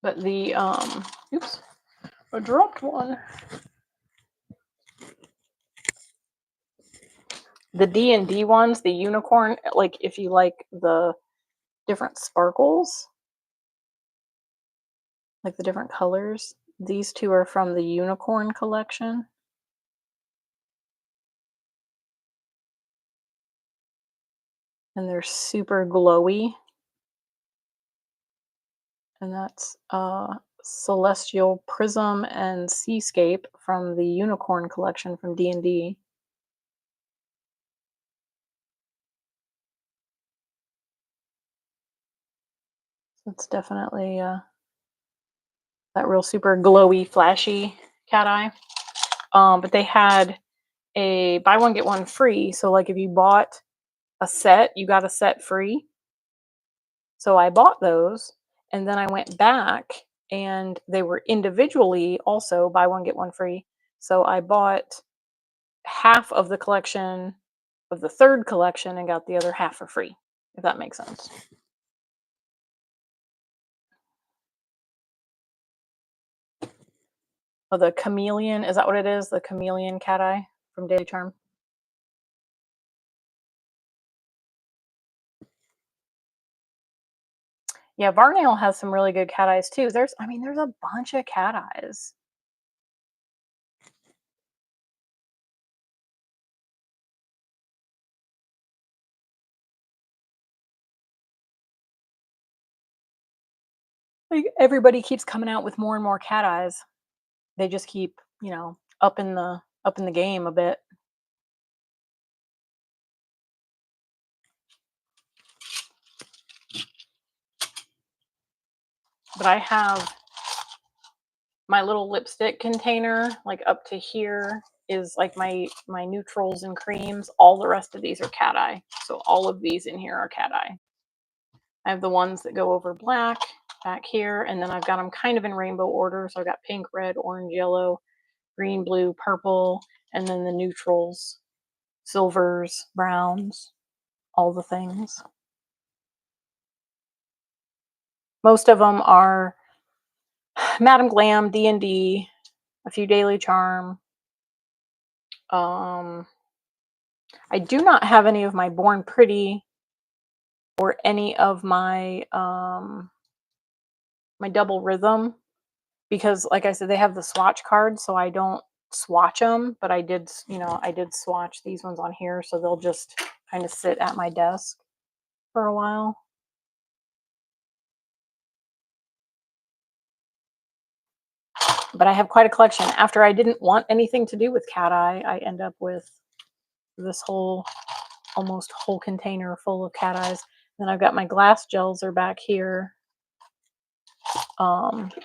But the oops, I dropped one. The D&D ones, the unicorn, like if you like the different sparkles, like the different colors, these two are from the unicorn collection. And they're super glowy. And that's Celestial Prism and Seascape from the unicorn collection from D&D. It's definitely that real super glowy, flashy Cateye. But they had a buy one get one free. So like if you bought a set, you got a set free. So I bought those, and then I went back, and they were individually also buy one get one free. So I bought half of the collection of the third collection and got the other half for free, if that makes sense. Oh, the chameleon, is that what it is? The chameleon Cateye from Daily Charm? Yeah, Varnail has some really good Cateyes too. There's a bunch of Cateyes. Like everybody keeps coming out with more and more Cateyes. They just keep, up in the game a bit. But I have my little lipstick container, like up to here is like my neutrals and creams. All the rest of these are Cateye. So all of these in here are Cateye. I have the ones that go over black back here, and then I've got them kind of in rainbow order. So I've got pink, red, orange, yellow, green, blue, purple, and then the neutrals, silvers, browns, all the things. Most of them are Madam Glam, D&D, a few Daily Charm. I do not have any of my Born Pretty or any of my my Double Rhythm, because like I said, they have the swatch card, so I don't swatch them, but I did swatch these ones on here, so they'll just kind of sit at my desk for a while. But I have quite a collection. After I didn't want anything to do with Cateye, I end up with this almost whole container full of Cateyes. Then I've got my glass gels are back here. Oops.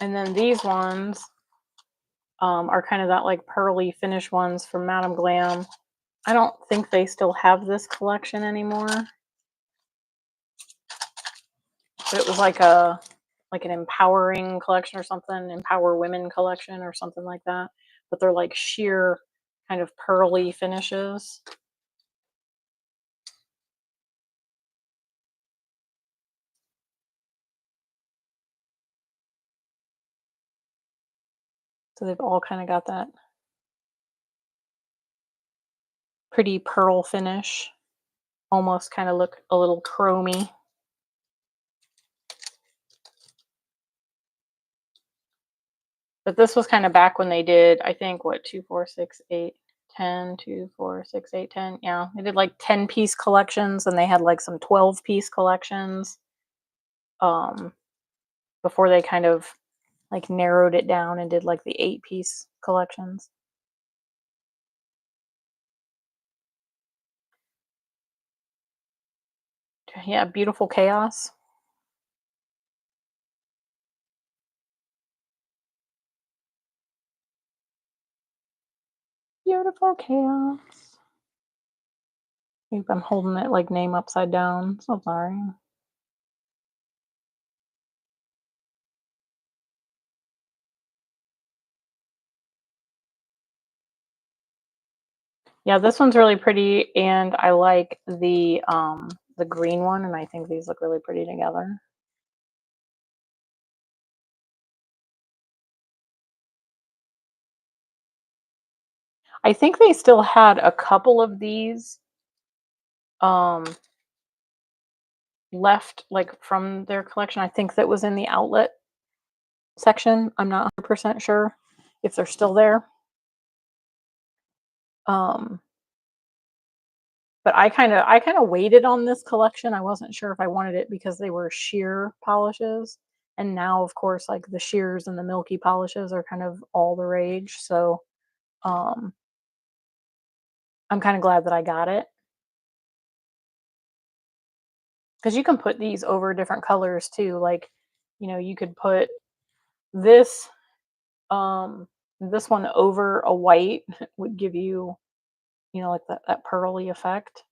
And then these ones are kind of that like pearly finish ones from Madam Glam. I don't think they still have this collection anymore. But it was like an empowering collection or something, empower women collection or something like that. But they're like sheer kind of pearly finishes. So they've all kind of got that pretty pearl finish. Almost kind of look a little chromy. But this was kind of back when they did, I think, what, 2, 4, 6, 8, 10, 2, 4, 6, 8, 10. Yeah, they did like 10-piece collections, and they had like some 12-piece collections before they kind of like narrowed it down and did like the 8-piece collections. Yeah, Beautiful Chaos. Beautiful Chaos. I think I'm holding it like name upside down. So sorry. Yeah, this one's really pretty, and I like the green one, and I think these look really pretty together. I think they still had a couple of these um left, like, from their collection. I think that was in the outlet section. I'm not 100% sure if they're still there. Um, but I kind of waited on this collection. I wasn't sure if I wanted it because they were sheer polishes. And now, of course, like the sheers and the milky polishes are kind of all the rage. So um, I'm kind of glad that I got it because you can put these over different colors too. Like, you could put this um, this one over a white would give you, like that pearly effect.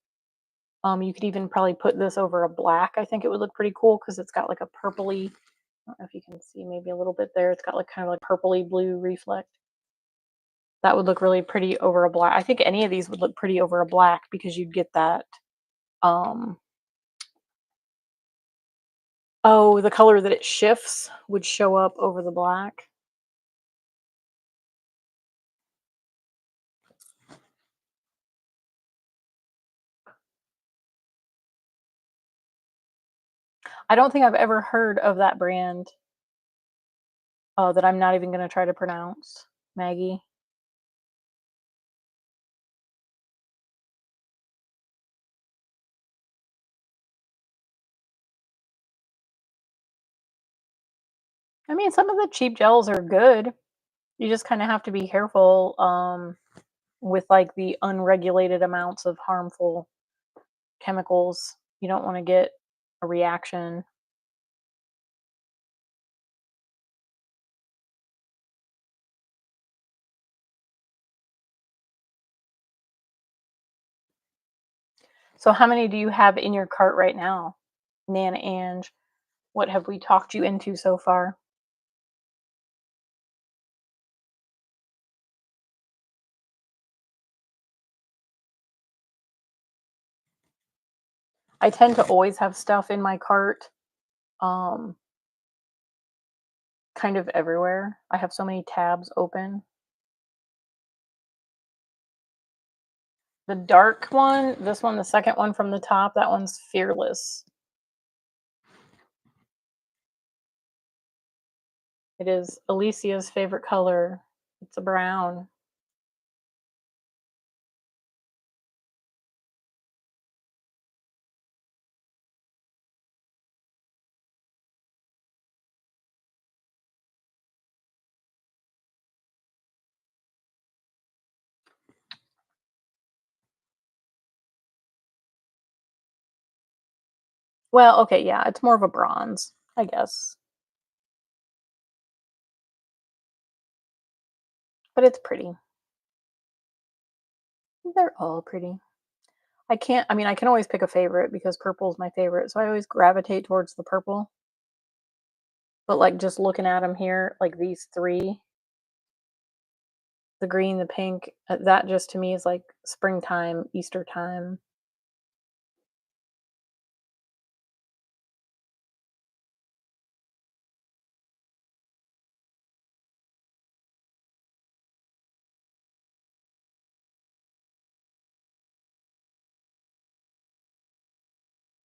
You could even probably put this over a black. I think it would look pretty cool because it's got like a purpley. I don't know if you can see maybe a little bit there. It's got like kind of like purpley blue reflect. That would look really pretty over a black. I think any of these would look pretty over a black because you'd get that. Um, oh, the color that it shifts would show up over the black. I don't think I've ever heard of that brand that I'm not even going to try to pronounce. Maggie. I mean, some of the cheap gels are good. You just kind of have to be careful with like the unregulated amounts of harmful chemicals. You don't want to get a reaction. So, how many do you have in your cart right now, Nana Ange? What have we talked you into so far? I tend to always have stuff in my cart, um, kind of everywhere. I have so many tabs open. The dark one, this one, the second one from the top, that one's Fearless. It is Alicia's favorite color. It's a brown. Well, okay, yeah, it's more of a bronze, I guess. But it's pretty. They're all pretty. I can always pick a favorite because purple is my favorite. So I always gravitate towards the purple. But like just looking at them here, like these three, the green, the pink, that just to me is like springtime, Easter time.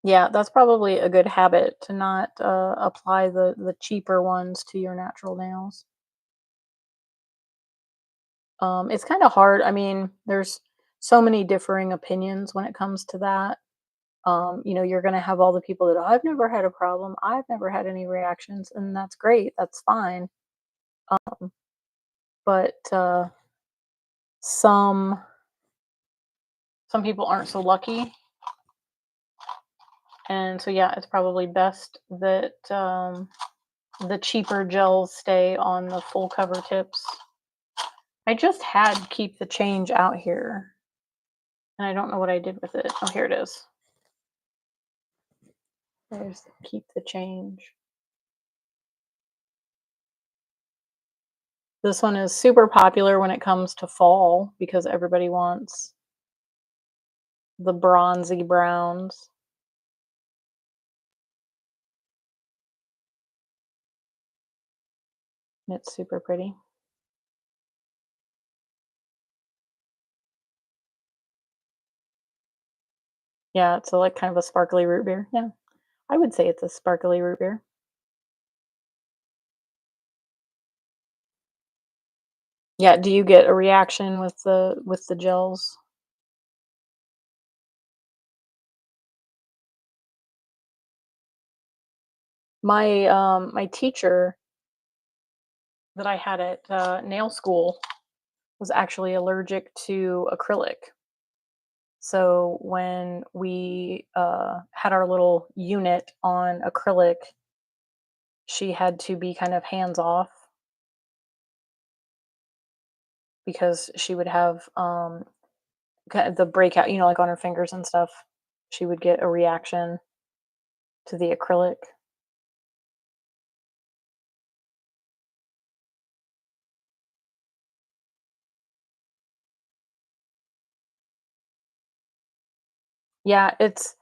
Yeah, that's probably a good habit to not apply the cheaper ones to your natural nails. It's kind of hard. I mean, there's so many differing opinions when it comes to that. You're going to have all the people that I've never had a problem, I've never had any reactions, and that's great. That's fine. But some some people aren't so lucky, and so yeah, it's probably best that the cheaper gels stay on the full cover tips. I just had keep the change out here, and I don't know what I did with it. Oh, here it is. There's keep the change. This one is super popular when it comes to fall because everybody wants the bronzy browns. It's super pretty. Yeah, it's a, like, kind of a sparkly root beer. Yeah, I would say it's a sparkly root beer. Yeah, do you get a reaction with the gels? My teacher that I had at, nail school was actually allergic to acrylic. So when we, had our little unit on acrylic, she had to be kind of hands off because she would have, the breakout, like, on her fingers and stuff. She would get a reaction to the acrylic. Yeah, it's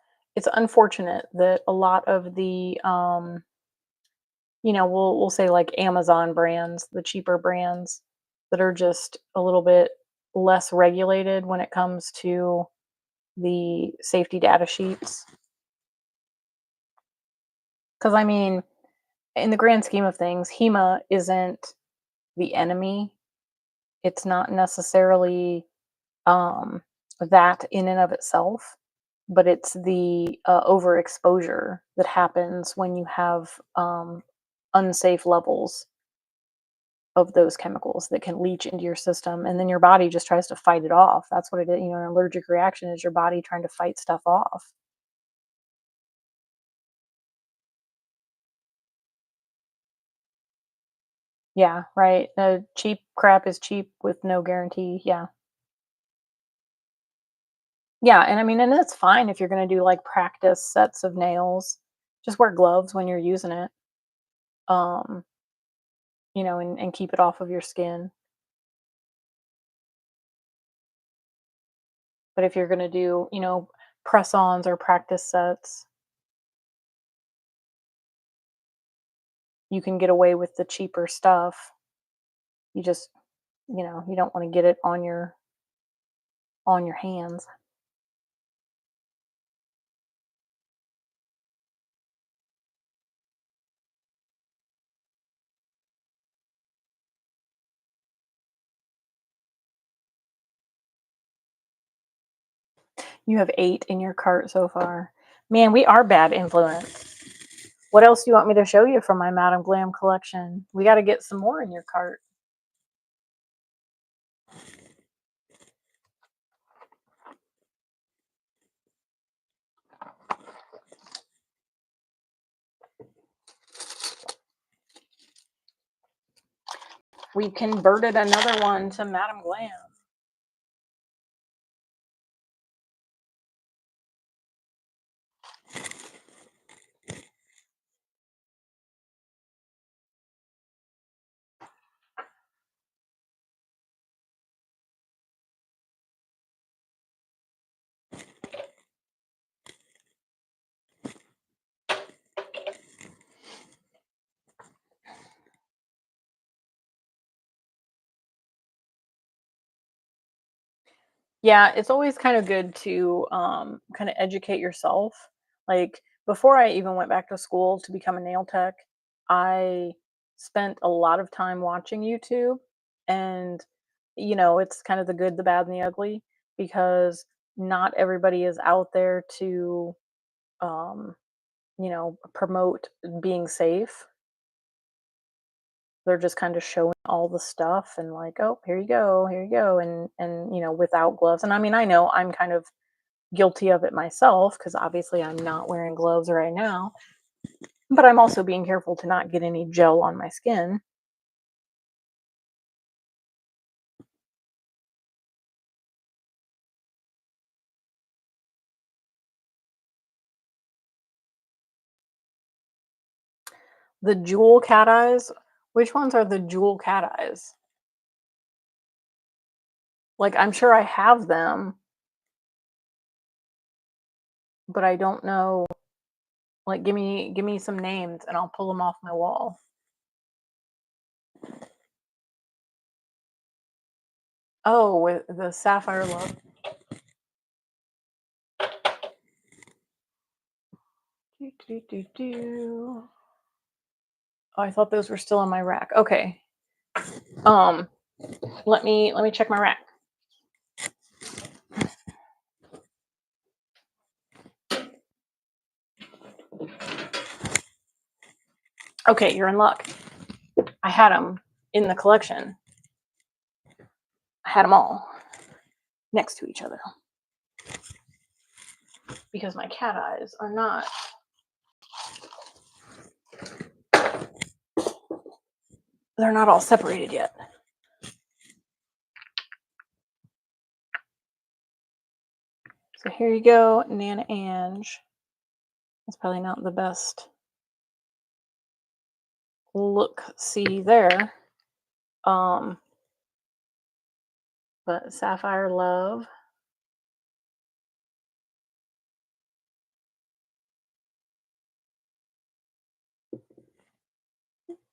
unfortunate that a lot of the, we'll say, like, Amazon brands, the cheaper brands that are just a little bit less regulated when it comes to the safety data sheets. Because, I mean, in the grand scheme of things, HEMA isn't the enemy. It's not necessarily, um, that in and of itself, but it's the, overexposure that happens when you have, unsafe levels of those chemicals that can leach into your system, and then your body just tries to fight it off. That's what it is. An allergic reaction is your body trying to fight stuff off. Yeah, right. Cheap crap is cheap with no guarantee. Yeah. Yeah, and I mean, and that's fine if you're gonna do, like, practice sets of nails. Just wear gloves when you're using it, um, and keep it off of your skin. But if you're gonna do, press-ons or practice sets, you can get away with the cheaper stuff. You just, you don't wanna get it on your hands. You have 8 in your cart so far. Man, we are bad influence. What else do you want me to show you from my Madam Glam collection? We gotta get some more in your cart. We converted another one to Madam Glam. Yeah, it's always kind of good to, kind of educate yourself. Like, before I even went back to school to become a nail tech, I spent a lot of time watching YouTube, and it's kind of the good, the bad, and the ugly, because not everybody is out there to, promote being safe. They're just kind of showing all the stuff and, like, oh, here you go, and without gloves. And I mean, I know I'm kind of guilty of it myself because obviously I'm not wearing gloves right now, but I'm also being careful to not get any gel on my skin. The jewel cat eyes, which ones are the jewel cat eyes? Like, I'm sure I have them. but I don't know. Like, give me some names, and I'll pull them off my wall. Oh, with the Sapphire Love. Do, do, do, do. Oh, I thought those were still on my rack. Okay. Um, let me check my rack. Okay, you're in luck. I had them in the collection. I had them all next to each other because my cat eyes are not. They're not all separated yet. So here you go, Nana Ange. That's probably not the best look see there. But Sapphire Love.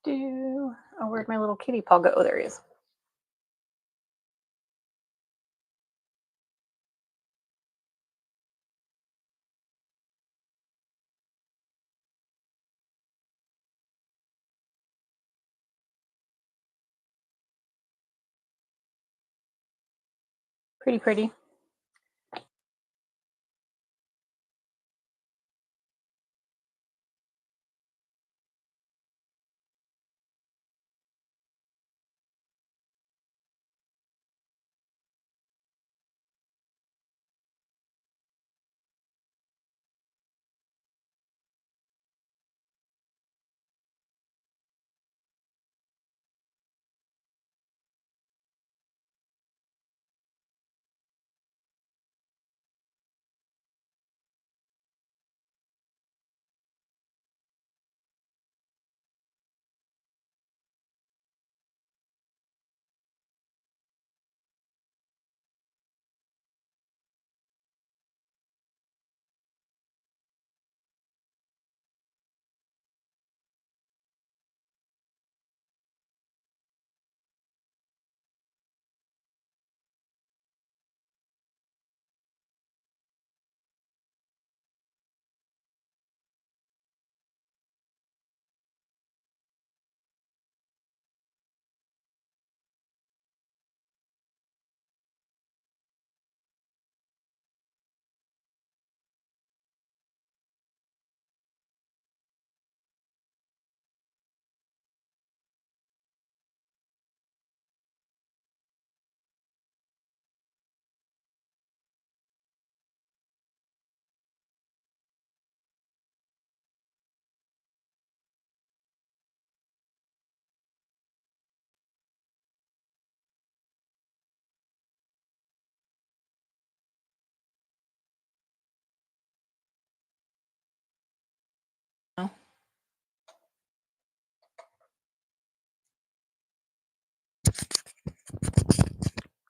Oh, where'd my little kitty paw go? Oh, there he is. Pretty, pretty.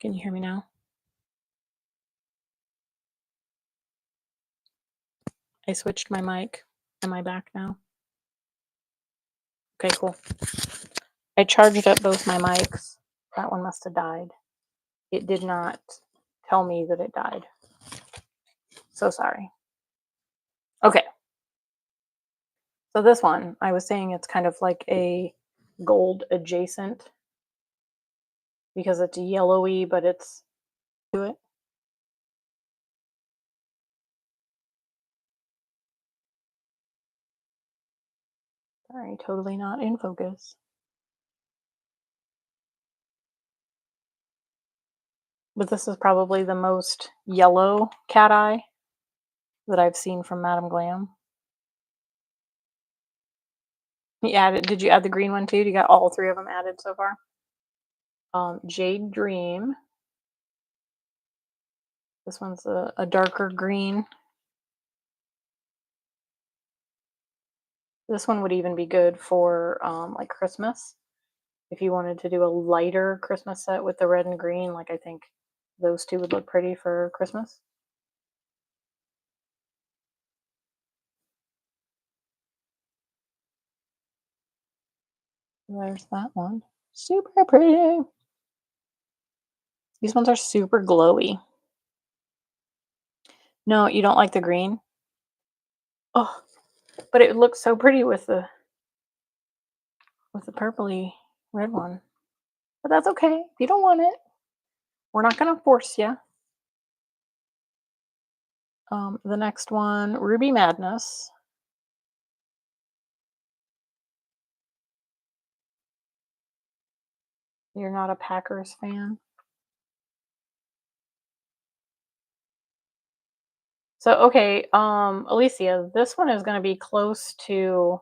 Can you hear me now? I switched my mic. Am I back now? Okay, cool. I charged up both my mics. That one must have died. It did not tell me that it died. So sorry. Okay. So this one, I was saying it's kind of like a gold adjacent because it's yellowy, but it's to it. Sorry, totally not in focus. But this is probably the most yellow cat eye that I've seen from Madam Glam. Did you add the green one too? You got all three of them added so far? Jade Dream. This one's a darker green. This one would even be good for like Christmas. If you wanted to do a lighter Christmas set with the red and green, like I think those two would look pretty for Christmas. There's that one. Super pretty. These ones are super glowy. No, you don't like the green? Oh, but it looks so pretty with the purpley red one. But that's okay. If you don't want it, we're not gonna force you. The next one, Ruby Madness. You're not a Packers fan? So okay, Alicia, this one is gonna be close to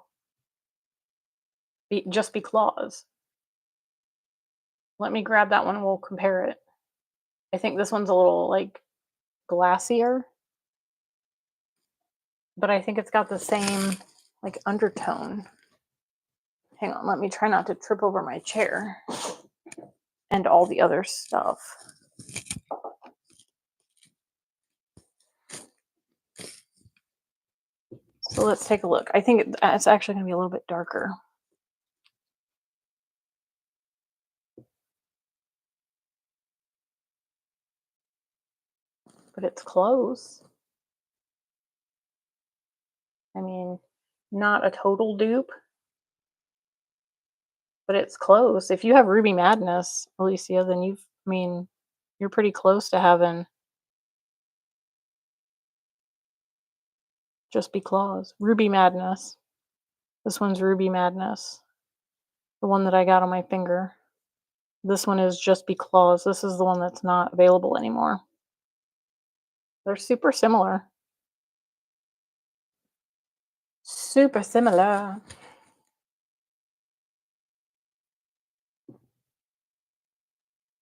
just be claws. Let me grab that one and we'll compare it. I think this one's a little like glassier, but I think it's got the same like undertone. Hang on, let me try not to trip over my chair and all the other stuff. So let's take a look. I think it's actually going to be a little bit darker. But it's close. I mean, not a total dupe, but it's close. If you have Ruby Madness, Alicia, then you're pretty close to having Just Be Claws. Ruby Madness. This one's Ruby Madness. The one that I got on my finger. This one is Just Be Claws. This is the one that's not available anymore. They're super similar. Super similar.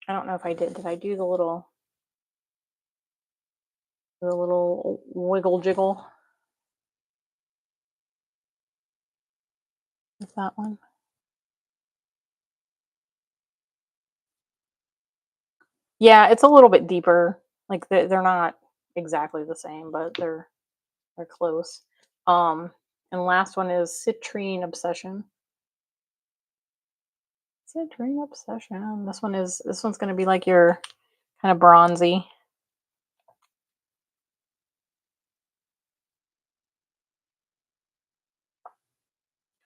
I don't know if I did. Did I do the little wiggle jiggle? With that one? Yeah, it's a little bit deeper. Like they're not exactly the same, but they're close. And last one is Citrine Obsession. Citrine Obsession. This one's gonna be like your kind of bronzy.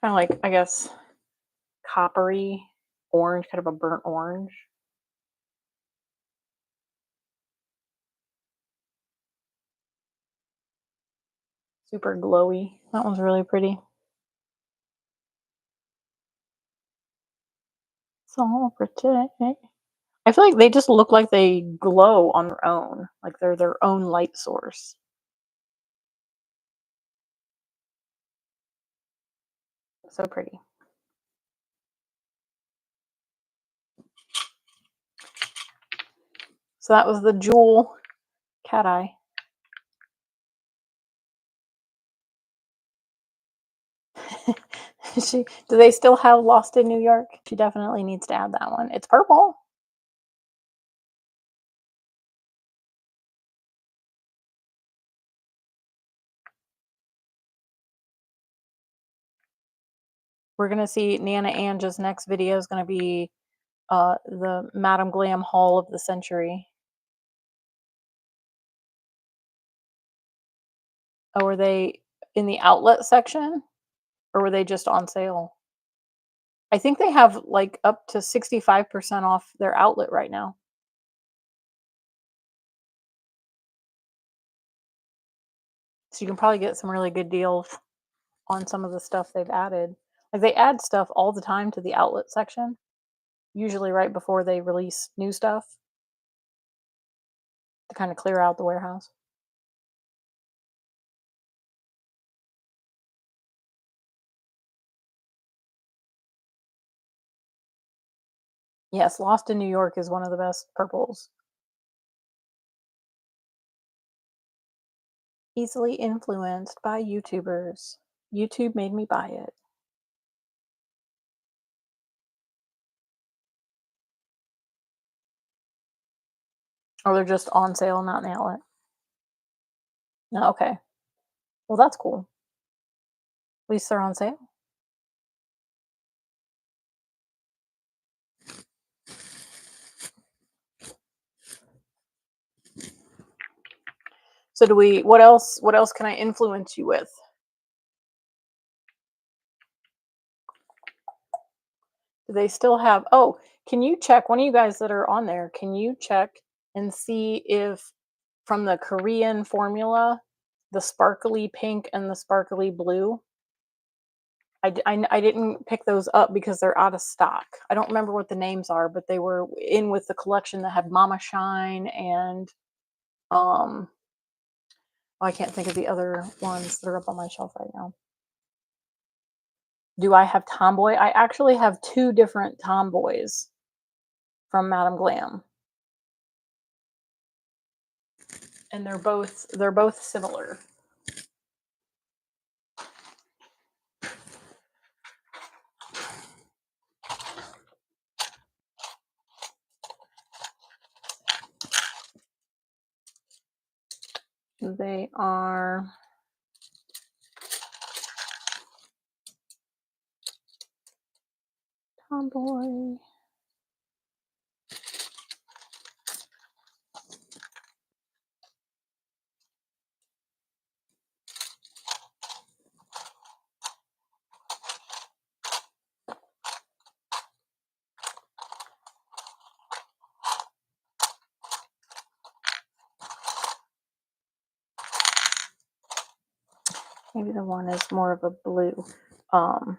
Kind of like, I guess, coppery orange, kind of a burnt orange. Super glowy. That one's really pretty. So pretty. I feel like they just look like they glow on their own. Like they're their own light source. So pretty. So that was the Jewel Cateye. Do they still have Lost in New York? She definitely needs to add that one. It's purple. We're gonna see Nana Ange's next video is gonna be the Madam Glam haul of the century. Oh, were they in the outlet section or were they just on sale? I think they have like up to 65% off their outlet right now. So you can probably get some really good deals on some of the stuff they've added. Like they add stuff all the time to the outlet section, usually right before they release new stuff to kind of clear out the warehouse. Yes, Lost in New York is one of the best purples. Easily influenced by YouTubers. YouTube made me buy it. Or they're just on sale, not in the outlet. No, okay. Well, that's cool. At least they're on sale. So do we, what else can I influence you with? Do they still have, oh, can you check, one of you guys that are on there, can you check and see if from the Korean formula, the sparkly pink and the sparkly blue, I didn't pick those up because they're out of stock. I don't remember what the names are, but they were in with the collection that had Mama Shine and oh, I can't think of the other ones that are up on my shelf right now. Do I have Tomboy? I actually have two different Tomboys from Madam Glam, and they're both similar. They are Tomboy. Maybe the one is more of a blue. Um,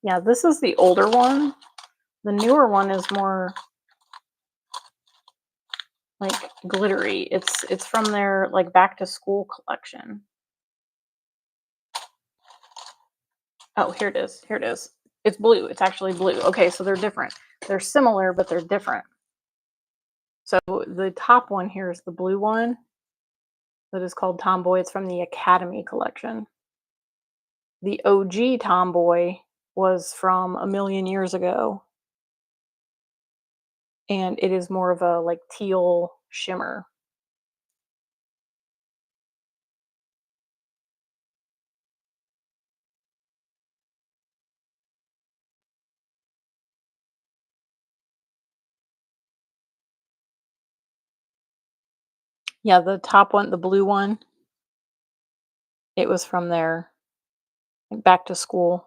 yeah, this is the older one. The newer one is more like glittery. It's from their like back to school collection. Oh, here it is. Here it is. It's blue. It's actually blue. Okay, so they're different. They're similar, but they're different. So the top one here is the blue one that is called Tomboy. It's from the Academy collection. The OG Tomboy was from a million years ago, and it is more of a like teal shimmer. Yeah, the top one, the blue one, it was from their like, back to school.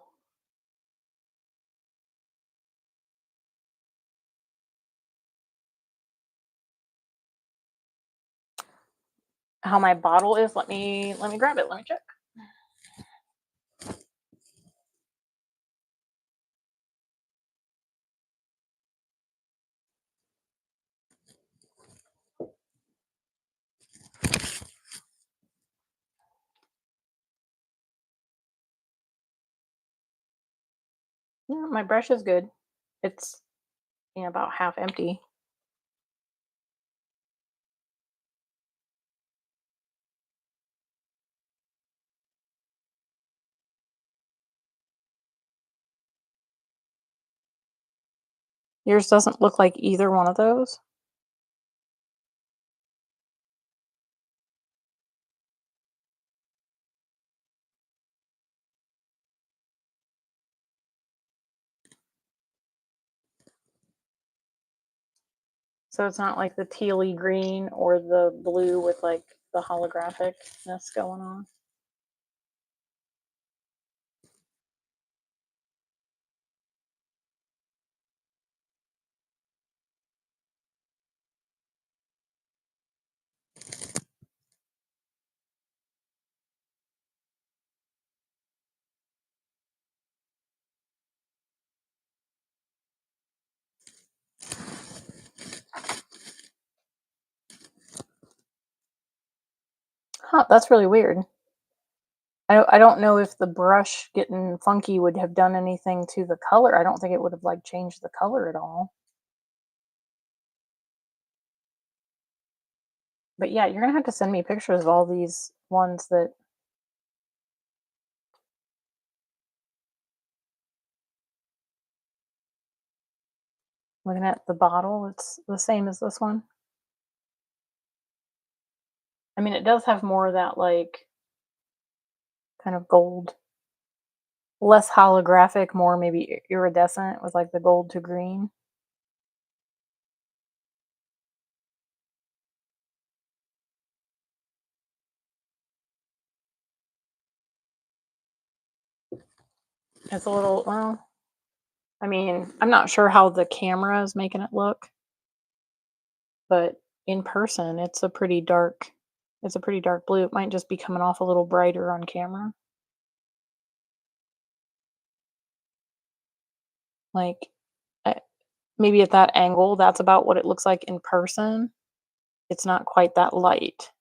How my bottle is, let me grab it. Let me check. Yeah, my brush is good. It's about half empty. Yours doesn't look like either one of those. So it's not like the tealy green or the blue with like the holographicness going on. Huh, that's really weird. I don't know if the brush getting funky would have done anything to the color. I don't think it would have like changed the color at all. But yeah, you're gonna have to send me pictures of all these ones that looking at the bottle, it's the same as this one. I mean, it does have more of that like kind of gold, less holographic, more maybe iridescent with like the gold to green. It's a little, well, I mean, I'm not sure how the camera is making it look, but in person, it's a pretty dark blue. It might just be coming off a little brighter on camera. Like, I, maybe at that angle, that's about what it looks like in person. It's not quite that light.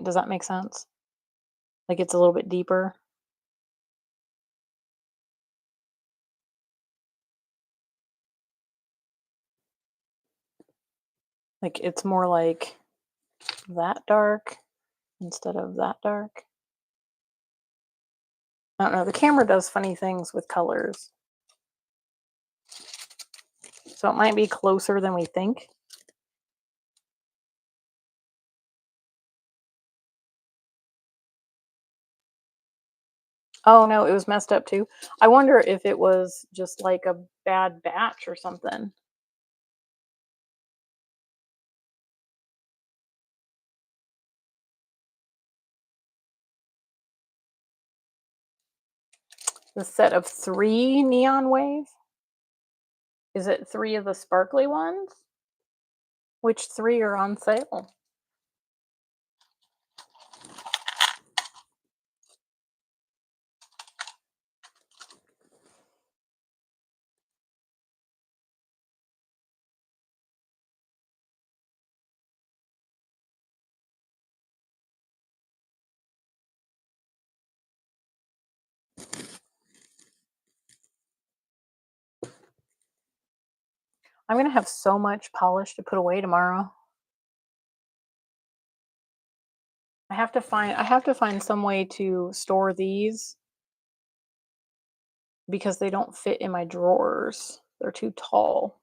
Does that make sense? Like, it's a little bit deeper. Like, it's more like that dark instead of that dark. I don't know. The camera does funny things with colors. So it might be closer than we think. Oh no, it was messed up too. I wonder if it was just like a bad batch or something. The set of 3 neon wave? Is it 3 of the sparkly ones? Which 3 are on sale? I'm gonna have so much polish to put away tomorrow. I have to find some way to store these because they don't fit in my drawers. They're too tall.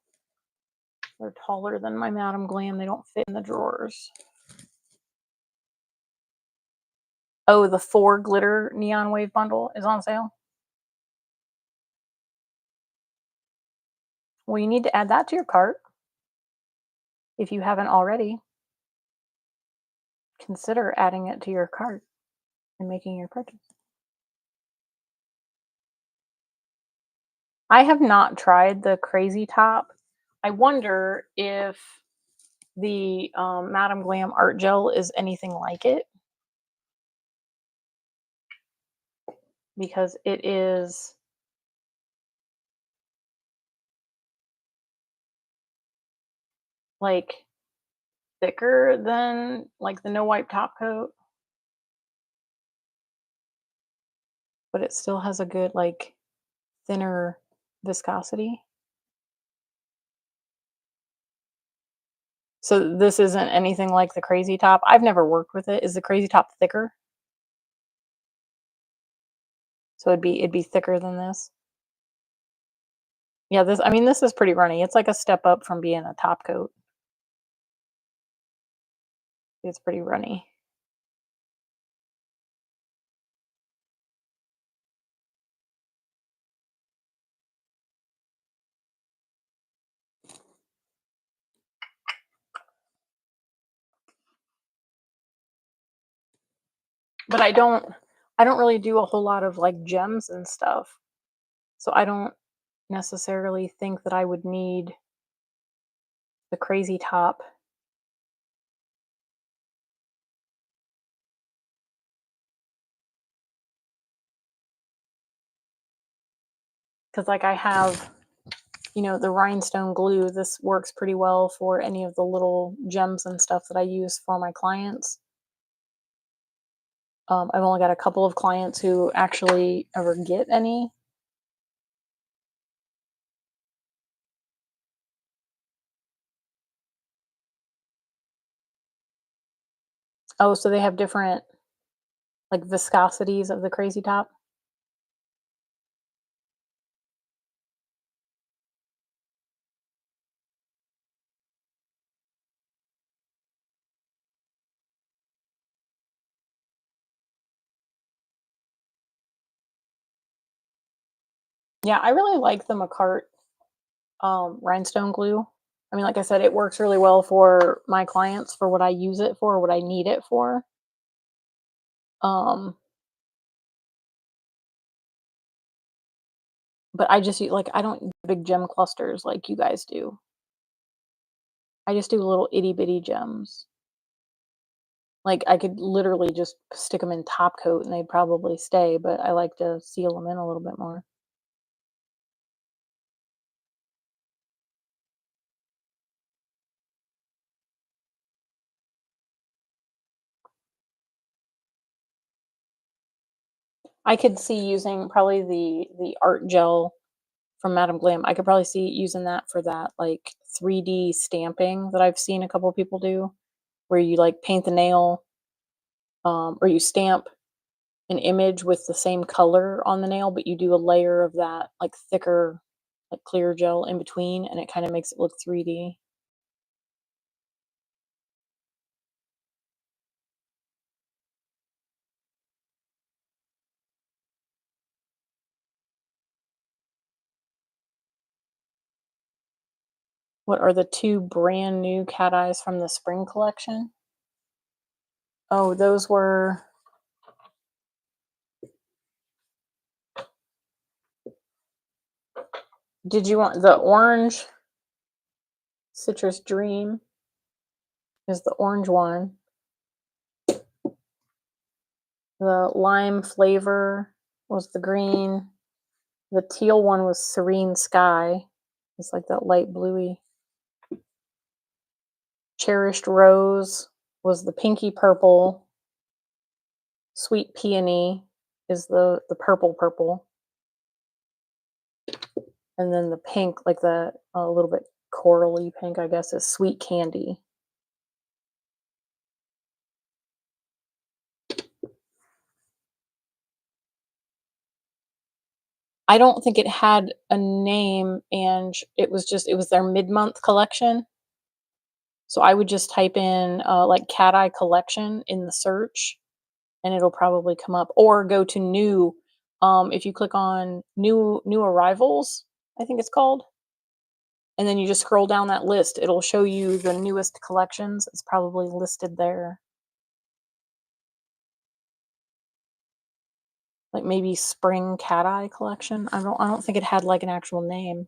They're taller than my Madam Glam. They don't fit in the drawers. Oh, the 4 glitter neon wave bundle is on sale. Well, you need to add that to your cart if you haven't already. Consider adding it to your cart and making your purchase. I have not tried the crazy top. I wonder if the Madam Glam art gel is anything like it because it is like thicker than like the no wipe top coat, but it still has a good like thinner viscosity. So this isn't anything like the crazy top. I've never worked with it. Is the crazy top thicker? So it'd be thicker than this. Yeah, this, I mean, this is pretty runny. It's like a step up from being a top coat. It's pretty runny. But I don't really do a whole lot of like gems and stuff. So I don't necessarily think that I would need the crazy top. Because like I have, you know, the rhinestone glue. This works pretty well for any of the little gems and stuff that I use for my clients. I've only got a couple of clients who actually ever get any. Oh, so they have different like viscosities of the crazy top. Yeah, I really like the McCart rhinestone glue. I mean, like I said, it works really well for my clients for what I use it for, what I need it for. Um, But I just like, I don't do big gem clusters like you guys do. I just do little itty bitty gems. Like, I could literally just stick them in top coat and they'd probably stay, but I like to seal them in a little bit more. I could see using probably the art gel from Madam Glam. I could probably see using that for that, like, 3D stamping that I've seen a couple of people do, where you, like, paint the nail, or you stamp an image with the same color on the nail, but you do a layer of that, like, thicker, like, clear gel in between, and it kinda makes it look 3D. What are the 2 brand new cat eyes from the spring collection? Oh, those were, did you want the orange Citrus Dream is the orange one. The lime flavor was the green. The teal one was Serene Sky. It's like that light bluey. Cherished Rose was the pinky purple. Sweet Peony is the purple purple. And then the pink, like the a little bit corally pink, I guess, is Sweet Candy. I don't think it had a name, and it was their mid-month collection. So I would just type in, like, Cateye collection in the search, and it'll probably come up, or go to new, if you click on new arrivals, I think it's called, and then you just scroll down that list, it'll show you the newest collections. It's probably listed there. Like, maybe spring Cateye collection? I don't think it had, like, an actual name.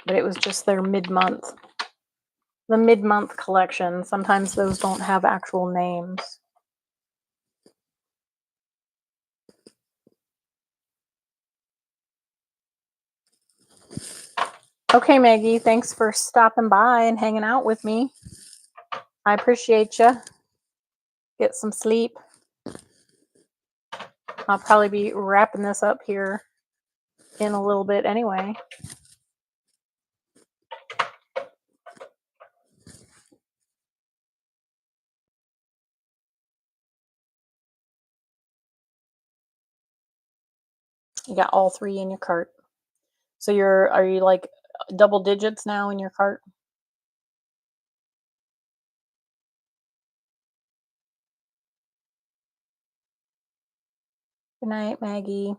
But it was just their mid-month. The mid-month collection, sometimes those don't have actual names. Okay, Maggie, thanks for stopping by and hanging out with me. I appreciate you. Get some sleep. I'll probably be wrapping this up here in a little bit anyway. You got all 3 in your cart. So are you like double digits now in your cart? Good night, Maggie.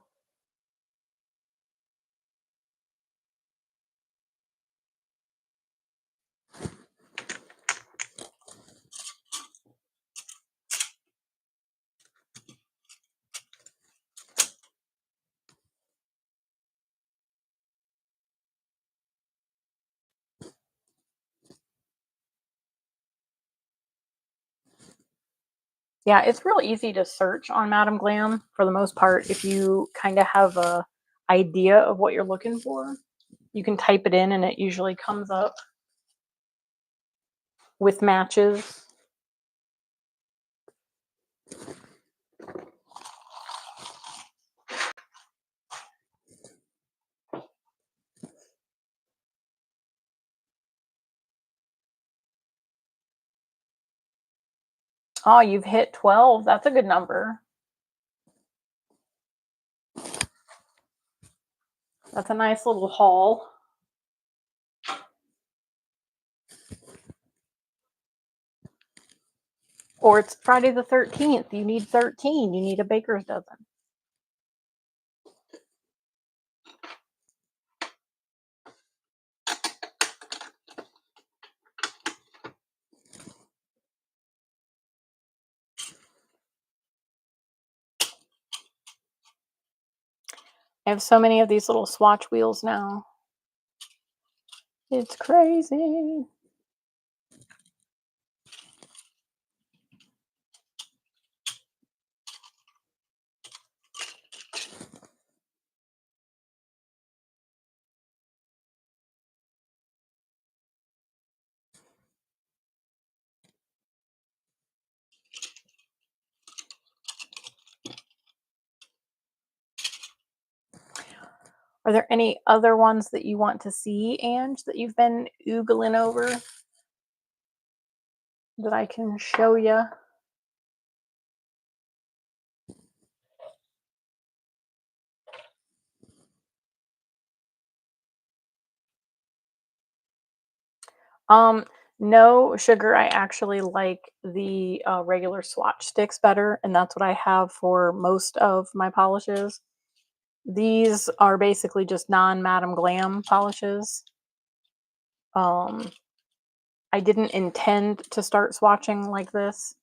Yeah, it's real easy to search on Madam Glam for the most part. If you kind of have a idea of what you're looking for, you can type it in and it usually comes up with matches. Oh, you've hit 12. That's a good number. That's a nice little haul. Or it's Friday the 13th. You need 13. You need a baker's dozen. I have so many of these little swatch wheels now. It's crazy. Are there any other ones that you want to see, Ange, that you've been oogling over that I can show you? Um, no, sugar. I actually like the regular swatch sticks better, and that's what I have for most of my polishes. These are basically just non-Madam Glam polishes. Um, I didn't intend to start swatching like this.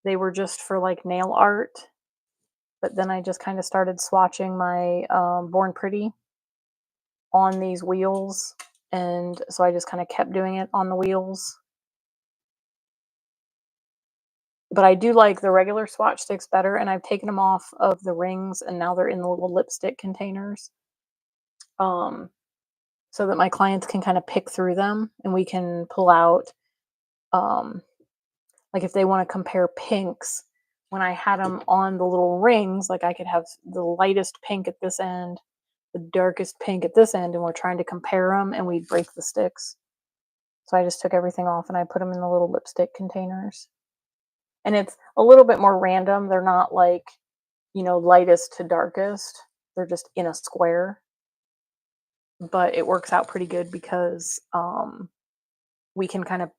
They were just for like nail art, but then I just kind of started swatching my Born Pretty on these wheels, and so I just kind of kept doing it on the wheels. But I do like the regular swatch sticks better, and I've taken them off of the rings, and now they're in the little lipstick containers, um, so that my clients can kind of pick through them, and we can pull out, um, like if they want to compare pinks. When I had them on the little rings, like I could have the lightest pink at this end, the darkest pink at this end, and we're trying to compare them, and we'd break the sticks. So I just took everything off and I put them in the little lipstick containers. And it's a little bit more random. They're not like, lightest to darkest. They're just in a square. But it works out pretty good because we can kind of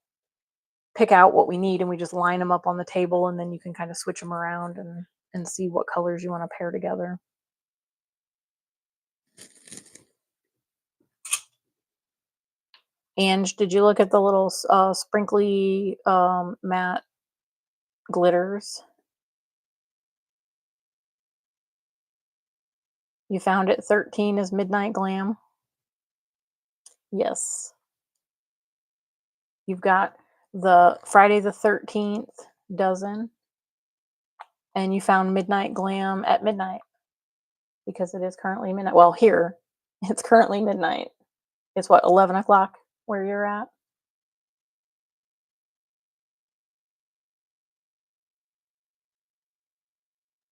pick out what we need and we just line them up on the table, and then you can kind of switch them around and see what colors you want to pair together. Ange, did you look at the little sprinkly matte glitters? You found it 13 is Midnight Glam? Yes. You've got the Friday the 13th dozen, and you found Midnight Glam at midnight because it is currently midnight. Well, here, it's currently midnight. It's what, 11 o'clock where you're at?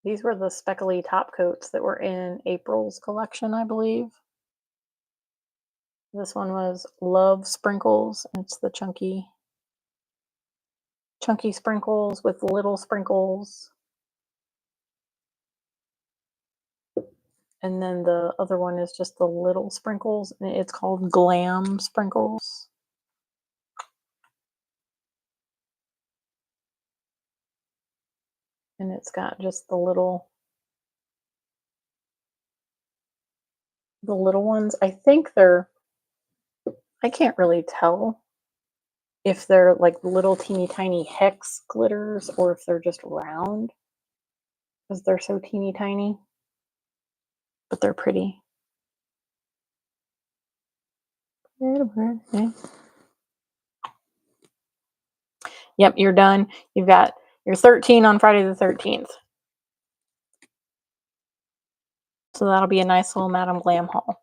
These were the speckly top coats that were in April's collection, I believe. This one was Love Sprinkles. It's the chunky sprinkles with little sprinkles. And then the other one is just the little sprinkles, and it's called Glam Sprinkles. And it's got just the little ones. I think I can't really tell if they're like little teeny tiny hex glitters or if they're just round because they're so teeny tiny, but they're pretty. Yep, you're done. You've got your 13 on Friday the 13th. So that'll be a nice little Madam Glam haul.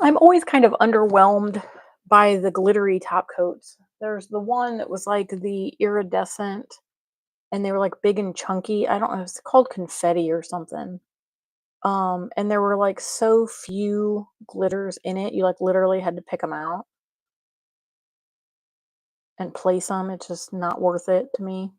I'm always kind of underwhelmed by the glittery top coats. There's the one that was like the iridescent and they were like big and chunky. I don't know, it's called confetti or something. And there were like so few glitters in it. You like literally had to pick them out and place them. It's just not worth it to me.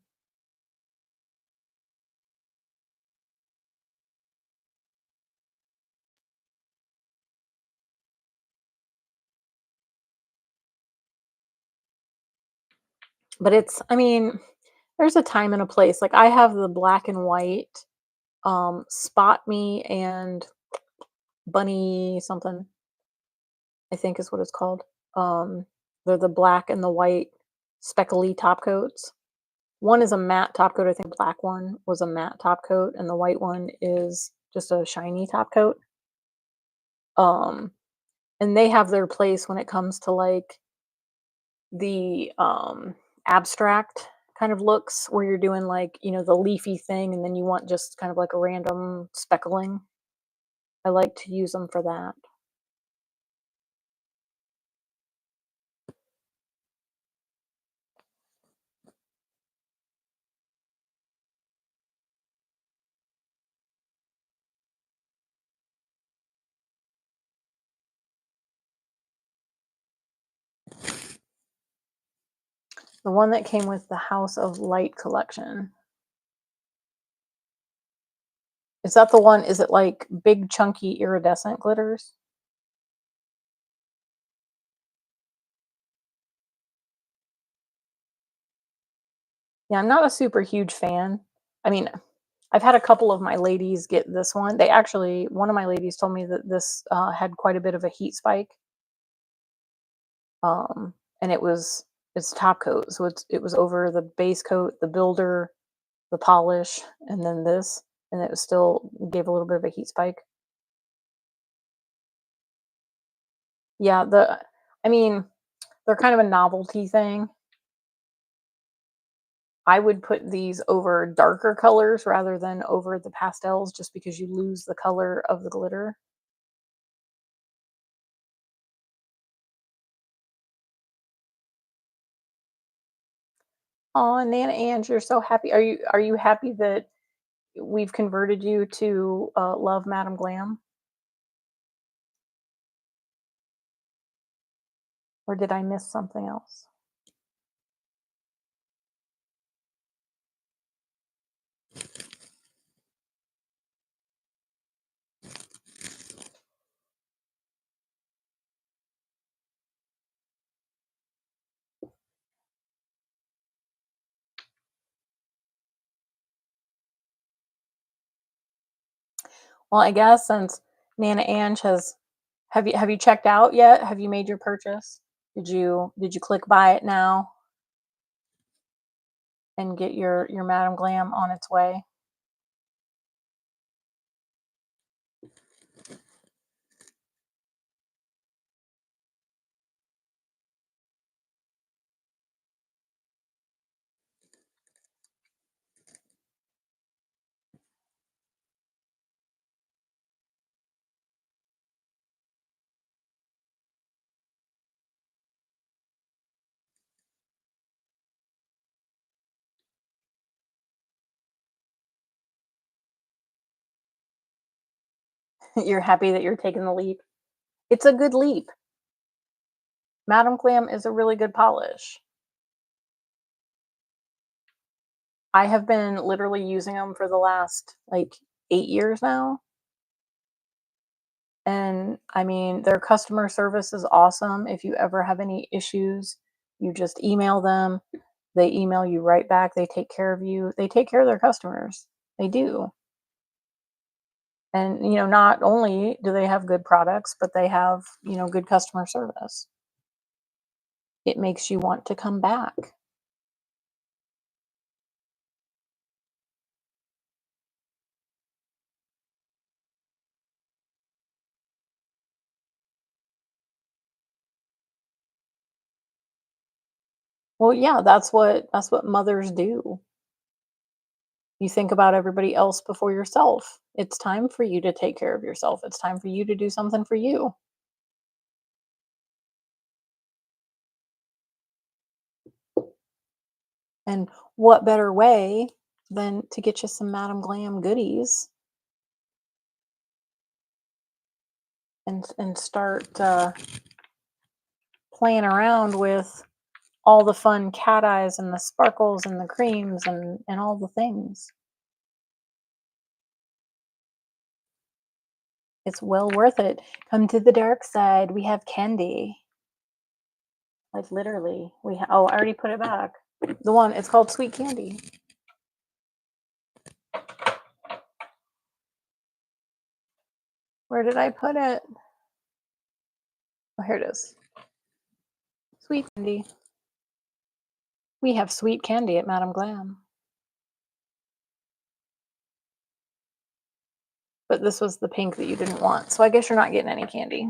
But I mean, there's a time and a place. Like I have the black and white Spot Me and bunny something, I think is what it's called. Um, they're the black and the white speckly top coats. One is a matte top coat. I think the black one was a matte top coat, and the white one is just a shiny top coat. Um, and they have their place when it comes to like the abstract kind of looks where you're doing like, the leafy thing and then you want just kind of like a random speckling. I like to use them for that. The one that came with the House of Light collection. Is that the one? Is it like big, chunky, iridescent glitters? Yeah, I'm not a super huge fan. I mean, I've had a couple of my ladies get this one. One of my ladies told me that this had quite a bit of a heat spike. And it's top coat, so it was over the base coat, the builder, the polish, and then this, and it was still gave a little bit of a heat spike. Yeah, I mean, they're kind of a novelty thing. I would put these over darker colors rather than over the pastels just because you lose the color of the glitter. Oh, Nana Ange, you're so happy. Are you happy that we've converted you to love Madam Glam? Or did I miss something else? Well, I guess since Nana Ange has have you checked out yet? Have you made your purchase? Did you click buy it now and get your Madam Glam on its way? You're happy that you're taking the leap. It's a good leap. Madam Glam is a really good polish. I have been literally using them for the last like 8 years now. And I mean, their customer service is awesome. If you ever have any issues, you just email them. They email you right back. They take care of you. They take care of their customers. They do. And, not only do they have good products, but they have, good customer service. It makes you want to come back. Well, yeah, that's what mothers do. You think about everybody else before yourself. It's time for you to take care of yourself. It's time for you to do something for you. And what better way than to get you some Madam Glam goodies and start playing around with all the fun cat eyes and the sparkles and the creams and all the things. It's well worth it. Come to the dark side. We have candy. Like literally. Oh, I already put it back. The one, it's called Sweet Candy. Where did I put it? Oh, here it is. Sweet candy. We have sweet candy at Madam Glam. But this was the pink that you didn't want. So I guess you're not getting any candy.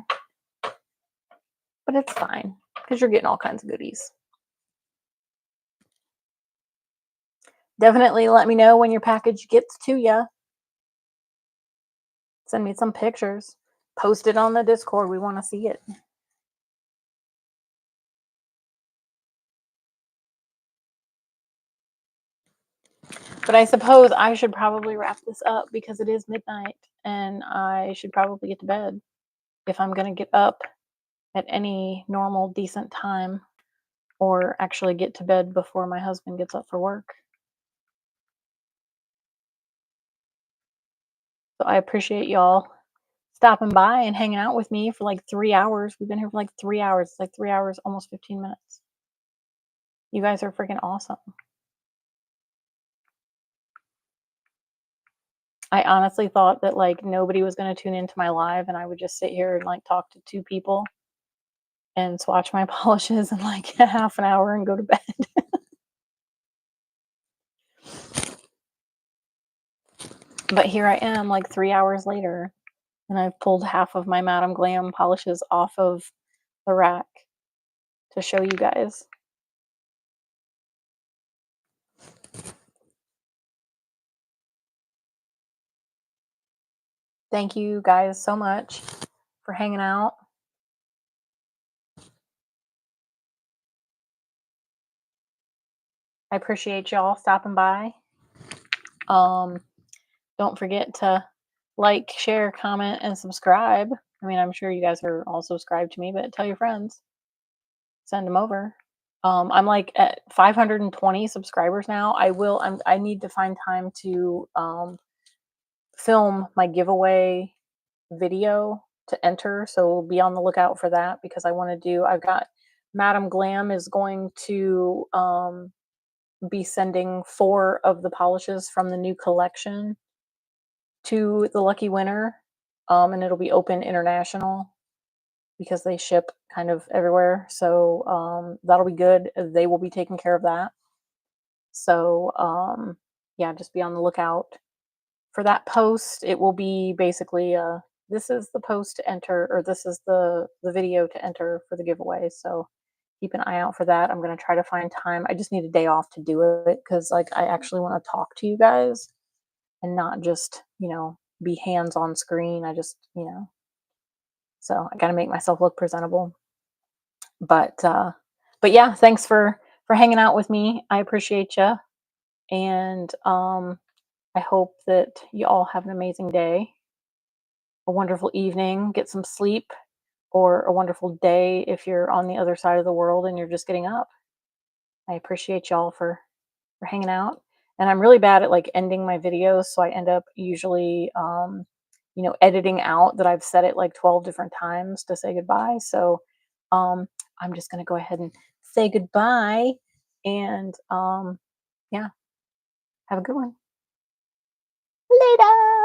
But it's fine, because you're getting all kinds of goodies. Definitely let me know when your package gets to you. Send me some pictures. Post it on the Discord. We want to see it. But I suppose I should probably wrap this up because it is midnight and I should probably get to bed if I'm going to get up at any normal, decent time or actually get to bed before my husband gets up for work. So I appreciate y'all stopping by and hanging out with me for like 3 hours. We've been here for like 3 hours. It's like 3 hours, almost 15 minutes. You guys are freaking awesome. I honestly thought that like nobody was going to tune into my live and I would just sit here and like talk to 2 people and swatch my polishes in like half an hour and go to bed. But here I am like 3 hours later and I've pulled half of my Madam Glam polishes off of the rack to show you guys. Thank you guys so much for hanging out. I appreciate y'all stopping by. Don't forget to like, share, comment, and subscribe. I mean, I'm sure you guys are all subscribed to me, but tell your friends. Send them over. I'm like at 520 subscribers now. I need to find time to film my giveaway video to enter. So be on the lookout for that because I've got Madam Glam is going to be sending 4 of the polishes from the new collection to the lucky winner. And it'll be open international because they ship kind of everywhere. So that'll be good. They will be taking care of that. So yeah, just be on the lookout for that post. It will be basically this is the post to enter, or this is the video to enter for the giveaway. So keep an eye out for that. I'm going to try to find time. I just need a day off to do it because like I actually want to talk to you guys and not just, be hands on screen. I just, so I got to make myself look presentable. But yeah, thanks for hanging out with me. I appreciate you. And I hope that you all have an amazing day, a wonderful evening, get some sleep, or a wonderful day if you're on the other side of the world and you're just getting up. I appreciate y'all for hanging out. And I'm really bad at like ending my videos, so I end up usually editing out that I've said it like 12 different times to say goodbye. So I'm just going to go ahead and say goodbye and yeah, have a good one. Later.